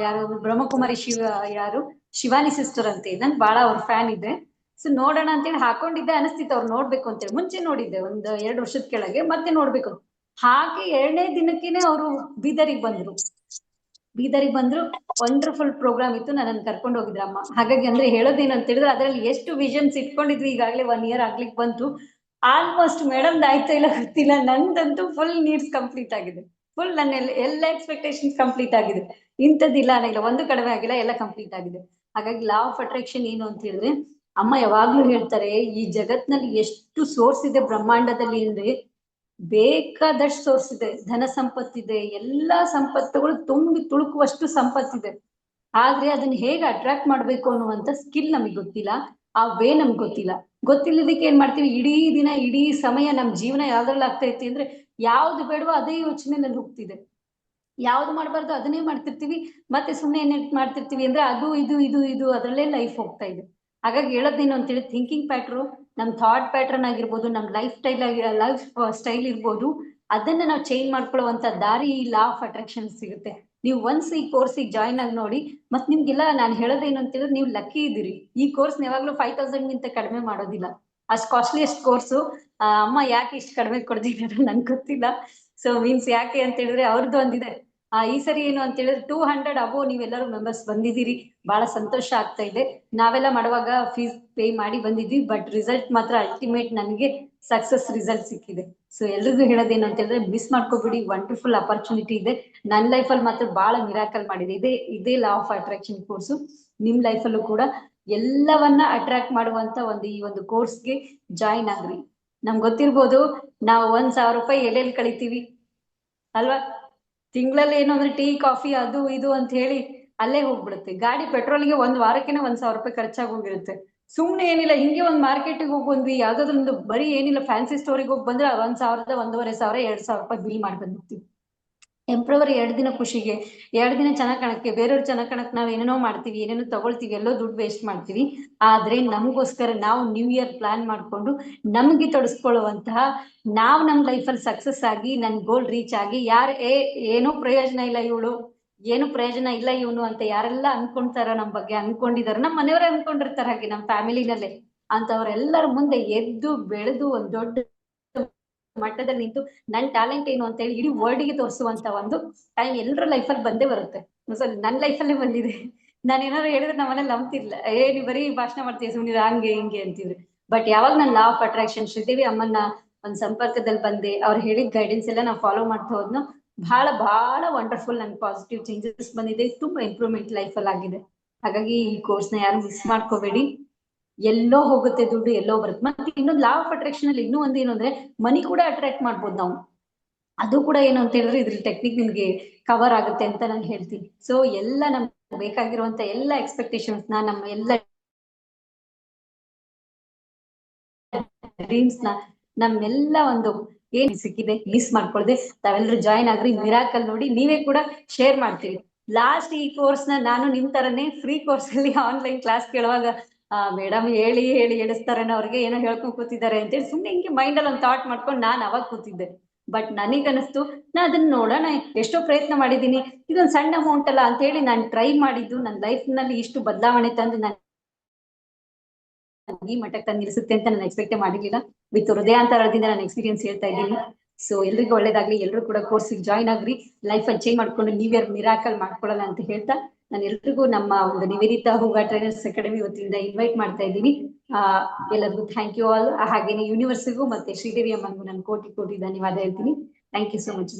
ಯಾರು ಬ್ರಹ್ಮಕುಮಾರಿ ಯಾರು ಶಿವಾನಿ ಸಿಸ್ಟರ್ ಅಂತ ನನ್ ಬಹಳ ಅವ್ರ ಫ್ಯಾನ್ ಇದ್ದೆ. ಸೊ ನೋಡೋಣ ಅಂತೇಳಿ ಹಾಕೊಂಡಿದ್ದೆ, ಅನಿಸ್ತಿತ್ತು ಅವ್ರು ನೋಡ್ಬೇಕು ಅಂತೇಳಿ. ಮುಂಚೆ ನೋಡಿದ್ದೆ ಒಂದ್ 2 ವರ್ಷದ ಕೆಳಗೆ, ಮತ್ತೆ ನೋಡ್ಬೇಕು. ಹಾಗೆ 2ನೇ ದಿನಕ್ಕೇನೆ ಅವರು ಬೀದರಿಗೆ ಬಂದ್ರು. ವಂಡರ್ಫುಲ್ ಪ್ರೋಗ್ರಾಮ್ ಇತ್ತು, ನನ್ನನ್ನು ಕರ್ಕೊಂಡು ಹೋಗಿದ್ರ ಅಮ್ಮ. ಹಾಗಾಗಿ ಅಂದ್ರೆ ಹೇಳೋದೇನು ಅಂತ ಹೇಳಿದ್ರೆ ಅದ್ರಲ್ಲಿ ಎಷ್ಟು ವಿಷನ್ಸ್ ಇಟ್ಕೊಂಡಿದ್ವಿ, ಈಗಾಗಲೇ 1 year ಆಗ್ಲಿಕ್ಕೆ ಬಂತು. ಆಲ್ಮೋಸ್ಟ್ ಮೇಡಮ್ ಆಯ್ತಾ ಇಲ್ಲ ಗೊತ್ತಿಲ್ಲ, ನಂದಂತೂ ಫುಲ್ ನೀಡ್ಸ್ ಕಂಪ್ಲೀಟ್ ಆಗಿದೆ. ಫುಲ್ ನನ್ನ ಎಲ್ಲ ಎಕ್ಸ್ಪೆಕ್ಟೇಷನ್ಸ್ ಕಂಪ್ಲೀಟ್ ಆಗಿದೆ. ಇಂಥದ್ದಿಲ್ಲ ಅನ್ನಿಲ್ಲ, ಒಂದು ಕಡಿಮೆ ಆಗಿಲ್ಲ, ಎಲ್ಲ ಕಂಪ್ಲೀಟ್ ಆಗಿದೆ. ಹಾಗಾಗಿ ಲಾ ಆಫ್ ಅಟ್ರಾಕ್ಷನ್ ಏನು ಅಂತ ಹೇಳಿದ್ರೆ, ಅಮ್ಮ ಯಾವಾಗ್ಲೂ ಹೇಳ್ತಾರೆ ಈ ಜಗತ್ನಲ್ಲಿ ಎಷ್ಟು ಸೋರ್ಸ್ ಇದೆ ಬ್ರಹ್ಮಾಂಡದಲ್ಲಿ ಅಂದ್ರೆ ಬೇಕಾದಷ್ಟು ಸೋರ್ಸ್ ಇದೆ. ಧನ ಸಂಪತ್ತಿದೆ, ಎಲ್ಲಾ ಸಂಪತ್ತುಗಳು ತುಂಬಿ ತುಳುಕುವಷ್ಟು ಸಂಪತ್ತಿದೆ. ಆದ್ರೆ ಅದನ್ನ ಹೇಗೆ ಅಟ್ರಾಕ್ಟ್ ಮಾಡ್ಬೇಕು ಅನ್ನುವಂತ ಸ್ಕಿಲ್ ನಮಗೆ ಗೊತ್ತಿಲ್ಲ, ಆ ವೇ ನಮ್ಗೆ ಗೊತ್ತಿಲ್ಲದಕ್ಕೆ ಏನ್ ಮಾಡ್ತೀವಿ, ಇಡೀ ದಿನ ಇಡೀ ಸಮಯ ನಮ್ ಜೀವನ ಯಾವ್ದ್ರಲ್ಲಿ ಆಗ್ತೈತಿ ಅಂದ್ರೆ ಯಾವ್ದು ಬೇಡವೋ ಅದೇ ಯೋಚನೆನಲ್ಲಿ ಹೋಗ್ತಿದೆ, ಯಾವ್ದು ಮಾಡ್ಬಾರ್ದು ಅದನ್ನೇ ಮಾಡ್ತಿರ್ತೀವಿ. ಮತ್ತೆ ಸುಮ್ನೆ ಏನ್ ಮಾಡ್ತಿರ್ತೀವಿ ಅಂದ್ರೆ ಅದು ಇದು ಇದು ಇದು ಅದರಲ್ಲೇ ಲೈಫ್ ಹೋಗ್ತಾ ಇದೆ. ಹಾಗಾಗಿ ಹೇಳೋದೇನು ಅಂತೇಳಿ ಥಿಂಕಿಂಗ್ ಪ್ಯಾಟ್ರು, ನಮ್ ಥಾಟ್ ಪ್ಯಾಟರ್ನ್ ಆಗಿರ್ಬೋದು, ನಮ್ ಲೈಫ್ ಸ್ಟೈಲ್ ಇರ್ಬೋದು, ಅದನ್ನ ನಾವು ಚೇಂಜ್ ಮಾಡ್ಕೊಳ್ಳುವಂತ ದಾರಿ ಈ ಲಾ ಆಫ್ ಅಟ್ರಾಕ್ಷನ್ ಸಿಗುತ್ತೆ. ನೀವು ಒನ್ಸ್ ಈ ಕೋರ್ಸಿಗೆ ಜಾಯ್ನ್ ಆಗಿ ನೋಡಿ. ಮತ್ ನಿಮ್ಗೆಲ್ಲ ನಾನು ಹೇಳೋದೇನು ಅಂತೇಳಿದ್ರೆ ನೀವು ಲಕ್ಕಿ ಇದ್ದೀರಿ. ಈ ಕೋರ್ಸ್ ಯಾವಾಗ್ಲೂ 5,000 ಗಿಂತ ಕಡಿಮೆ ಮಾಡೋದಿಲ್ಲ, ಅಷ್ಟು ಕಾಸ್ಟ್ಲಿಯಸ್ಟ್ ಕೋರ್ಸು. ಅಮ್ಮ ಯಾಕೆ ಇಷ್ಟು ಕಡಿಮೆ ಕೊಡ್ತಿದ್ದಾರೆ ನನ್ಗೆ ಗೊತ್ತಿಲ್ಲ. ಸೊ ಮೀನ್ಸ್ ಯಾಕೆ ಅಂತ ಹೇಳಿದ್ರೆ ಅವ್ರದ್ದು ಒಂದಿದೆ. ಈ ಸರಿ ಏನು ಅಂತ ಹೇಳಿದ್ರೆ 200 ಅಬೋ ನೀವೆಲ್ಲರೂ ಮೆಂಬರ್ಸ್ ಬಂದಿದ್ದೀರಿ, ಬಹಳ ಸಂತೋಷ ಆಗ್ತಾ ಇದೆ. ನಾವೆಲ್ಲ ಮಾಡುವಾಗ ಫೀಸ್ ಪೇ ಮಾಡಿ ಬಂದಿದ್ವಿ, ಬಟ್ ರಿಸಲ್ಟ್ ಮಾತ್ರ ಅಲ್ಟಿಮೇಟ್ ನನಗೆ ಸಕ್ಸಸ್ ರಿಸಲ್ಟ್ ಸಿಕ್ಕಿದೆ. ಸೊ ಎಲ್ರಿಗೂ ಹೇಳೋದೇನು ಅಂತ ಹೇಳಿದ್ರೆ ಮಿಸ್ ಮಾಡ್ಕೋಬಿಡಿ, ವಂಡರ್ಫುಲ್ ಅಪರ್ಚುನಿಟಿ ಇದೆ. ನನ್ನ ಲೈಫಲ್ಲಿ ಮಾತ್ರ ಬಹಳ ಮಿರಾಕಲ್ ಮಾಡಿದೆ. ಇದೇ ಲಾ ಆಫ್ ಅಟ್ರಾಕ್ಷನ್ ಕೋರ್ಸು. ನಿಮ್ ಲೈಫಲ್ಲೂ ಕೂಡ ಎಲ್ಲವನ್ನ ಅಟ್ರಾಕ್ಟ್ ಮಾಡುವಂತ ಈ ಒಂದು ಕೋರ್ಸ್ಗೆ ಜಾಯಿನ್ ಆಗ್ರಿ. ನಮ್ಗೆ ಗೊತ್ತಿರ್ಬೋದು, ನಾವು 1,000 ರೂಪಾಯಿ ಎಲ್ಲೆಲ್ಲಿ ಕಳಿತೀವಿ ಅಲ್ವಾ? ತಿಂಗಳಲ್ಲಿ ಏನು ಅಂದ್ರೆ ಟೀ ಕಾಫಿ ಅದು ಇದು ಅಂತ ಹೇಳಿ ಅಲ್ಲೇ ಹೋಗ್ಬಿಡುತ್ತೆ. ಗಾಡಿ ಪೆಟ್ರೋಲ್ಗೆ 1 ವಾರಕ್ಕೆನೆ 1,000 ರೂಪಾಯಿ ಖರ್ಚಾಗಿ ಹೋಗಿರುತ್ತೆ. ಸುಮ್ನೆ ಏನಿಲ್ಲ, ಹಿಂಗೆ ಒಂದ್ ಮಾರ್ಕೆಟಿಗೆ ಹೋಗಿ ಬಂದ್ವಿ, ಯಾವ್ದಾದ್ರು ಬರೀ ಏನಿಲ್ಲ ಫ್ಯಾನ್ಸಿ ಸ್ಟೋರಿಗೆ ಹೋಗಿ ಬಂದ್ರೆ 1,000, 1,500, 2,000 ರೂಪಾಯಿ ಬಿಲ್ ಮಾಡ್ಬಂದಿರ್ತೀವಿ. ಟೆಂಪ್ರವರಿ 2 ದಿನ ಖುಷಿಗೆ, 2 ದಿನ ಚೆನ್ನಾಗ್ ಕಾಣಕ್ಕೆ, ಬೇರೆಯವ್ರು ಚೆನ್ನಾಗ್ ಕಾಣಕ್ ನಾವ್ ಏನೇನೋ ಮಾಡ್ತೀವಿ, ಏನೇನೋ ತಗೊಳ್ತೀವಿ, ಎಲ್ಲೋ ದುಡ್ಡು ವೇಸ್ಟ್ ಮಾಡ್ತೀವಿ. ಆದ್ರೆ ನಮಗೋಸ್ಕರ ನಾವು ನ್ಯೂ ಇಯರ್ ಪ್ಲಾನ್ ಮಾಡ್ಕೊಂಡು ನಮ್ಗೆ ತೊಡಸ್ಕೊಳ್ಳುವಂತಹ, ನಾವು ನಮ್ ಲೈಫಲ್ಲಿ ಸಕ್ಸಸ್ ಆಗಿ ನನ್ ಗೋಲ್ ರೀಚ್ ಆಗಿ, ಏನೋ ಪ್ರಯೋಜನ ಇಲ್ಲ ಇವಳು, ಏನು ಪ್ರಯೋಜನ ಇಲ್ಲ ಇವನು ಅಂತ ಯಾರೆಲ್ಲ ಅನ್ಕೊಂತಾರ, ನಮ್ ಬಗ್ಗೆ ಅನ್ಕೊಂಡಿದಾರ, ನಮ್ ಮನೆಯವರೇ ಅನ್ಕೊಂಡಿರ್ತಾರ, ಹಾಗೆ ನಮ್ ಫ್ಯಾಮಿಲಿನಲ್ಲೇ ಅಂತವ್ರೆಲ್ಲರ ಮುಂದೆ ಎದ್ದು ಬೆಳೆದು ಒಂದ್ ದೊಡ್ಡ ಮಟ್ಟದಲ್ಲಿ ನಿಂತು ನನ್ ಟ್ಯಾಲೆಂಟ್ ಏನು ಅಂತ ಹೇಳಿ ಇಡೀ ವರ್ಲ್ಡ್ಗೆ ತೋರಿಸುವಂತ ಒಂದು ಟೈಮ್ ಎಲ್ಲರ ಲೈಫಲ್ಲಿ ಬಂದೇ ಬರುತ್ತೆ. ನನ್ ಲೈಫಲ್ಲೇ ಬಂದಿದೆ. ನಾನು ಏನಾದ್ರು ಹೇಳಿದ್ರೆ ನಮ್ಮನೇಲಿ ನಂಬ್ತಿರ್ಲಿಲ್ಲ, ನೀವ್ ಬರೀ ಭಾಷಣ ಮಾಡ್ತೀವಿ ಸುಮ್ಮನೆ ಹಂಗೆ ಹಿಂಗೆ ಅಂತಿದ್ರು. ಬಟ್ ಯಾವಾಗ ನಾನು ಲಾ ಆಫ್ ಅಟ್ರಾಕ್ಷನ್ ಶ್ರೀದೇವಿ ಅಮ್ಮನ್ನ ಒಂದ್ ಸಂಪರ್ಕದಲ್ಲಿ ಬಂದೆ, ಅವ್ರು ಹೇಳಿದ ಗೈಡೆನ್ಸ್ ಎಲ್ಲ ನಾವು ಫಾಲೋ ಮಾಡ್ತಾ ಹೋದ್ನು, ಬಹಳ ಬಹಳ ವಂಡರ್ಫುಲ್, ನನ್ ಪಾಸಿಟಿವ್ ಚೇಂಜಸ್ ಬಂದಿದೆ, ತುಂಬಾ ಇಂಪ್ರೂವ್ಮೆಂಟ್ ಲೈಫಲ್ಲಿ ಆಗಿದೆ. ಹಾಗಾಗಿ ಈ ಕೋರ್ಸ್ನ ಯಾರು ಮಿಸ್ ಮಾಡ್ಕೋಬೇಡಿ. ಎಲ್ಲೋ ಹೋಗುತ್ತೆ ದುಡ್ಡು, ಎಲ್ಲೋ ಬರುತ್ತೆ. ಮತ್ತೆ ಇನ್ನೊಂದು ಲಾ ಆಫ್ ಅಟ್ರಾಕ್ಷನ್ ಅಲ್ಲಿ ಇನ್ನೂ ಒಂದು ಏನು ಅಂದ್ರೆ ಮನಿ ಕೂಡ ಅಟ್ರಾಕ್ಟ್ ಮಾಡ್ಬೋದು ನಾವು. ಅದು ಕೂಡ ಏನು ಅಂತ ಹೇಳಿದ್ರೆ ಇದ್ರ ಟೆಕ್ನಿಕ್ ನಿಮ್ಗೆ ಕವರ್ ಆಗುತ್ತೆ ಅಂತ ನಾನು ಹೇಳ್ತೀನಿ. ಸೊ ಎಲ್ಲ ನಮ್ಗೆ ಬೇಕಾಗಿರುವಂತ ಎಲ್ಲ ಎಕ್ಸ್ಪೆಕ್ಟೇಷನ್ಸ್ ನಮ್ಮ ಎಲ್ಲ ಡ್ರೀಮ್ಸ್ ನಮ್ಮೆಲ್ಲ ಒಂದು ಏನ್ ಸಿಕ್ಕಿದೆ ಮಿಸ್ ಮಾಡ್ಕೊಳ್ದೆ ತಾವೆಲ್ಲರೂ ಜಾಯಿನ್ ಆಗ್ರಿ. ಮಿರಾಕಲ್ ನೋಡಿ ನೀವೇ ಕೂಡ ಶೇರ್ ಮಾಡ್ತೀವಿ. ಲಾಸ್ಟ್ ಈ ಕೋರ್ಸ್ ನಾನು ನಿಮ್ ತರನೇ ಫ್ರೀ ಕೋರ್ಸ್ ಅಲ್ಲಿ ಆನ್ಲೈನ್ ಕ್ಲಾಸ್ ಕೇಳುವಾಗ ಮೇಡಮ್ ಹೇಳಿ ಹೇಳಿ ಹೇಳಿಸ್ತಾರೇನೋ, ಅವ್ರಿಗೆ ಏನೋ ಹೇಳ್ಕೊಂಡ್ ಕೂತಿದ್ದಾರೆ ಅಂತೇಳಿ ಸುಮ್ನೆ ಹಿಂಗೆ ಮೈಂಡ್ ಅಲ್ಲಿ ಒಂದು ಥಾಟ್ ಮಾಡ್ಕೊಂಡು ನಾನು ಅವಾಗ ಕೂತಿದ್ದೆ. ಬಟ್ ನನಗನ್ನಿಸ್ತು ನಾ ಅದನ್ನ ನೋಡೋಣ, ಎಷ್ಟೋ ಪ್ರಯತ್ನ ಮಾಡಿದೀನಿ, ಇದೊಂದು ಸಣ್ಣ ಅಮೌಂಟ್ ಅಲ್ಲ ಅಂತ ಹೇಳಿ ನಾನು ಟ್ರೈ ಮಾಡಿದ್ದು ನನ್ನ ಲೈಫ್ ನಲ್ಲಿ ಇಷ್ಟು ಬದಲಾವಣೆ ತಂದು ನಾನು ಈ ಮಟ್ಟಕ್ಕೆ ತಂದು ನಿಲ್ಲಿಸುತ್ತೆ ಅಂತ ನಾನು ಎಕ್ಸ್ಪೆಕ್ಟೇ ಮಾಡಿರ್ಲಿಲ್ಲ. ವಿತ್ ಹೃದಯಾಂತರದಿಂದ ನಾನು ಎಕ್ಸ್ಪೀರಿಯನ್ಸ್ ಹೇಳ್ತಾ ಇದ್ದೀನಿ. ಸೊ ಎಲ್ರಿಗೂ ಒಳ್ಳೇದಾಗ್ಲಿ, ಎಲ್ಲರೂ ಕೂಡ ಕೋರ್ಸಿಗೆ ಜಾಯಿನ್ ಆಗ್ರಿ, ಲೈಫ್ ಅಲ್ಲಿ ಚೇಂಜ್ ಮಾಡ್ಕೊಂಡು ನ್ಯೂ ಇಯರ್ ಮಿರಾಕಲ್ ಮಾಡ್ಕೊಳ್ಳಲ್ಲ ಅಂತ ಹೇಳ್ತಾ ನಾನು ಎಲ್ರಿಗೂ ನಮ್ಮ ಒಂದು ನಿವೇದಿತಾ ಹೂಗಾ ಟ್ರೈನರ್ಸ್ ಅಕಾಡೆಮಿ ವತಿಯಿಂದ ಇನ್ವೈಟ್ ಮಾಡ್ತಾ ಇದ್ದೀನಿ. ಎಲ್ಲರಿಗೂ ಥ್ಯಾಂಕ್ ಯು ಆಲ್. ಹಾಗೇನೆ ಯೂನಿವರ್ಸಿಗೂ ಮತ್ತೆ ಶ್ರೀದೇವಿ ಅಮ್ಮನಿಗೂ ನಾನು ಕೋಟಿ ಕೋಟಿ ಧನ್ಯವಾದ ಹೇಳ್ತೀನಿ. Thank you so much.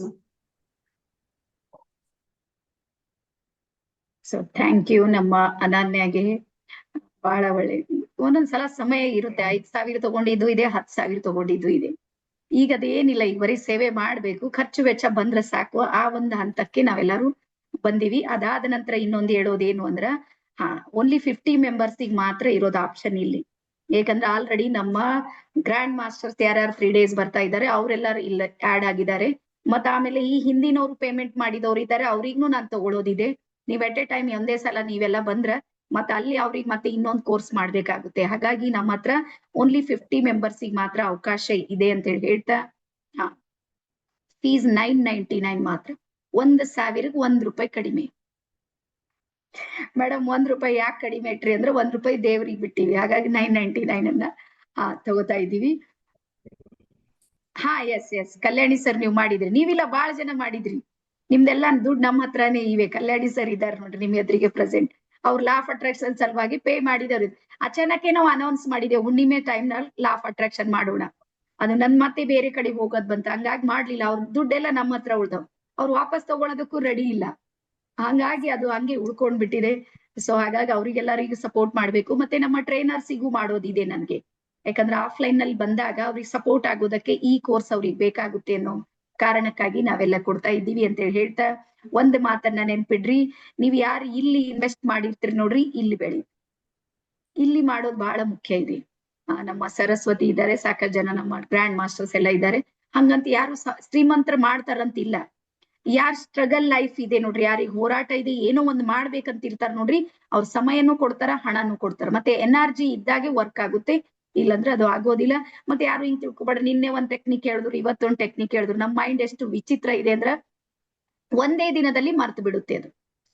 So thank you ನಮ್ಮ ಅನನ್ಯಾಗೆ. ಬಹಳ ಒಳ್ಳೆ. ಒಂದೊಂದ್ಸಲ ಸಮಯ ಇರುತ್ತೆ, 5,000 ತಗೊಂಡಿದ್ದು ಇದೆ, 10,000 ತಗೊಂಡಿದ್ದು ಇದೆ. ಈಗ ಅದೇನಿಲ್ಲ, ಈಗ ಬರೀ ಸೇವೆ ಮಾಡ್ಬೇಕು, ಖರ್ಚು ವೆಚ್ಚ ಬಂದ್ರೆ ಸಾಕು, ಆ ಒಂದು ಹಂತಕ್ಕೆ ನಾವೆಲ್ಲರೂ ಬಂದಿವಿ. ಅದಾದ ನಂತರ ಇನ್ನೊಂದು ಹೇಳೋದೇನು ಅಂದ್ರ, ಓನ್ಲಿ 50 ಮೆಂಬರ್ಸಿಗೆ ಮಾತ್ರ ಇರೋದು ಆಪ್ಷನ್ ಇಲ್ಲಿ. ಯಾಕಂದ್ರೆ ಆಲ್ರೆಡಿ ನಮ್ಮ ಗ್ರ್ಯಾಂಡ್ ಮಾಸ್ಟರ್ಸ್ ಯಾರ್ಯಾರು 3 days ಬರ್ತಾ ಇದ್ದಾರೆ ಅವರೆಲ್ಲರೂ ಇಲ್ಲ ಆಡ್ ಆಗಿದ್ದಾರೆ. ಮತ್ತ ಆಮೇಲೆ ಈ ಹಿಂದಿನವ್ರು ಪೇಮೆಂಟ್ ಮಾಡಿದವ್ರು ಇದ್ದಾರೆ, ಅವ್ರಿಗೂ ನಾನ್ ತಗೊಳ್ಳೋದಿದೆ. ನೀವ್ ಎಟ್ ಎ ಟೈಮ್ ಒಂದೇ ಸಲ ನೀವೆಲ್ಲ ಬಂದ್ರ ಮತ್ತೆ ಅಲ್ಲಿ ಅವ್ರಿಗೆ ಮತ್ತೆ ಇನ್ನೊಂದು ಕೋರ್ಸ್ ಮಾಡ್ಬೇಕಾಗುತ್ತೆ. ಹಾಗಾಗಿ ನಮ್ಮ ಹತ್ರ ಓನ್ಲಿ 50 ಮೆಂಬರ್ಸಿಗೆ ಮಾತ್ರ ಅವಕಾಶ ಇದೆ ಅಂತ ಹೇಳಿ ಹೇಳ್ತಾ, ಫೀಸ್ 999 ಮಾತ್ರ. 1,000ಕ್ಕೆ ₹1 ಕಡಿಮೆ. ಮೇಡಮ್ ₹1 ಯಾಕೆ ಕಡಿಮೆ ಇಟ್ರಿ ಅಂದ್ರೆ ₹1 ದೇವ್ರಿಗೆ ಬಿಟ್ಟಿವಿ, ಹಾಗಾಗಿ 999 ಅನ್ನ ತಗೋತಾ ಇದೀವಿ. ಎಸ್ ಕಲ್ಯಾಣಿ ಸರ್ ನೀವು ಮಾಡಿದ್ರಿ, ನೀವಿಲ್ಲ ಬಾಳ ಜನ ಮಾಡಿದ್ರಿ. ನಿಮ್ದೆಲ್ಲ ದುಡ್ಡು ನಮ್ಮ ಹತ್ರನೇ ಇವೆ. ಕಲ್ಯಾಣಿ ಸರ್ ಇದಾರೆ ನೋಡ್ರಿ ನಿಮ್ ಎದುರಿಗೆ ಪ್ರೆಸೆಂಟ್. ಅವ್ರು ಲಾ ಆಫ್ ಅಟ್ರಾಕ್ಷನ್ ಸಲುವಾಗಿ ಪೇ ಮಾಡಿದವ್ರು. ಅಚಾನಕ್ಕೆ ನಾವು ಅನೌನ್ಸ್ ಮಾಡಿದ್ದೇವೆ ಹುಣ್ಣಿಮೆ ಟೈಮ್ ನಲ್ಲಿ ಲಾ ಆಫ್ ಅಟ್ರಾಕ್ಷನ್ ಮಾಡೋಣ, ಅದು ನನ್ ಮತ್ತೆ ಬೇರೆ ಕಡೆ ಹೋಗೋದ್ ಬಂತ, ಹಂಗಾಗಿ ಮಾಡ್ಲಿಲ್ಲ. ಅವ್ರ ದುಡ್ಡೆಲ್ಲ ನಮ್ಮ ಹತ್ರ ಉಳ್ದವ್, ಅವ್ರು ವಾಪಸ್ ತಗೊಳೋದಕ್ಕೂ ರೆಡಿ ಇಲ್ಲ. ಹಂಗಾಗಿ ಅದು ಹಂಗೆ ಉಳ್ಕೊಂಡ್ ಬಿಟ್ಟಿದೆ. ಸೊ ಹಾಗಾಗಿ ಅವ್ರಿಗೆಲ್ಲರಿಗೂ ಸಪೋರ್ಟ್ ಮಾಡ್ಬೇಕು. ಮತ್ತೆ ನಮ್ಮ ಟ್ರೈನರ್ಸಿಗೂ ಮಾಡೋದಿದೆ ನನ್ಗೆ. ಯಾಕಂದ್ರೆ ಆಫ್ಲೈನ್ ನಲ್ಲಿ ಬಂದಾಗ ಅವ್ರಿಗೆ ಸಪೋರ್ಟ್ ಆಗೋದಕ್ಕೆ ಈ ಕೋರ್ಸ್ ಅವ್ರಿಗೆ ಬೇಕಾಗುತ್ತೆ ಅನ್ನೋ ಕಾರಣಕ್ಕಾಗಿ ನಾವೆಲ್ಲ ಕೊಡ್ತಾ ಇದ್ದೀವಿ ಅಂತ ಹೇಳಿ ಹೇಳ್ತಾ, ಒಂದ್ ಮಾತನ್ನ ನೆನ್ಪಿಡ್ರಿ, ನೀವ್ ಯಾರು ಇಲ್ಲಿ ಇನ್ವೆಸ್ಟ್ ಮಾಡಿರ್ತೀರಿ ನೋಡ್ರಿ, ಇಲ್ಲಿ ಬೆಳಿ. ಇಲ್ಲಿ ಮಾಡೋದು ಬಹಳ ಮುಖ್ಯ ಇದೆ. ನಮ್ಮ ಸರಸ್ವತಿ ಇದ್ದಾರೆ, ಸಾಕಷ್ಟು ಜನ ನಮ್ಮ ಗ್ರ್ಯಾಂಡ್ ಮಾಸ್ಟರ್ಸ್ ಎಲ್ಲ ಇದ್ದಾರೆ. ಹಂಗಂತ ಯಾರು ಶ್ರೀಮಂತರ ಮಾಡ್ತಾರಂತಿಲ್ಲ. ಯಾರ್ ಸ್ಟ್ರಗಲ್ ಲೈಫ್ ಇದೆ ನೋಡ್ರಿ, ಯಾರಿಗೆ ಹೋರಾಟ ಇದೆ, ಏನೋ ಒಂದ್ ಮಾಡ್ಬೇಕಂತ ಇರ್ತಾರ ನೋಡ್ರಿ, ಅವ್ರ ಸಮಯನೂ ಕೊಡ್ತಾರ, ಹಣನೂ ಕೊಡ್ತಾರ. ಮತ್ತೆ ಎನರ್ಜಿ ಇದ್ದಾಗೆ ವರ್ಕ್ ಆಗುತ್ತೆ, ಇಲ್ಲಂದ್ರೆ ಅದು ಆಗೋದಿಲ್ಲ. ಮತ್ತೆ ಯಾರು ಹಿಂಗ್ ತಿಳ್ಕೊಬೇಡ, ನಿನ್ನೆ ಒಂದ್ ಟೆಕ್ನಿಕ್ ಹೇಳಿದ್ರು, ಇವತ್ತೊಂದ್ ಟೆಕ್ನಿಕ್ ಹೇಳಿದ್ರು. ನಮ್ ಮೈಂಡ್ ಎಷ್ಟು ವಿಚಿತ್ರ ಇದೆ ಅಂದ್ರ ಒಂದೇ ದಿನದಲ್ಲಿ ಮರ್ತು ಬಿಡುತ್ತೆ. ಅದು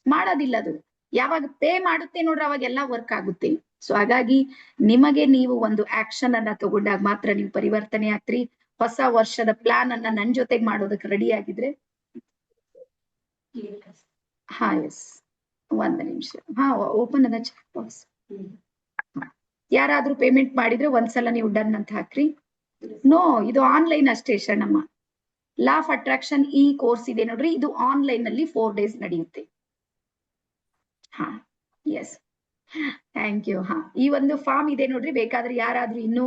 ಮಾಡೋದಿಲ್ಲ. ಅದು ಯಾವಾಗ ಪೇ ಮಾಡುತ್ತೆ ನೋಡ್ರಿ ಅವಾಗೆಲ್ಲ ವರ್ಕ್ ಆಗುತ್ತೆ. ಸೊ ಹಾಗಾಗಿ ನಿಮಗೆ ನೀವು ಒಂದು ಆಕ್ಷನ್ ಅನ್ನ ತಗೊಂಡಾಗ ಮಾತ್ರ ನೀವು ಪರಿವರ್ತನೆ ಆಗ್ತೀರಿ. ಹೊಸ ವರ್ಷದ ಪ್ಲಾನ್ ಅನ್ನ ನನ್ ಜೊತೆಗ್ ಮಾಡೋದಕ್ಕೆ ರೆಡಿ ಆಗಿದ್ರೆ ಎಸ್, 1 ನಿಮಿಷ. ಓಪನ್ ಅದ ಚಾಟ್ ಬಾಕ್ಸ್. ಯಾರಾದ್ರೂ ಪೇಮೆಂಟ್ ಮಾಡಿದ್ರೆ ಒಂದ್ಸಲ ನೀವು ಡನ್ ಅಂತ ಹಾಕ್ರಿ. ನೋ, ಇದು ಆನ್ಲೈನ್ ಅಷ್ಟೇ ಶರಣಮ್ಮ. ಲಾ ಆಫ್ ಅಟ್ರಾಕ್ಷನ್ ಈ ಕೋರ್ಸ್ ಇದೆ ನೋಡ್ರಿ, ಇದು ಆನ್ಲೈನ್ ನಲ್ಲಿ 4 days ನಡೆಯುತ್ತೆ. Yes, thank you. ಈ ಒಂದು ಫಾರ್ಮ್ ಇದೆ ನೋಡ್ರಿ, ಬೇಕಾದ್ರೆ ಯಾರಾದ್ರೂ ಇನ್ನೂ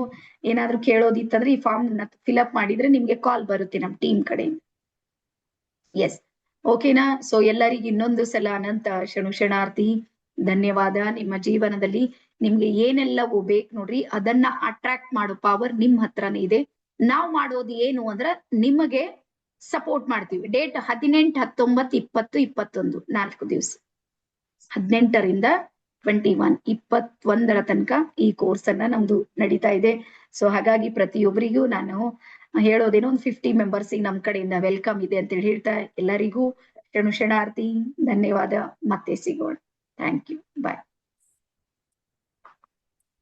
ಏನಾದ್ರೂ ಕೇಳೋದಿತ್ತಂದ್ರೆ ಈ ಫಾರ್ಮ್ ಫಿಲ್ಅಪ್ ಮಾಡಿದ್ರೆ ನಿಮ್ಗೆ ಕಾಲ್ ಬರುತ್ತೆ ನಮ್ ಟೀಮ್ ಕಡೆ. ಎಸ್, ಓಕೆನಾ? ಸೊ ಎಲ್ಲರಿಗೂ ಇನ್ನೊಂದು ಸಲ ಅನಂತ ಶರಣಾರ್ಥಿ, ಧನ್ಯವಾದ. ನಿಮ್ಮ ಜೀವನದಲ್ಲಿ ನಿಮ್ಗೆ ಏನೆಲ್ಲವೂ ಬೇಕು ನೋಡ್ರಿ, ಅದನ್ನ ಅಟ್ರಾಕ್ಟ್ ಮಾಡೋ ಪವರ್ ನಿಮ್ ಹತ್ರನೇ ಇದೆ. ನಾವ್ ಮಾಡೋದು ಏನು ಅಂದ್ರ ನಿಮಗೆ ಸಪೋರ್ಟ್ ಮಾಡ್ತೀವಿ. ಡೇಟ್ 18, 19, 20, 21 4 ದಿವಸ, 18ರಿಂದ 21, 21ರ ತನಕ ಈ ಕೋರ್ಸ್ ಅನ್ನ ನಮ್ದು ನಡೀತಾ ಇದೆ. ಸೊ ಹಾಗಾಗಿ ಪ್ರತಿಯೊಬ್ಬರಿಗೂ ನಾನು ಹೇಳೋದೇನೋ ಒಂದು 50 ಮೆಂಬರ್ಸ್ ನಮ್ ಕಡೆಯಿಂದ ವೆಲ್ಕಮ್ ಇದೆ ಅಂತ ಹೇಳ್ತಾ, ಎಲ್ಲರಿಗೂ ಶರಣಾರ್ಥಿ, ಧನ್ಯವಾದ. ಮತ್ತೆ ಸಿಗೋಣ. Thank you, bye.